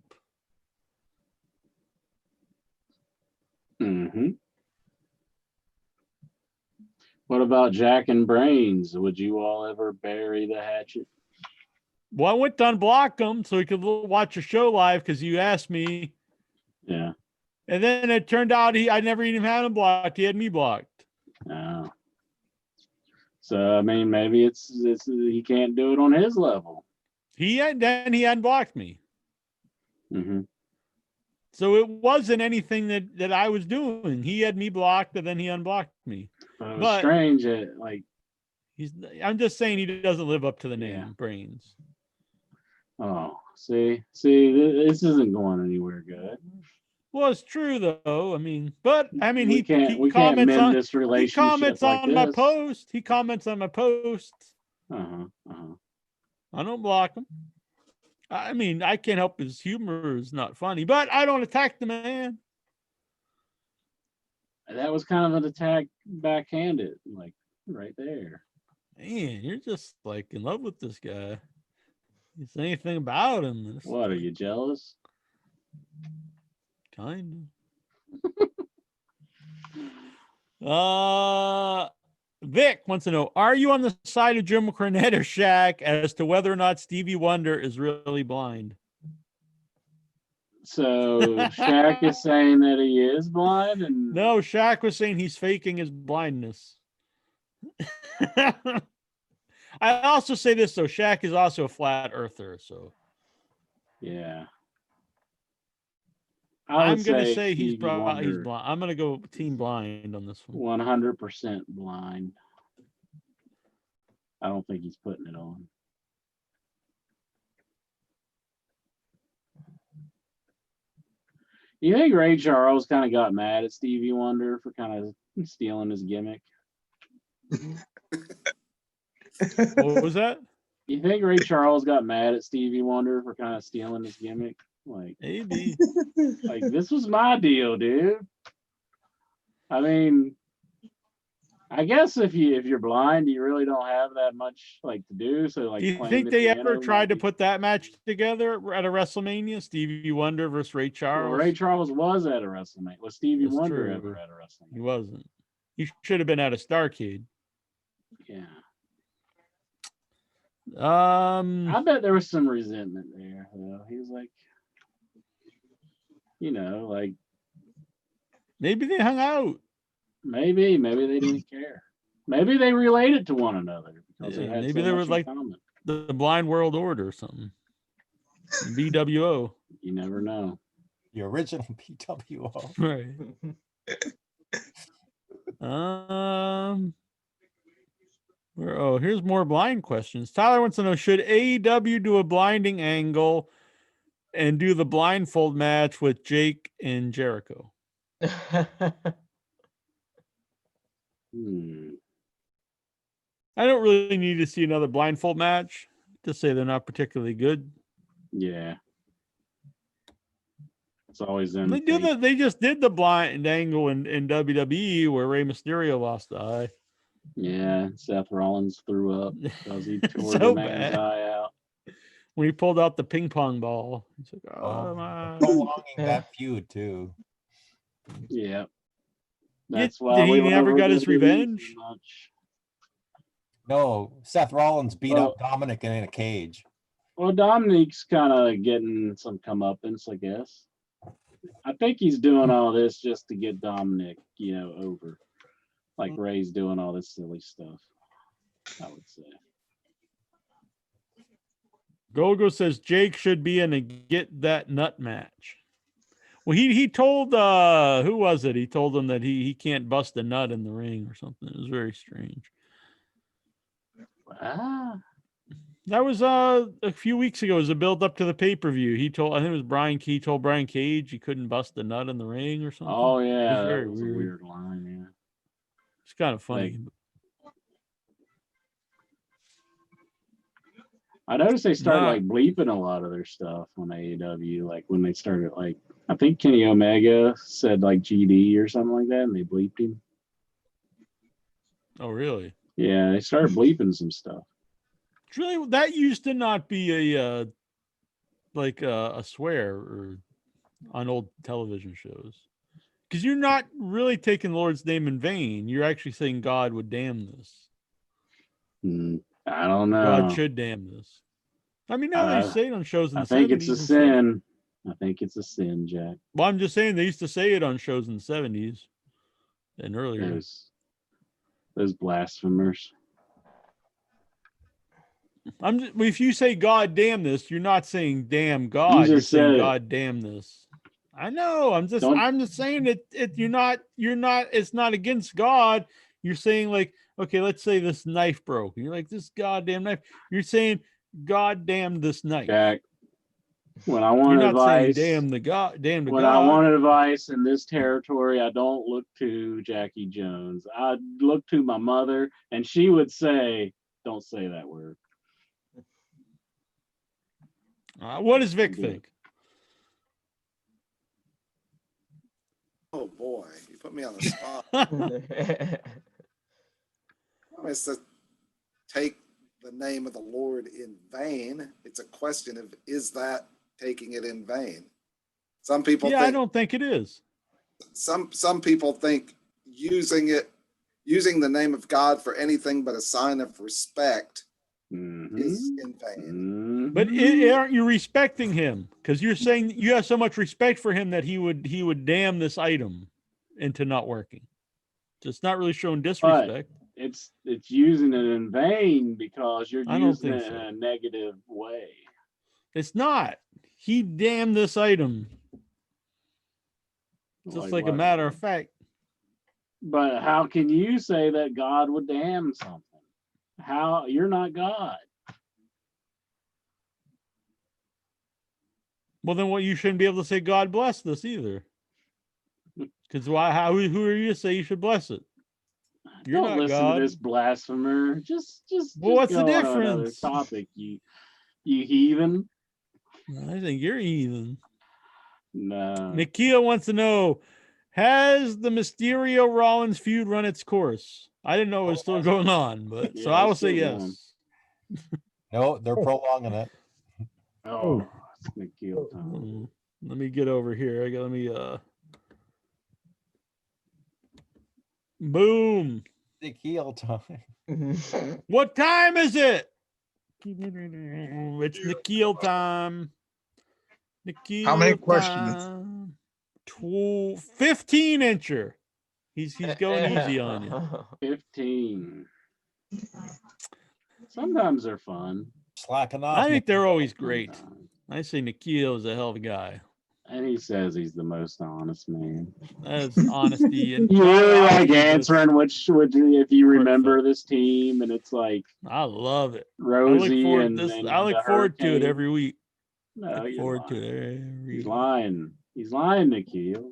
What about Jack and Brains? Would you all ever bury the hatchet? Well, I went to unblock him so he could watch a show live because you asked me. Yeah. And then it turned out I never even had him blocked. He had me blocked. Oh. So I mean, maybe it's he can't do it on his level. He unblocked me. So it wasn't anything that I was doing. He had me blocked, and then he unblocked me. But it was strange. I'm just saying he doesn't live up to the name, Brains. Oh, see, this isn't going anywhere good. Well, it's true though. He can't comments mend on this relationship. He comments like on this. my post. He comments on my post. I don't block him. I can't help his humor is not funny, but I don't attack the man. That was kind of an attack backhanded, like right there. Man, you're just like in love with this guy. You say anything about him? What, are you jealous? Kind Vic wants to know, are you on the side of Jim Cornette or Shaq as to whether or not Stevie Wonder is really blind? So Shaq is saying that he is blind, and No, Shaq was saying he's faking his blindness. I also say this though, Shaq is also a flat earther, so yeah. I'm gonna say he's Stevie probably he's Wonder, blind. I'm gonna go team blind on this one. 100% blind. I don't think he's putting it on. You think Ray Charles kind of got mad at Stevie Wonder for kind of stealing his gimmick? What was that? You think Ray Charles got mad at Stevie Wonder for kind of stealing his gimmick? Like, Maybe. like this was my deal, dude. I mean, I guess if you're blind, you really don't have that much like to do. So like, Do you playing think the they piano ever tried to might be- put that match together at a WrestleMania? Stevie Wonder versus Ray Well, Charles? Ray Charles was at a WrestleMania. Was Stevie That's Wonder true. ever at a He WrestleMania? wasn't. He should have been at a Starrcade. Yeah. Um, I bet there was some resentment there. Though. He was like, like maybe they hung out. maybe they didn't care. Maybe they related to one another because they Yeah, had maybe so there much was in like common. the Blind World Order or something. BWO. You never know. The original PWO. Right. Here's more blind questions. Tyler wants to know, should AEW do a blinding angle and do the blindfold match with Jake and Jericho? I don't really need to see another blindfold match to say they're not particularly good. Yeah. It's always them. They just did the blind angle in WWE where Rey Mysterio lost the eye. Yeah, Seth Rollins threw up because he tore So the man's bad. eye out. When he pulled out the ping pong ball. He's like, oh my. Prolonging that feud too. Yeah. That's why Did he we never love got his WWE so revenge? much. No, Seth Rollins beat Well- up Dominic in a cage. Well, Dominic's kind of getting some comeuppance, I guess. I think he's doing all this just to get Dominic, over. Like Ray's doing all this silly stuff, I would say. Gogo says Jake should be in a get that nut match. Well, he told who was it? He told him that he can't bust a nut in the ring or something. It was very strange. That was a few weeks ago. It was a build up to the pay-per-view. I think it was Brian Key told Brian Cage he couldn't bust a nut in the ring or something. Oh yeah, it was very that was a weird line. Yeah, it's kind of funny. I noticed they started like bleeping a lot of their stuff on AEW. Like when they started, like I think Kenny Omega said like GD or something like that, and they bleeped him. Oh really? Yeah, they started bleeping some stuff. Really, that used to not be a swear or on old television shows, because you're not really taking the Lord's name in vain. You're actually saying God would damn this. I don't know. God should damn this. I mean, now they say it on shows in the 70s. I think it's a sin. I think it's a sin, Jack. Well, I'm just saying they used to say it on shows in the 70s and earlier. Those blasphemers. If you say God damn this, you're not saying damn God. You're saying God damn this. I know. I'm just saying you're not it's not against God. You're saying like, okay, let's say this knife broke. You're like, this goddamn knife. You're saying God damn this knife. Jack, when I want you're advice, not saying damn the when God. I want advice in this territory, I don't look to Jackie Jones. I look to my mother, and she would say, "Don't say that word." What does Vic think? Oh boy, you put me on the spot. It's to take the name of the Lord in vain. It's a question of, is that taking it in vain? Some people think, I don't think it is. Some people think using it using the name of God for anything but a sign of respect is in vain. But aren't you respecting him? Because you're saying you have so much respect for him that he would damn this item into not working. So it's not really showing disrespect. But it's using it in vain because you're I don't using think it so. in a negative way. It's not. He damned this item. Just like a what? matter of fact. But how can you say that God would damn something? How you're not God? Well, then what you shouldn't be able to say God bless this either. Because who are you to say you should bless it? You're Don't not listen God. to this blasphemer. Just Well, what's the go on another difference? topic, you heathen. I think you're heathen. No. Nikhil wants to know, has the Mysterio Rollins feud run its course? I didn't know it was still going on, but so Yeah, I will it's say still yes. No, they're prolonging it. Oh, it's Nikhil time. Let me get over here. Boom. Nikhil time. What time is it? It's Nikhil time. Nikhil How many questions? time. 15-incher. He's going easy on you. 15. Sometimes they're fun. Slacking off. I think they're always Nikhil. great. I say Nikhil is a hell of a guy. And he says he's the most honest man. That's honesty. And You really like honesty is- answering which if you remember this team, and it's like I love it. Rosie I and look forward to it every week. No, Look you're forward to lying. it every He's week. lying. He's lying, Nikhil.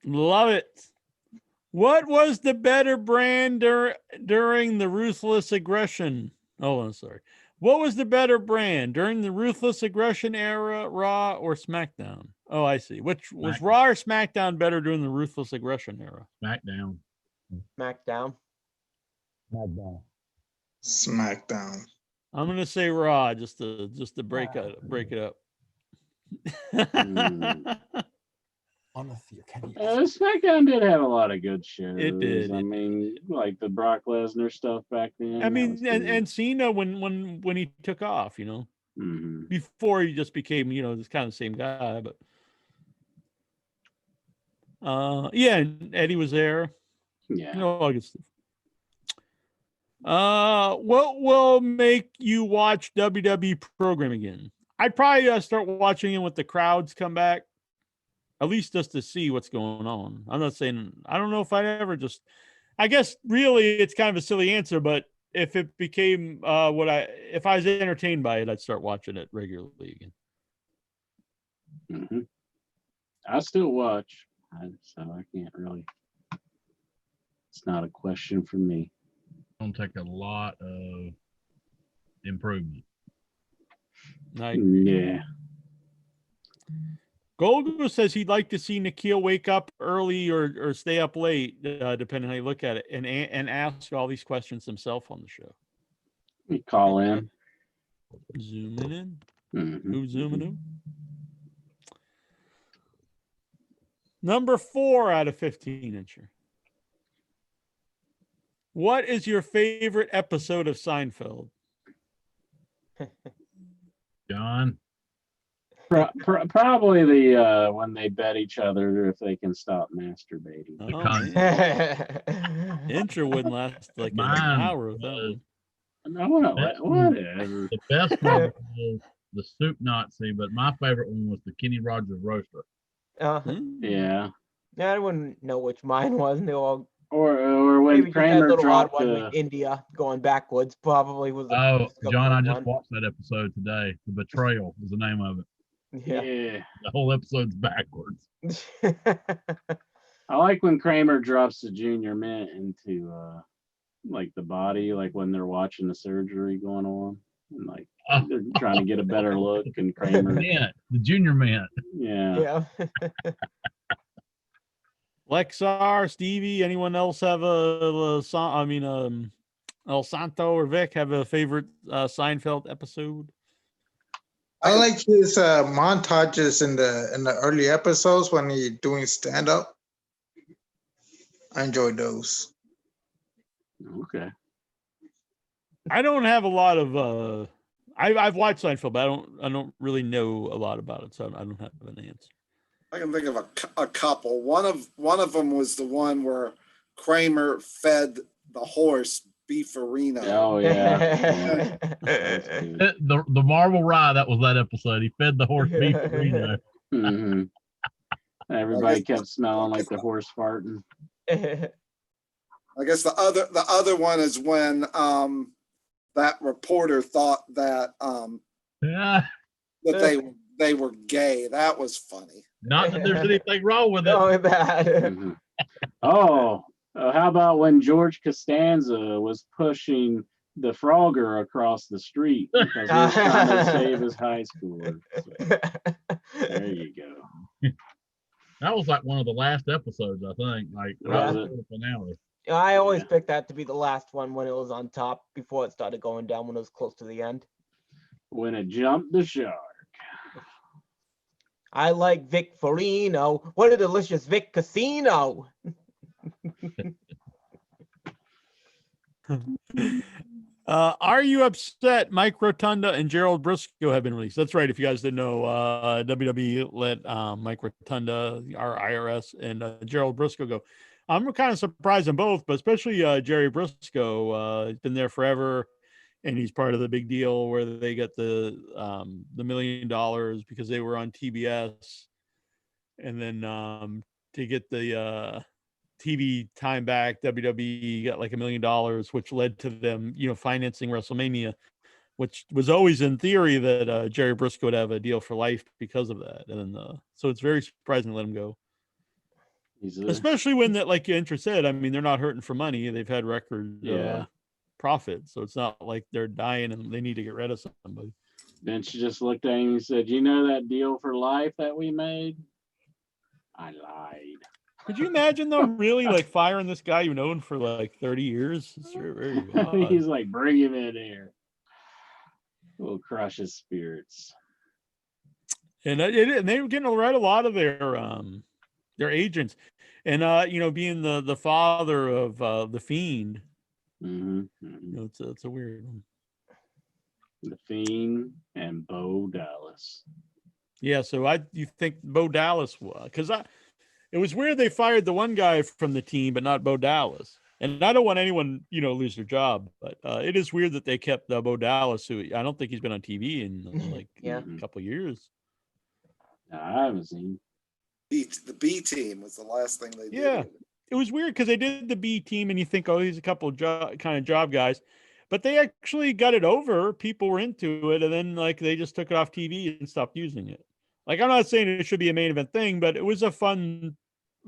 Love it. What was the better brand during the Ruthless Aggression? Oh, I'm sorry. What was the better brand during the Ruthless Aggression era, Raw or SmackDown? Oh, I see. Which was Raw or SmackDown better during the Ruthless Aggression era? SmackDown. SmackDown. SmackDown. SmackDown. I'm gonna say Raw just to break it up. SmackDown did have a lot of good shows. It did. I mean, like the Brock Lesnar stuff back then. I mean, and Cena when he took off, before he just became, this kind of the same guy, but yeah, and Eddie was there. Yeah. All good stuff. What will make you watch WWE program again? I'd probably start watching it when the crowds come back, at least just to see what's going on. I'm not saying, I don't know if I'd ever I guess really it's kind of a silly answer, but if it became if I was entertained by it, I'd start watching it regularly again. Mm-hmm. I still watch, so I can't really. It's not a question for me. It's gonna take a lot of improvement. Yeah. Golgo says he'd like to see Nikhil wake up early or stay up late, depending on how you look at it, and ask all these questions himself on the show. We call in. Zooming in. Mm-hmm. Who's zooming in? Number 4 out of 15-incher. What is your favorite episode of Seinfeld? John? Probably the when they bet each other if they can stop masturbating. Intro wouldn't last like an hour of that one. No, whatever. The best one was the Soup Nazi, but my favorite one was the Kenny Rogers roaster. Yeah. Yeah, I wouldn't know which mine was. They all or when maybe Kramer that little odd dropped one with India going backwards probably was. John, I just watched that episode today. The Betrayal was the name of it. Yeah. The whole episode's backwards. I like when Kramer drops the Junior Mint into like the body, like when they're watching the surgery going on, and like they're trying to get a better look, and Kramer. The Junior Mint. Yeah. Lexar, Stevie, anyone else have El Santo or Vic have a favorite Seinfeld episode? I like his montages in the early episodes when he doing stand up. I enjoyed those. Okay. I don't have a lot of I've watched Seinfeld, but I don't really know a lot about it, so I don't have an answer. I can think of a couple. One of them was the one where Kramer fed the horse beefarino. Oh yeah. The Marvel Rye, that was that episode. He fed the horse beef burrito. Mm-hmm. Everybody kept smelling like the horse farting. I guess the other one is when that reporter thought that Yeah. that they were gay. That was funny. Not that there's anything wrong with it. Oh, that. Mm-hmm. Oh, how about when George Costanza was pushing the Frogger across the street because he was trying to save his high schooler. So, there you go. That was like one of the last episodes, I think. Like right before the finale. I always picked that to be the last one when it was on top before it started going down when it was close to the end. When it jumped the shark. I like Vic Farino. What a delicious Vic Casino. Are you upset Mike Rotunda and Gerald Brisco have been released? That's right. If you guys didn't know, WWE let Mike Rotunda, our IRS, and Gerald Brisco go. I'm kind of surprised in both, but especially Jerry Brisco. He's been there forever, and he's part of the big deal where they get the $1 million because they were on TBS, and then to get the TV time back, WWE got like $1 million, which led to them, financing WrestleMania, which was always in theory that Jerry Brisco would have a deal for life because of that. And so it's very surprising to let him go. Especially when that, like Intra said, I mean, they're not hurting for money. They've had record profit. So it's not like they're dying and they need to get rid of somebody. Vince just looked at him and said, "You know that deal for life that we made? I lied." Could you imagine them really like firing this guy you've known for like 30 years? It's very odd. He's like, "Bring him in here. We'll crush his spirits." And they were getting to write a lot of their agents, and being the father of the Fiend. Mm-hmm. It's a weird one. The Fiend and Bo Dallas. Yeah, so you think Bo Dallas was, because it was weird they fired the one guy from the team, but not Bo Dallas. And I don't want anyone, lose their job, but it is weird that they kept Bo Dallas, who I don't think he's been on TV in a couple of years. No, I haven't seen. The B team was the last thing they did. Yeah, it was weird because they did the B team, and you think, oh, he's a couple of job guys, but they actually got it over. People were into it, and then they just took it off TV and stopped using it. Like, I'm not saying it should be a main event thing, but it was a fun,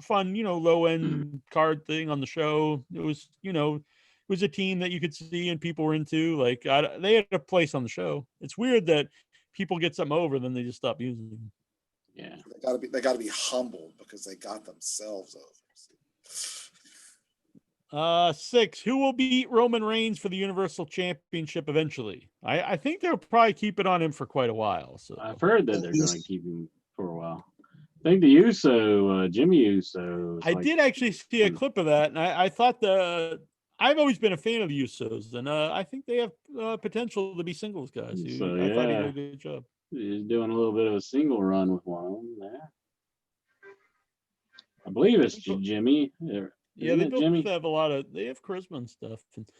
low end card thing on the show. It was, it was a team that you could see and people were into. Like, they had a place on the show. It's weird that people get something over, then they just stop using them. Yeah, they gotta be humbled because they got themselves over. 6. Who will beat Roman Reigns for the Universal Championship eventually? I think they'll probably keep it on him for quite a while. So I've heard that they're going to keep him for a while. I think the Jimmy Uso. I did actually see a clip of that, and I thought I've always been a fan of the Usos, and I think they have potential to be singles guys. I thought he did a good job. He's doing a little bit of a single run with one of them there. I believe it's Jimmy. Yeah, they both have they have charisma and stuff. And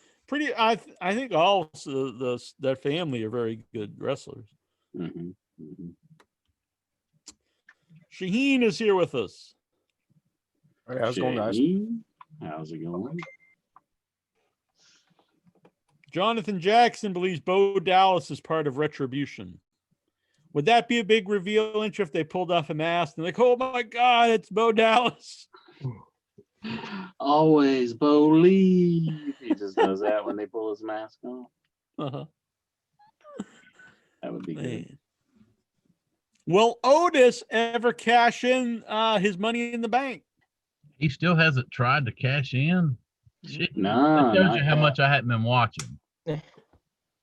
I think all that family are very good wrestlers. Mm-hmm. Mm-hmm. Shaheen is here with us. All right, how's it going, guys? How's it going? Jonathan Jackson believes Bo Dallas is part of Retribution. Would that be a big reveal, Inch, if they pulled off a mask and oh my God, it's Bo Dallas? Always Bo Lee. He just does that when they pull his mask off. Uh-huh. That would be good. Will Otis ever cash in his Money in the Bank? He still hasn't tried to cash in. No. That tells you how much I hadn't been watching.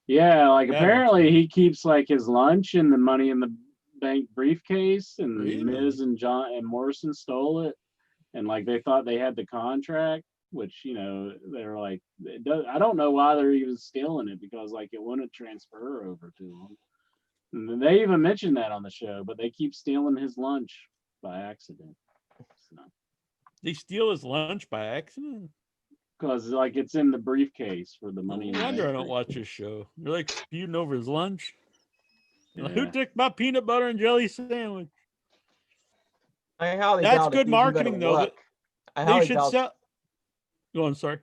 Yeah, apparently he keeps his lunch in the Money in the Bank briefcase, and Miz and John and Morrison stole it, and they thought they had the contract, which they're like, I don't know why they're even stealing it, because like it wouldn't transfer over to them. And they even mentioned that on the show, but they keep stealing his lunch by accident. So. They steal his lunch by accident? Because like it's in the briefcase for the money. No wonder I don't watch his show. They're like feuding over his lunch. Yeah. Like, who took my peanut butter and jelly sandwich? I highly That's doubt good it's even gonna marketing, though. work. They should sell. Go on, sorry.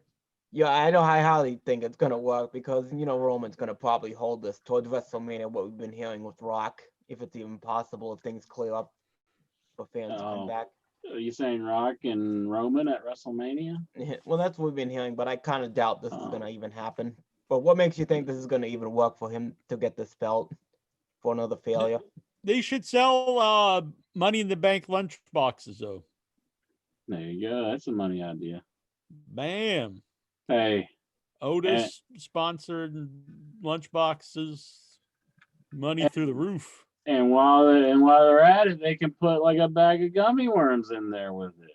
Yeah, I highly think it's gonna work, because Roman's gonna probably hold this towards WrestleMania. What we've been hearing with Rock, if it's even possible, if things clear up for fans to come back. Are you saying Rock and Roman at WrestleMania? Well, that's what we've been hearing, but I kind of doubt this is gonna even happen. But what makes you think this is gonna even work for him to get this belt for another failure? They should sell Money in the Bank lunch boxes, though. There you go. That's a money idea. Bam. Hey. Otis sponsored lunch boxes. Money through the roof. And while they're at it, they can put like a bag of gummy worms in there with it,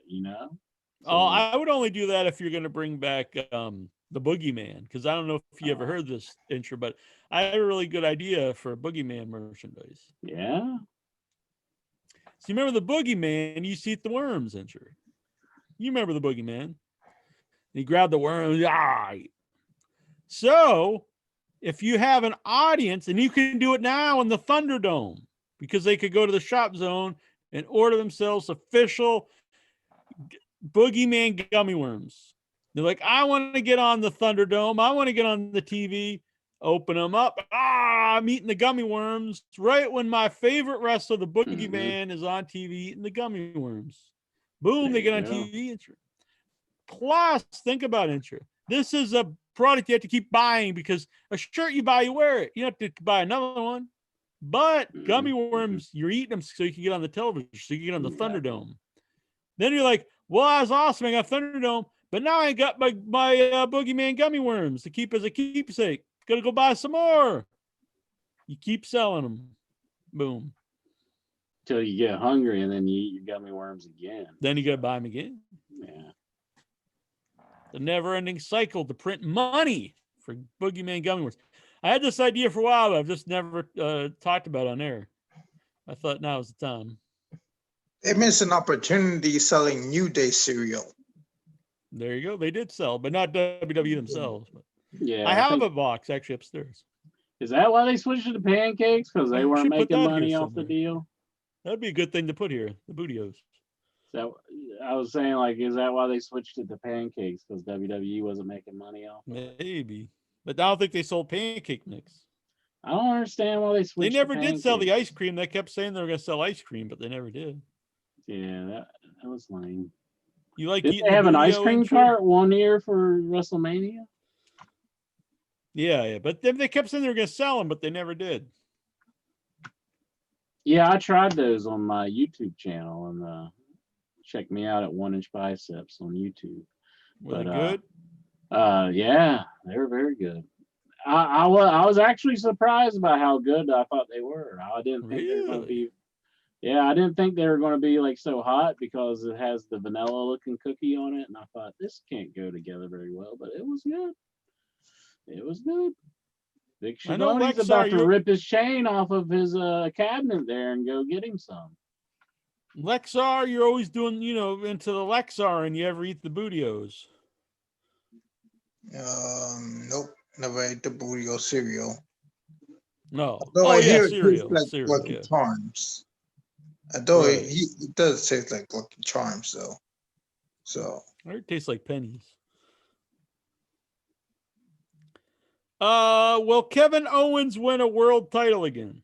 So, I would only do that if you're going to bring back the Boogeyman, because I don't know if you ever heard this intro, but I have a really good idea for Boogeyman merchandise. Yeah. So you remember the Boogeyman? You see the worms intro. You remember the Boogeyman? He grabbed the worms. Ah. So if you have an audience, and you can do it now in the Thunderdome, because they could go to the Shop Zone and order themselves official Boogeyman gummy worms. They're like, I want to get on the Thunderdome. I want to get on the TV. Open them up. I'm eating the gummy worms right when my favorite wrestler, the Boogeyman, is on TV eating the gummy worms. Boom, they get on TV. Plus, think about intro. This is a product you have to keep buying, because a shirt you buy, you wear it. You don't have to buy another one. But gummy worms, you're eating them so you can get on the television, so you can get on the Thunderdome. Then you're like, well, I was awesome. I got Thunderdome, but now I got my Boogeyman gummy worms to keep as a keepsake. Gotta go buy some more. You keep selling them. Boom. Till you get hungry, and then you eat your gummy worms again. Then you gotta buy them again. Yeah. The never-ending cycle to print money for Boogeyman gummy worms. I had this idea for a while, but I've just never talked about it on air. I thought now was the time. They missed an opportunity selling New Day cereal. There you go. They did sell, but not WWE themselves. But yeah, I have a box actually upstairs. Is that why they switched to the pancakes? Because they weren't making money off the deal? That'd be a good thing to put here, the Bootios. So I was saying, like, is that why they switched it to pancakes? Because WWE wasn't making money off it? Maybe. But I don't think they sold pancake mix. I don't understand why they switched. They never did sell the ice cream. They kept saying they were going to sell ice cream, but they never did. Yeah, that was lame. You like did eating they have an ice Bootio cream intro? cart one year for WrestleMania? Yeah. But they kept saying they were going to sell them, but they never did. Yeah, I tried those on my YouTube channel, and check me out at 1 Inch Biceps on YouTube. Were they good? Yeah, they were very good. I was actually surprised by how good I thought they were. I didn't think they were going to be. Yeah, I didn't think they were going to be like so hot, because it has the vanilla looking cookie on it, and I thought this can't go together very well. But it was good. It was good. Big Shimoni's about to rip his chain off of his cabinet there and go get him some. Lexar, you're always doing, into the Lexar, and you ever eat the Bootios? Nope, never ate the Bootio cereal. No. Although I hear cereal. It tastes like Lucky Charms. Although it does taste like Lucky Charms, though. So it tastes like pennies. Will Kevin Owens win a world title again?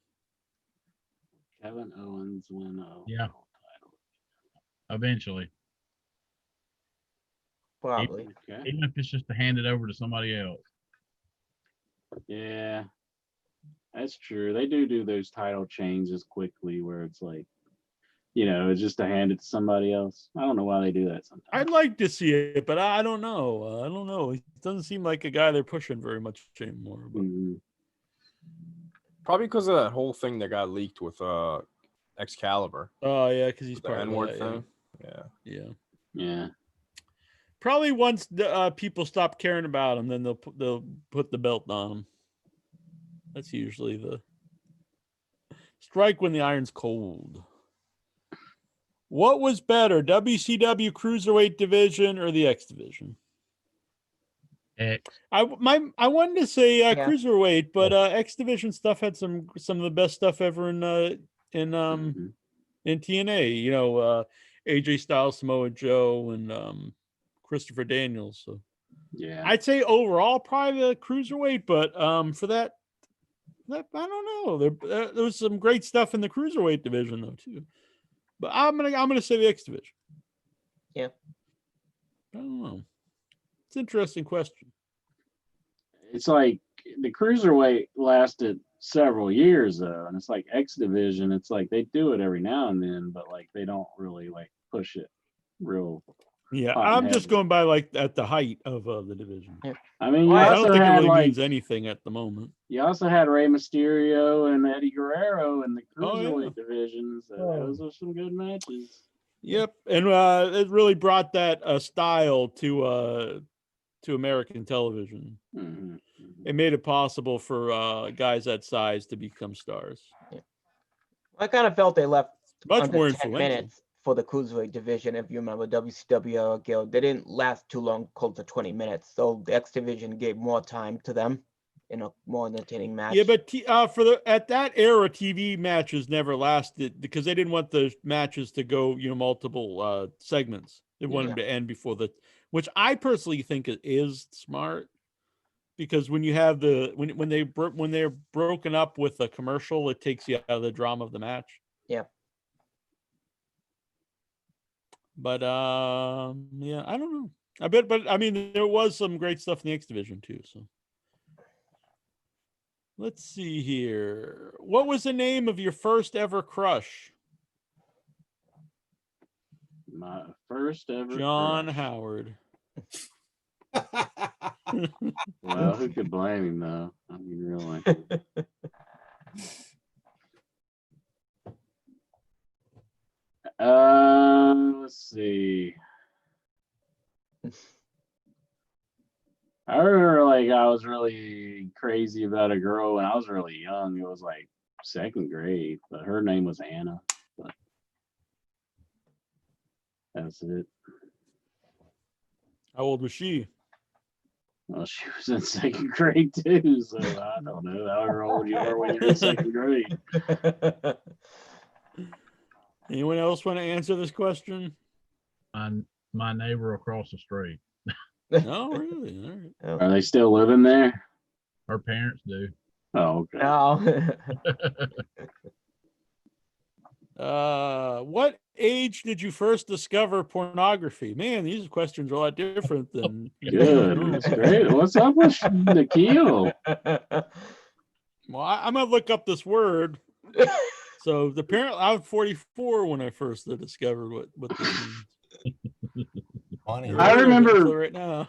Kevin Owens win a world title. Eventually. Probably. Even if it's just to hand it over to somebody else. Yeah, that's true. They do those title changes quickly, where it's like, it's just to hand it to somebody else. I don't know why they do that sometimes. I'd like to see it, but I don't know. I don't know. He doesn't seem like a guy they're pushing very much anymore. But... Probably because of that whole thing that got leaked with Excalibur. Oh yeah, because he's part the of N-word that, thing. Yeah. Probably once the people stop caring about them, then they'll put the belt on them. That's usually the strike when the iron's cold. What was better, WCW Cruiserweight division or the X division? X. I wanted to say Cruiserweight, but X division stuff had some of the best stuff ever in TNA. You know, AJ Styles, Samoa Joe, and Christopher Daniels. So yeah, I'd say overall probably the Cruiserweight, but for that I don't know. There was some great stuff in the Cruiserweight division though too. But I'm gonna say the X division. Yeah. I don't know. It's an interesting question. it's like the cruiserweight lasted several years though, and it's like X division. It's like they do it every now and then, but like they don't really like push it real. Yeah, hot and I'm just heavy. going by like at the height of the division. Yeah. I mean, you I also don't think it had really like means anything at the moment. you also had Rey Mysterio and Eddie Guerrero in the Oh, yeah. cruiserweight divisions. So those are some good matches. Yep, and it really brought that style to American television. Mm-hmm. It made it possible for guys that size to become stars. Yeah. I kind of felt they left Much under more 10 influential. minutes for the Cruiserweight division. If you remember WCW Guild, they didn't last too long, close to 20 minutes. So the X division gave more time to them in a more entertaining match. Yeah, but at that era, TV matches never lasted because they didn't want the matches to go, multiple segments. They wanted them to end before which I personally think is smart, because when you have when they're broken up with a commercial, it takes you out of the drama of the match. Yeah. But yeah, I don't know. But I mean, there was some great stuff in the X division too. So let's see here. What was the name of your first ever crush? My first ever John crush. Howard. Well, who could blame him though? I mean, really. Let's see. I remember like I was really crazy about a girl when I was really young. It was like second grade, but her name was Anna. But that's it. How old was she? Well, she was in second grade too, so I don't know how old you are when you're in second grade. Anyone else want to answer this question? My neighbor across the street. No, really? All right. Are they still living there? Her parents do. Oh, okay. No. What age did you first discover pornography? Man, these questions are a lot different than good. That's great. What's up with Nikhil? Well, I'm gonna look up this word. So apparently, I was 44 when I first discovered what this means. Funny. I remember right now.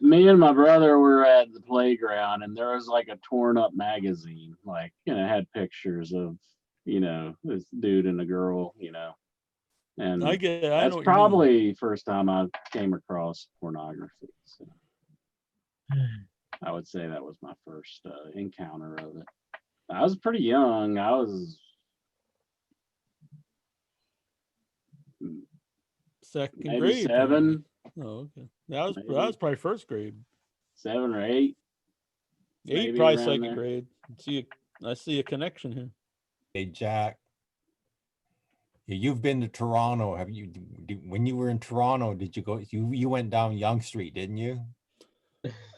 Me and my brother were at the playground, and there was like a torn up magazine, like it had pictures of this dude and a girl, and that's probably first time I came across pornography. So I would say that was my first encounter of it. I was pretty young. I was second maybe grade. 7. Oh, okay. That was probably first grade. 7 or 8. 8, probably second grade. I see a connection here. Hey, Jack. You've been to Toronto. Have you? When you were in Toronto, did you go? You went down Yonge Street, didn't you?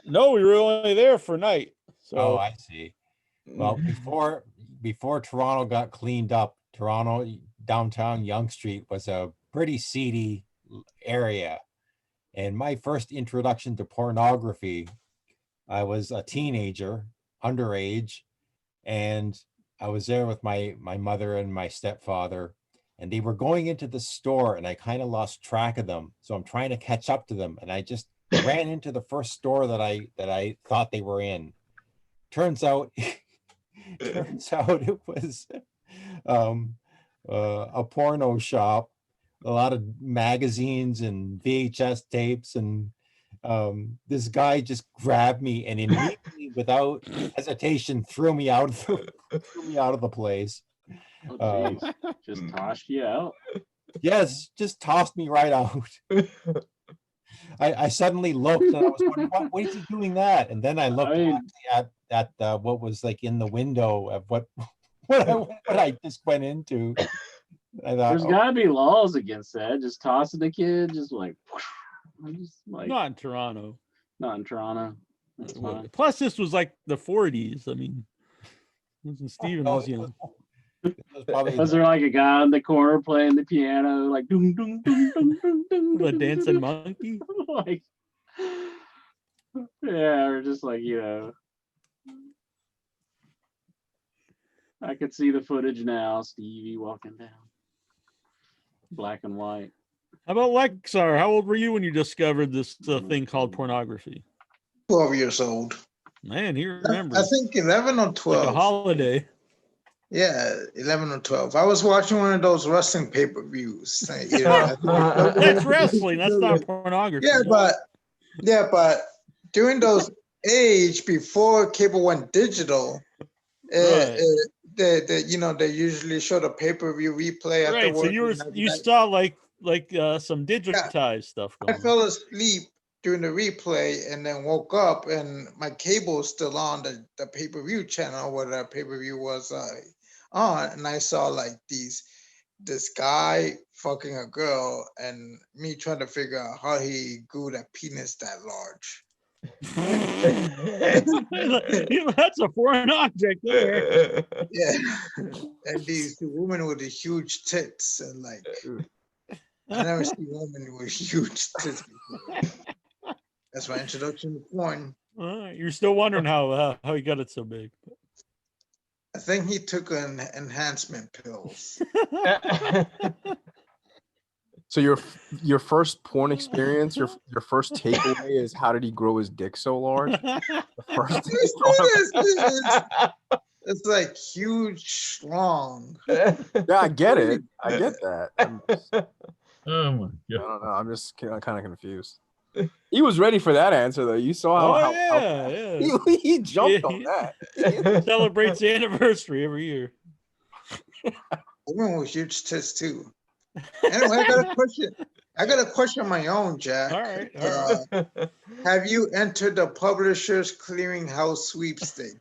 No, we were only there for a night. So. Oh, I see. Well, before Toronto got cleaned up, Toronto downtown Yonge Street was a pretty seedy area. And my first introduction to pornography, I was a teenager, underage, and I was there with my mother and my stepfather, and they were going into the store, and I kind of lost track of them. So I'm trying to catch up to them, and I just ran into the first store that I thought they were in. Turns out it was a porno shop a lot of magazines and VHS tapes, and this guy just grabbed me and immediately, without hesitation, threw me out of the place. Oh, jeez. Just tossed you out. Yes, just tossed me right out. I suddenly looked and I was wondering, why is he doing that? And then I looked at what was like in the window of what I just went into. I thought, there's got to be laws against that. Just tossing a kid, just like not in Toronto. Not in Toronto. That's fine. Plus, this was like the 40s. I mean, Steven was young. Was there like a guy in the corner playing the piano, like doom doom doom doom doom doom? The dancing monkey? Like, yeah, or just like, I could see the footage now. Stevie walking down, black and white. How about Lexar? How old were you when you discovered this thing called pornography? 12 years old. Man, he remembers. I think 11 or 12. Like a holiday. Yeah, 11 or 12. I was watching one of those wrestling pay-per-views. That's wrestling. That's not pornography. Yeah, but during those age before cable went digital, they usually show the pay-per-view replay after work. So you saw like some digitized stuff going I fell asleep during the replay and then woke up and my cable was still on the pay-per-view channel where the pay-per-view was on, and I saw like this guy fucking a girl and me trying to figure out how he grew that penis that large. That's a foreign object there. Yeah, and these women with the huge tits, and like I never seen women with huge tits before. That's my introduction to porn. You're still wondering how he got it so big. I think he took enhancement pills. So your first porn experience, your first takeaway is how did he grow his dick so large? It's like huge, strong. Yeah, I get it. I get that. Oh my God. I don't know. I'm just kind of confused. He was ready for that answer though. You saw how he jumped on that. He celebrates the anniversary every year. Women with huge tits too. Anyway, I got a question of my own, Jack. All right. Have you entered the Publishers Clearinghouse sweepstakes?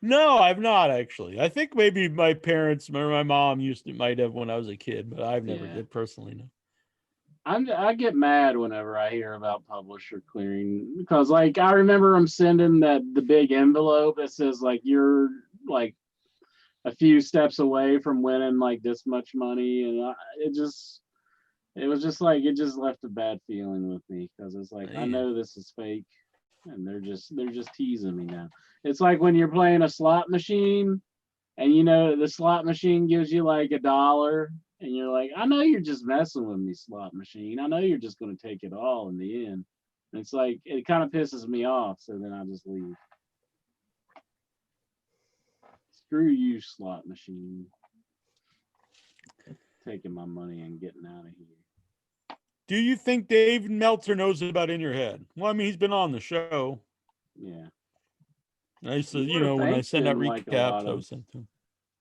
No, I've not actually. I think maybe my parents or my mom might have when I was a kid, but I've never did personally. No. I get mad whenever I hear about publisher clearing because, like, I remember them sending the big envelope that says like you're like a few steps away from winning like this much money, and it was just like it just left a bad feeling with me because it's like I know this is fake, and they're just teasing me now. It's like when you're playing a slot machine, and the slot machine gives you like $1. And you're like, I know you're just messing with me, slot machine. I know you're just going to take it all in the end. And it's like, it kind of pisses me off. So then I just leave. Screw you, slot machine. Taking my money and getting out of here. Do you think Dave Meltzer knows about In Your Head? Well, I mean, he's been on the show. Yeah. I used to, when I send out recaps, I was sent to him.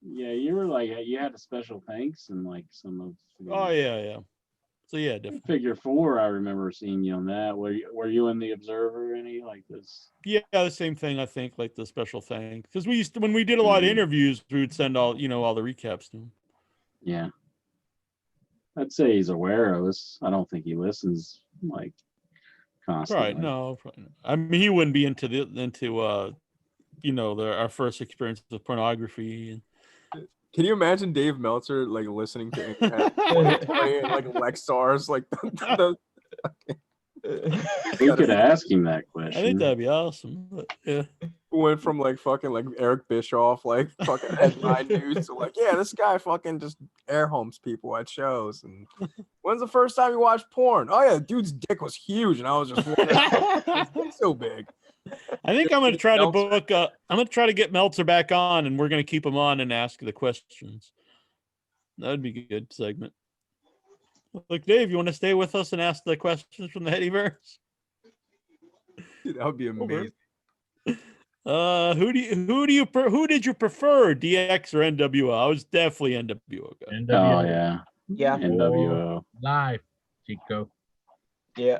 Yeah, you were like, you had a special thanks and like some of. Oh yeah. So yeah, definitely. Figure 4, I remember seeing you on that. Were you in the Observer any like this? Yeah, the same thing. I think like the special thanks because we used to, when we did a lot of interviews, we would send all all the recaps to him. Yeah, I'd say he's aware of us. I don't think he listens like constantly. Right? No, probably not. I mean, he wouldn't be into our first experience with pornography and. Can you imagine Dave Meltzer like listening to playing like Lexar's like the We could ask him that question. I think that'd be awesome. But, yeah. Went from like fucking like Eric Bischoff, like fucking headline news to like, yeah, this guy fucking just air homes people at shows. And when's the first time you watched porn? Oh yeah, dude's dick was huge, and I was just wondering, his dick's so big. I think I'm going to try to book. I'm going to try to get Meltzer back on, and we're going to keep him on and ask the questions. That'd be a good segment. Look, Dave, you want to stay with us and ask the questions from the Headyverse? That would be amazing. Who did you prefer, DX or NWO? I was definitely NWO guy. Oh yeah. Yeah. NWO. Life, Chico. Yeah.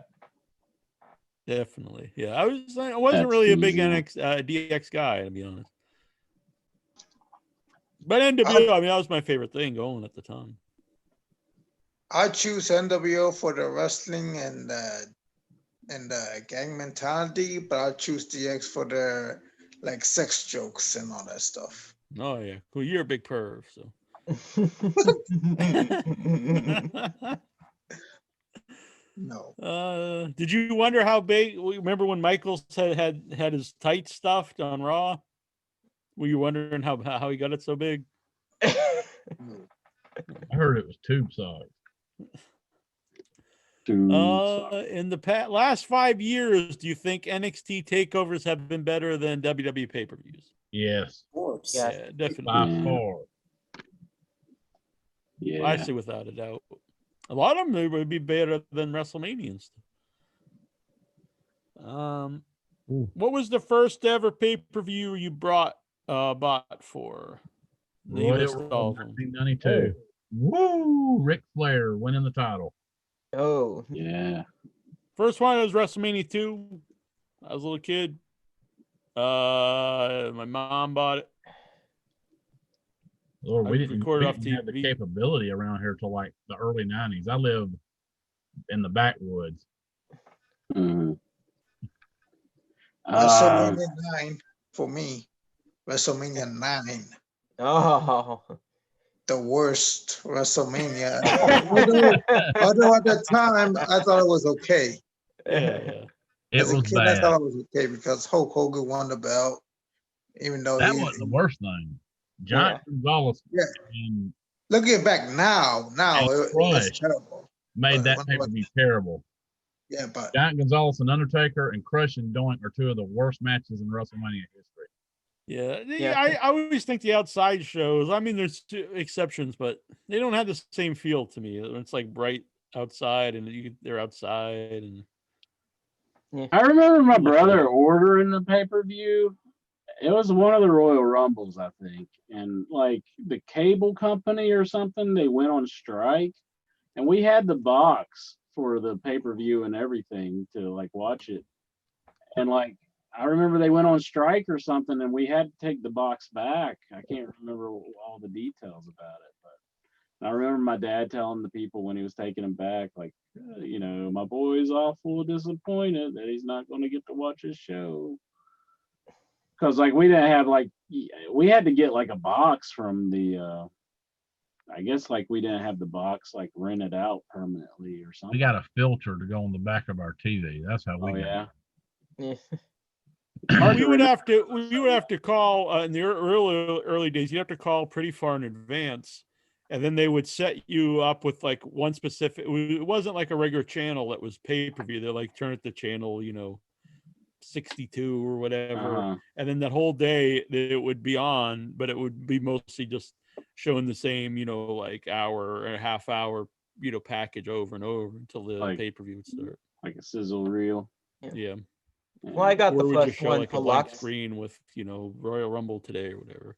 Definitely. Yeah. I wasn't That's really a big easy. DX guy, to be honest. But NWO, I mean, that was my favorite thing going at the time. I choose NWO for the wrestling and the gang mentality, but I choose DX for the like sex jokes and all that stuff. Oh yeah. Well, you're a big perv, so. No. Did you wonder how big? Remember when Michaels had his tights stuffed on Raw? Were you wondering how he got it so big? I heard it was tube size. In the last 5 years, do you think NXT takeovers have been better than WWE pay-per-views? Yes. Of course. Yeah, definitely. By far. Yeah. I say without a doubt. A lot of them would be better than WrestleMania and stuff. What was the first ever pay-per-view you bought for? Royal Rumble 1992. Woo! Ric Flair winning the title. Oh. Yeah. First one was WrestleMania 2. I was a little kid. My mom bought it. Lord, we didn't off have the TV. capability around here till like the early 90s. I lived in the backwoods. Mm-hmm. WrestleMania 9 for me. WrestleMania 9. Oh. The worst WrestleMania. although at the time I thought it was okay. Yeah. It As a was kid, I bad. thought it was okay because Hulk Hogan won the belt, even though That wasn't the worst thing. Giant Gonzalez and looking back now it was Crush terrible. made But that when pay per view terrible. Yeah, but Giant Gonzalez and Undertaker and Crush and Doink are two of the worst matches in WrestleMania history. Yeah, I always think the outside shows, I mean, there's two exceptions, but they don't have the same feel to me. It's like bright outside and they're outside. And I remember my brother ordering the pay-per-view. It was one of the Royal Rumbles, I think. And like the cable company or something, they went on strike. And we had the box for the pay-per-view and everything to like watch it. And like I remember they went on strike or something and we had to take the box back. I can't remember all the details about it, but I remember my dad telling the people when he was taking them back, like, you know, my boy's awful disappointed that he's not going to get to watch his show. Because like we didn't have like, we had to get like a box from the, I guess like we didn't have the box like rented out permanently or something. We got a filter to go on the back of our TV. That's how we got it. we would have to call in the early days. You'd have to call pretty far in advance, and then they would set you up with like one specific. It wasn't like a regular channel that was pay-per-view. They're like turn it to channel, 62 or whatever, and then that whole day it would be on, but it would be mostly just showing the same, like hour or a half hour, package over and over until the like, pay-per-view would start. Like a sizzle reel. Yeah. Well, I got or the would you first show one like for a blank Lux. screen with, Royal Rumble today or whatever.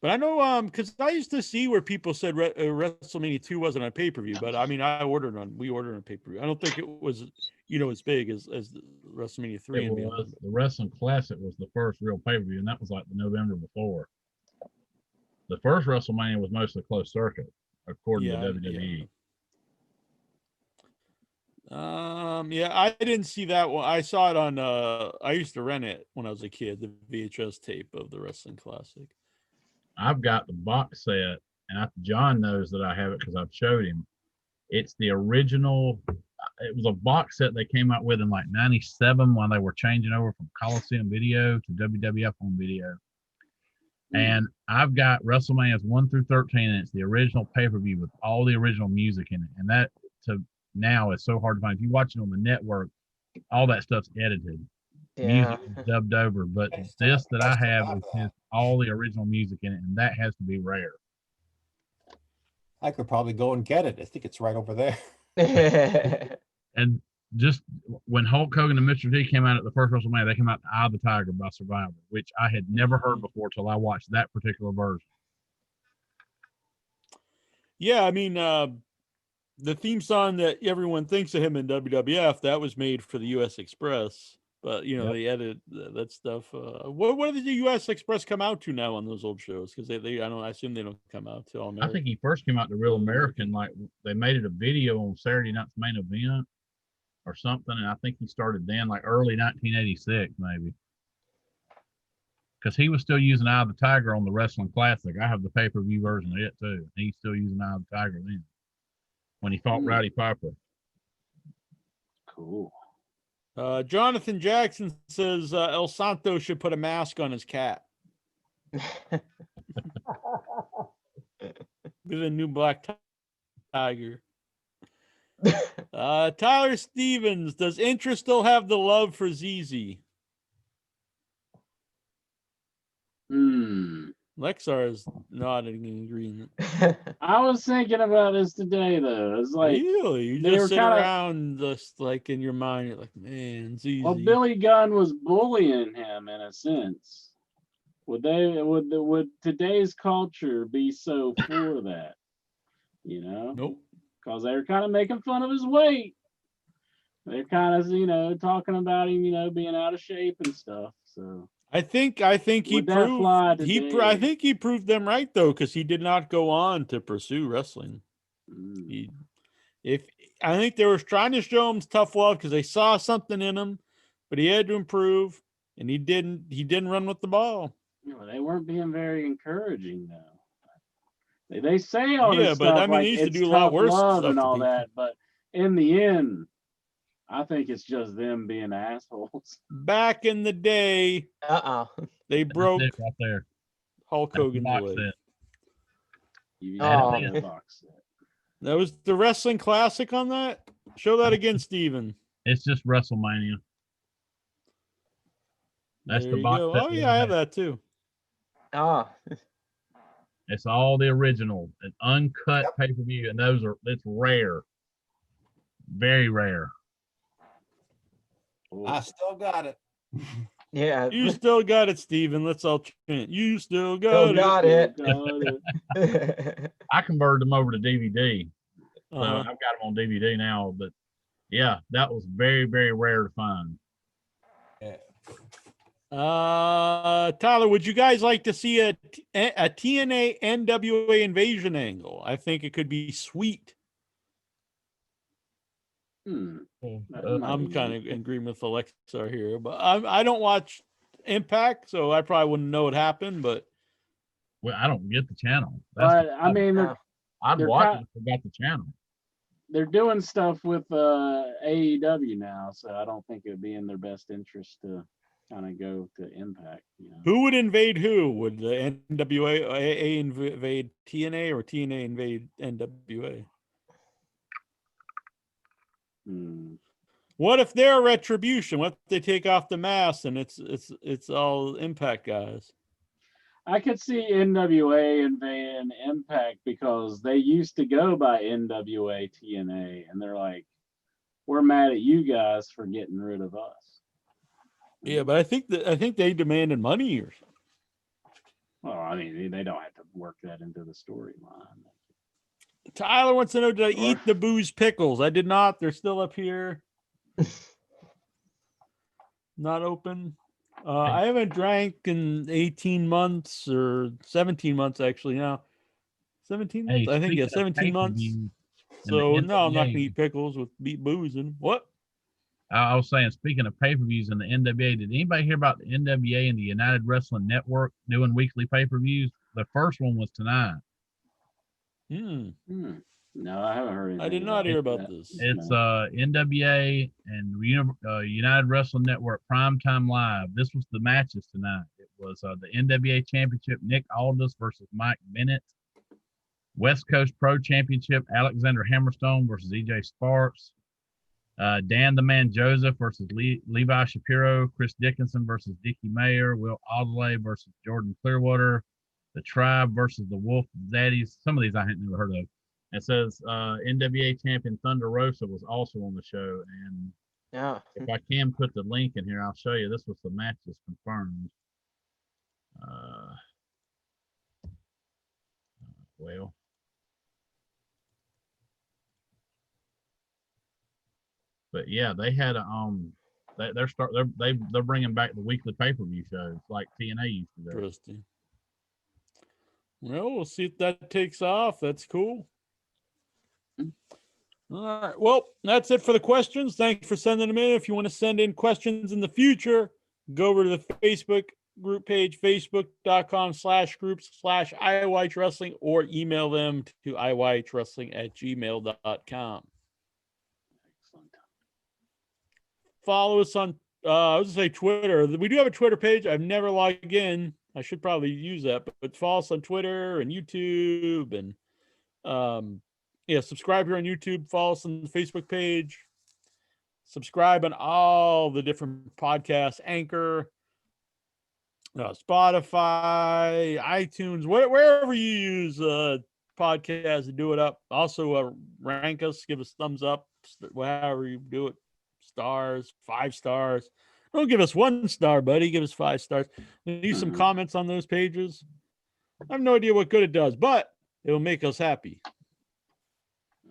But I know, because I used to see where people said WrestleMania 2 wasn't on pay-per-view, but I mean, we ordered on pay-per-view. I don't think it was, as big as the WrestleMania 3 and beyond. The Wrestling Classic was the first real pay-per-view, and that was like the November before. The first WrestleMania was mostly closed circuit, according to WWE. I didn't see that one. I saw it on I used to rent it when I was a kid, the VHS tape of the Wrestling Classic. I've got the box set, and John knows that I have it because I've showed him. It's the original. It was a box set they came out with in like '97 when they were changing over from Coliseum Video to WWF Home Video. And I've got WrestleManias 1 through 13, and it's the original pay-per-view with all the original music in it. And that to now is so hard to find. If you watch it on the network, all that stuff's edited. music Yeah. is dubbed over, but this that I have has all the original music in it, and that has to be rare. I could probably go and get it. I think it's right over there. And just when Hulk Hogan and Mr. T came out at the first WrestleMania, they came out Eye of the Tiger by Survivor, which I had never heard before till I watched that particular version. Yeah, I mean, the theme song that everyone thinks of him in WWF, that was made for the U.S. Express. But, you know, they edited that stuff. What did the U.S. Express come out to now on those old shows? Because I assume they don't come out to All I American. think he first came out to Real American, like they made it a video on Saturday Night's Main Event or something, and I think he started then, like early 1986, maybe. Because he was still using Eye of the Tiger on the Wrestling Classic. I have the pay-per-view version of it too. He's still using Eye of the Tiger then when he fought Rowdy Piper. Cool. Jonathan Jackson says El Santo should put a mask on his cat. With a new black tiger. Tyler Stevens, does Intra still have the love for ZZ? Lexar is nodding in agreement. I was thinking about this today, though. It's like really, you they just were sit kinda, around, just like in your mind, you're like, man, ZZ. well, Billy Gunn was bullying him in a sense. Would today's culture be so for that? You know? Nope. Because they were kind of making fun of his weight. They're kind of, talking about him, being out of shape and stuff. So I think he proved I think he proved them right though, because he did not go on to pursue wrestling. I think they were trying to show him tough love because they saw something in him, but he had to improve, and he didn't run with the ball. They weren't being very encouraging though. They say all this stuff, but I mean, like they used to it's do a lot tough worse love stuff and to all people. that, but in the end, I think it's just them being assholes. Back in the day, they broke That's it right there. Hulk Hogan's box leg. That was the Wrestling Classic on that? Show that again, Steven. It's just WrestleMania. That's There the you box go. set. Oh yeah, I have that too. It's all the original, an uncut pay-per-view, and it's rare. Very rare. I still got it. Yeah. You still got it, Steven. Let's all chant. You still got it. I converted them over to DVD. So Uh-huh. I've got them on DVD now, but yeah, that was very, very rare to find. Tyler, would you guys like to see a TNA NWA invasion angle? I think it could be sweet. I'm kind of in agreement with Alexa here, but I don't watch Impact, so I probably wouldn't know what happened. But I don't get the channel. But I mean, I'd they're watch it if I got the channel. They're doing stuff with AEW now, so I don't think it would be in their best interest to kind of go to Impact. Who would invade who? Would the NWA invade TNA or TNA invade NWA? What if they're Retribution? What if they take off the mask and it's all Impact guys? I could see NWA invading Impact because they used to go by NWA TNA, and they're like, we're mad at you guys for getting rid of us. Yeah, but I think they demanded money or something. Well, I mean, they don't have to work that into the storyline. Tyler wants to know, did I eat the booze pickles? I did not. They're still up here. Not open. I haven't drank in 18 months or 17 months actually now. 17 months? I think, yeah, 17 months. So no, I'm not going to eat pickles with booze in them. What? I was saying, speaking of pay-per-views in the NWA, did anybody hear about the NWA and the United Wrestling Network doing weekly pay-per-views? The first one was tonight. No, I haven't heard anything. I did not hear about this. It's NWA and United Wrestling Network Primetime Live. This was the matches tonight. It was the NWA Championship, Nick Aldis versus Mike Bennett. West Coast Pro Championship, Alexander Hammerstone versus EJ Sparks. Dan the Man Joseph versus Levi Shapiro, Chris Dickinson versus Dickie Mayer, Will Adley versus Jordan Clearwater, the Tribe versus the Wolf Zaddies. Some of these I hadn't never heard of. It says NWA champion Thunder Rosa was also on the show. And Yeah. if I can put the link in here, I'll show you. This was the matches confirmed. Well. But yeah, they had a they're bringing back the weekly pay-per-view shows like TNA used to do. Interesting. Well, we'll see if that takes off. That's cool. All right. Well, that's it for the questions. Thank you for sending them in. If you want to send in questions in the future, go over to the Facebook group page, facebook.com/groups/IYH Wrestling, or email them to iywrestling@gmail.com. Follow us on, I was going to say Twitter. We do have a Twitter page. I've never logged in. I should probably use that, but follow us on Twitter and YouTube, and subscribe here on YouTube. Follow us on the Facebook page. Subscribe on all the different podcasts, Anchor, Spotify, iTunes, wherever you use podcasts to do it up. Also, rank us, give us thumbs up, however you do it. Stars, 5 stars. Don't give us 1 star, buddy. Give us 5 stars. Leave some comments on those pages. I have no idea what good it does, but it will make us happy.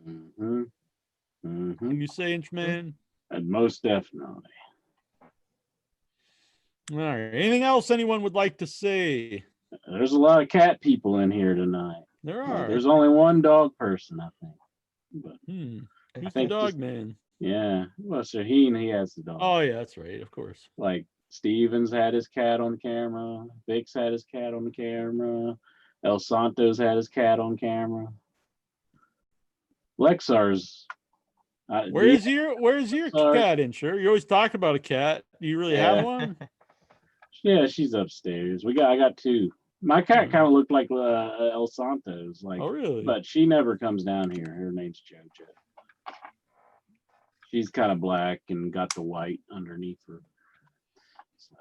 Can you say, Inchman? And most definitely. All right. Anything else anyone would like to say? There's a lot of cat people in here tonight. There are. There's only one dog person, I think. But Who's the dog man? Yeah. Well, Shaheen, he has the dog. Oh, yeah, that's right. Of course. Like Stevens had his cat on camera. Vic's had his cat on the camera. El Santos had his cat on camera. Lexar's. Where's your cat, Insure? You always talk about a cat. Do you really have one? Yeah, she's upstairs. I got 2. My cat kind of looked like El Santos. Like, oh, really? But she never comes down here. Her name's JoJo. She's kind of black and got the white underneath her. So,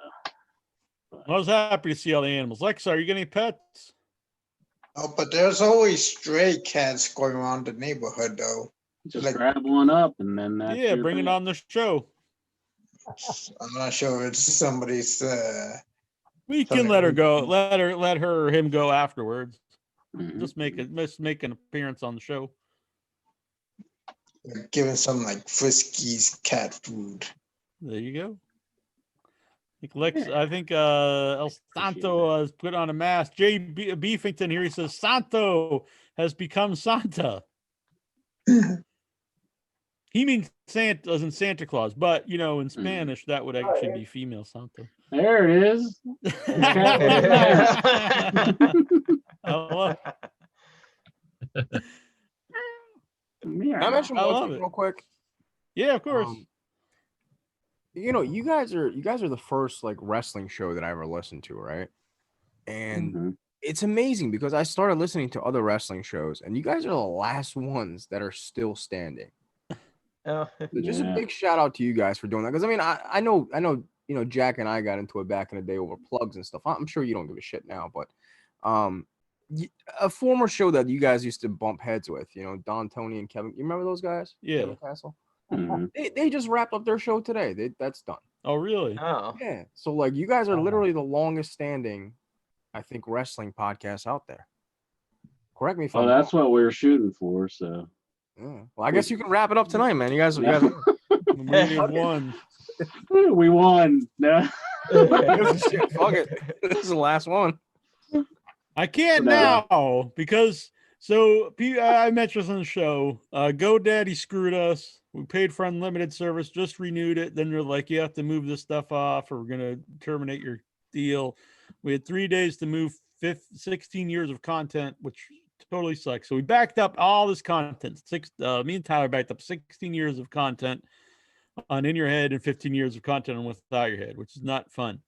I was happy to see all the animals. Lex, are you getting any pets? Oh, but there's always stray cats going around the neighborhood, though. Just grab one up and then that's bring it on the show. I'm not sure if it's somebody's. We can let her go. Let her or him go afterwards. Just make an appearance on the show. Giving some like Friskies cat food. There you go. I think El Santo has put on a mask. Jay Beefington here, he says Santo has become Santa. He means Santa as in Santa Claus, but in Spanish that would actually be female Santo. There it is. I love it. Can I mention one thing real quick? Yeah, of course. You guys are the first like wrestling show that I ever listened to, right? And it's amazing because I started listening to other wrestling shows, and you guys are the last ones that are still standing. So just a big shout out to you guys for doing that. Because I know, Jack and I got into it back in the day over plugs and stuff. I'm sure you don't give a shit now, but a former show that you guys used to bump heads with, Don, Tony, and Kevin. You remember those guys? Yeah. Kevin Castle. They just wrapped up their show today. That's done. Oh, really? Oh. Yeah. So like you guys are literally the longest standing, I think, wrestling podcast out there. Correct me if I'm that's what we're shooting for. So. Yeah. Well, I guess you can wrap it up tonight, man. You guys we won. We won. No. Shit, fuck it. This is the last one. I can't now because I mentioned on the show, GoDaddy screwed us. We paid for unlimited service, just renewed it. Then they're like, you have to move this stuff off or we're going to terminate your deal. We had 3 days to move 16 years of content, which totally sucks. So we backed up all this content. Me and Tyler backed up 16 years of content on In Your Head and 15 years of content on Without Your Head, which is not fun.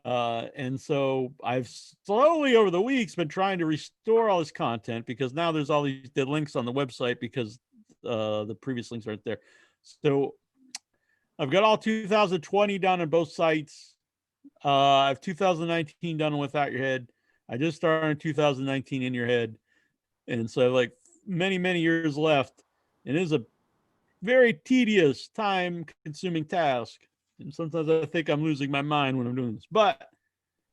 And so I've slowly over the weeks been trying to restore all this content because now there's all the links on the website because the previous links aren't there. So I've got all 2020 done on both sites. I have 2019 done without your head. I just started 2019 in your head. And so like many, many years left. And it is a very tedious, time consuming task. And sometimes I think I'm losing my mind when I'm doing this, but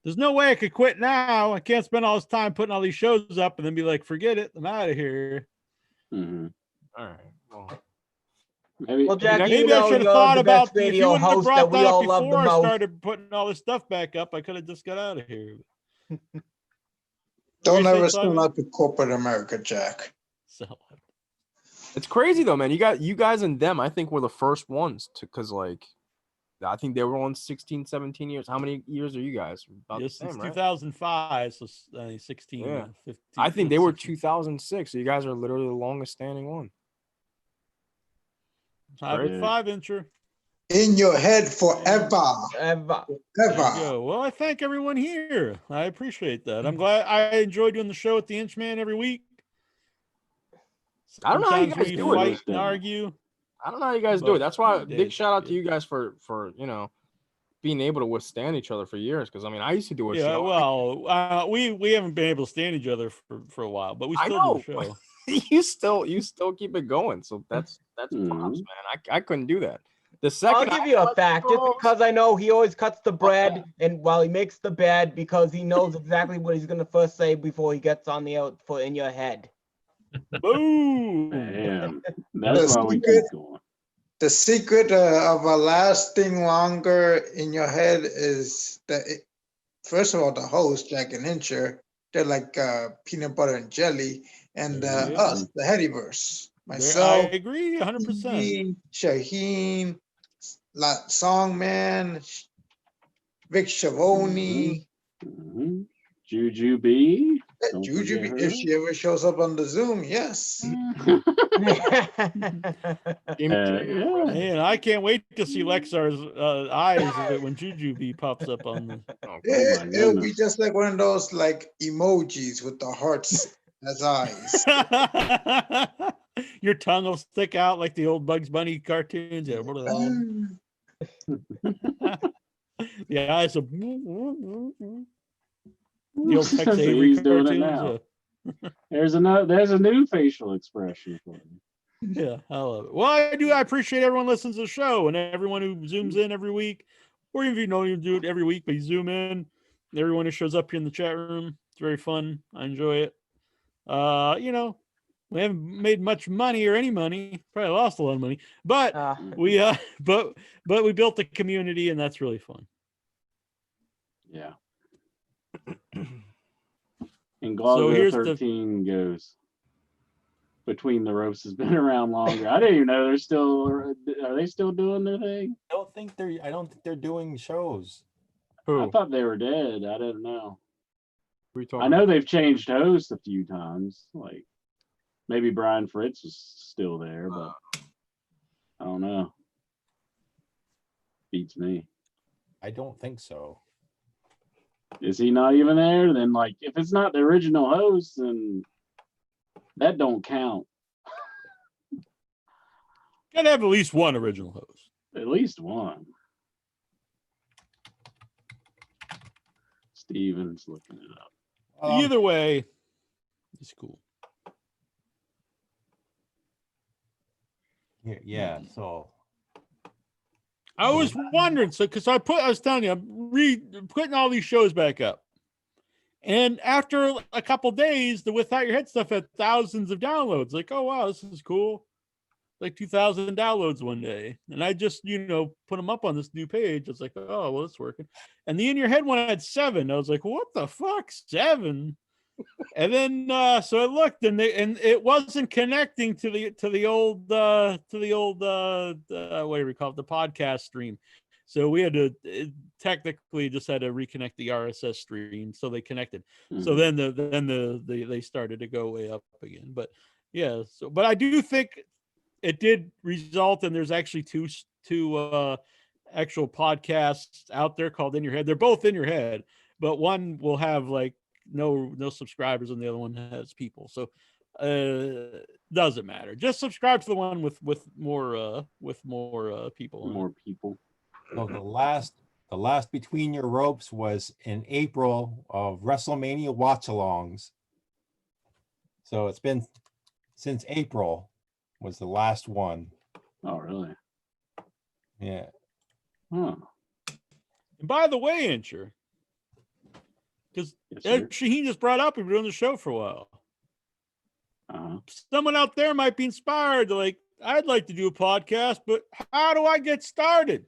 there's no way I could quit now. I can't spend all this time putting all these shows up and then be like, forget it, I'm out of here. All right. Well, Well, Jack, maybe I should have thought about if you wouldn't have brought that up before I started putting all this stuff back up, I could have just got out of here. Don't ever sell out to corporate America, Jack. So it's crazy though, man. You guys and them, I think, were the first ones to, because like I think they were on 16, 17 years. How many years are you guys? About the same, since right? 2005, so 16. Yeah. 15, I think they were 16. 2006. So you guys are literally the longest standing one. 5-incher. In your head forever. Ever. Well, I thank everyone here. I appreciate that. I'm glad I enjoy doing the show at the Inchman every week. I don't know how you Sometimes guys we do fight it. and argue. I don't know how you guys do it. That's why big shout out yeah. to you guys for being able to withstand each other for years. Because I mean, I used to do a Yeah, show. well, we haven't been able to stand each other for a while, but we I still know, do a show. you still keep it going. So that's props, man. I couldn't do that. The I'll second give you a fact, just because I know he always cuts the bread and while he makes the bed because he knows exactly what he's gonna first say before he gets on the out for in your head. Boom! Damn, that's why we keep going. The secret of a lasting longer in your head is that, first of all, the host, Jack and Incher, they're like peanut butter and jelly, and us, the Headyverse. Myself, I agree 100%. Shaheen, Songman, Vic Schiavone. Juju B. Juju B, if she ever shows up on the Zoom, yes. Man, I can't wait to see Lexar's eyes when Juju B pops up on the. It'll be just like one of those like emojis with the hearts as eyes. Your tongue will stick out like the old Bugs Bunny cartoons. Yeah, what are the eyes of the old Tex Avery He's doing it cartoons. now. There's a new facial expression for him. Yeah, I love it. Well, I appreciate everyone listens to the show and everyone who zooms in every week, or if you don't even do it every week, but you zoom in. Everyone who shows up here in the chat room, it's very fun. I enjoy it. We haven't made much money or any money. Probably lost a lot of money, but we built a community, and that's really fun. Yeah. And Glauco 13 goes. Between the Ropes has been around longer. I didn't even know are they still doing their thing? I don't think they're doing shows. I thought they were dead. I didn't know. I know they've changed hosts a few times. Like maybe Brian Fritz was still there, but I don't know. Beats me. I don't think so. Is he not even there? Then like if it's not the original host, then that don't count. Gotta have at least one original host. At least one. Steven's looking it up. Either way, it's cool. Yeah. So I was wondering, because I was telling you, I'm putting all these shows back up. And after a couple days, the Without Your Head stuff had thousands of downloads. Like, oh, wow, this is cool. Like 2,000 downloads one day. And I just, put them up on this new page. I was like, oh, well, it's working. And the In Your Head one had 7. I was like, what the fuck, 7? And then, so I looked and it wasn't connecting to the old, what do we call it? The podcast stream. So we had to technically just had to reconnect the RSS stream, so they connected. So then they started to go way up again. But yeah, but I do think it did result in there's actually two actual podcasts out there called In Your Head. They're both in your head, but one will have like no subscribers and the other one has people. So Doesn't matter. Just subscribe to the one with more people. More people. So the last Between Your Ropes was in April of WrestleMania watch-alongs. So it's been since April was the last one. Oh, really? Yeah. Huh. And by the way, Incher, because Shaheen just brought up, we've been doing the show for a while. Someone out there might be inspired to I'd like to do a podcast, but how do I get started?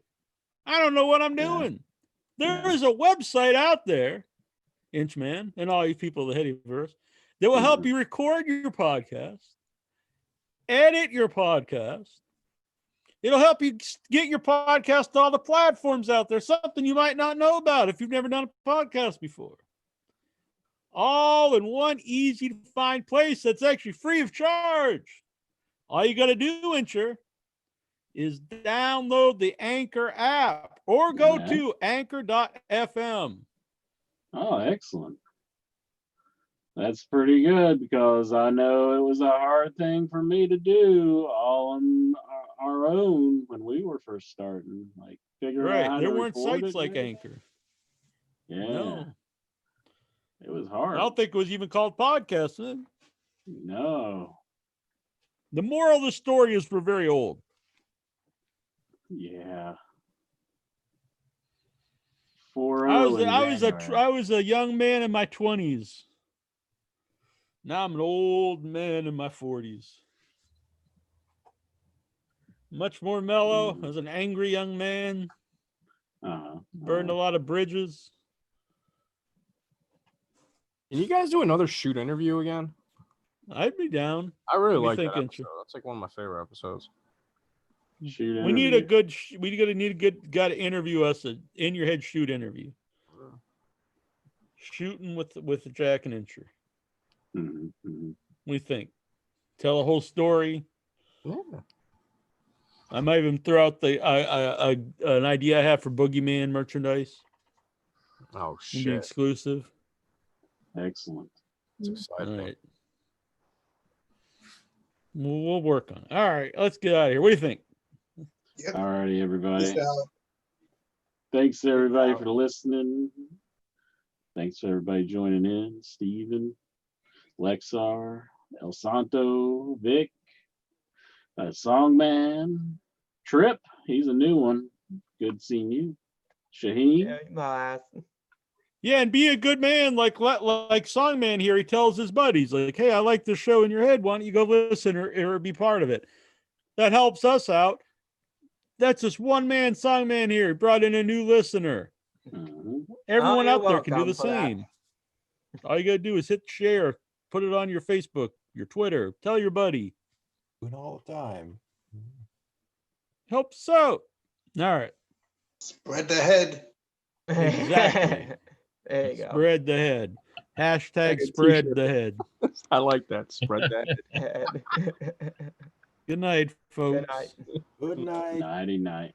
I don't know what I'm doing. There is a website out there, Inchman, and all you people of the Headyverse, that will help you record your podcast, edit your podcast. It'll help you get your podcast to all the platforms out there, something you might not know about if you've never done a podcast before. All in one easy to find place that's actually free of charge. All you got to do, Incher, is download the Anchor app or go to anchor.fm. Oh, excellent. That's pretty good because I know it was a hard thing for me to do all on our own when we were first starting, figuring out how there to weren't record sites it, like man. Anchor. Yeah. No. It was hard. I don't think it was even called podcasting. No. The moral of the story is we're very old. Yeah. I was a young man in my 20s. Now I'm an old man in my 40s. Much more mellow. I was an angry young man. Burned a lot of bridges. Can you guys do another shoot interview again? I'd be down. I really like that thinking, episode. That's like one of my favorite episodes. We need a good. We need a good guy to interview us. An in your head shoot interview. Shooting with Jack and Incher. Mm-hmm. We think. Tell a whole story. Yeah. I might even throw out an idea I have for Boogeyman merchandise. Oh Be shit! exclusive. Excellent. That's exciting. All right. We'll work on it. All right, let's get out of here. What do you think? Yep. All righty, everybody. Peace out. Thanks everybody for listening. Thanks for everybody joining in. Steven, Lexar, El Santo, Vic, Songman, Trip. He's a new one. Good seeing you. Shaheen. Yeah, and be a good man like Songman here. He tells his buddies, hey, I like this show in your head. Why don't you go listen or be part of it? That helps us out. That's just one man, Songman here. He brought in a new listener. Everyone out there can do the same. All you got to do is hit share, put it on your Facebook, your Twitter, tell your buddy. Do it all the time. Helps out. All right. Spread the head. Exactly. There you go. Spread the head. Hashtag spread the head. I like that. Spread that head. Good night, folks. Good night. Good night. Nighty night.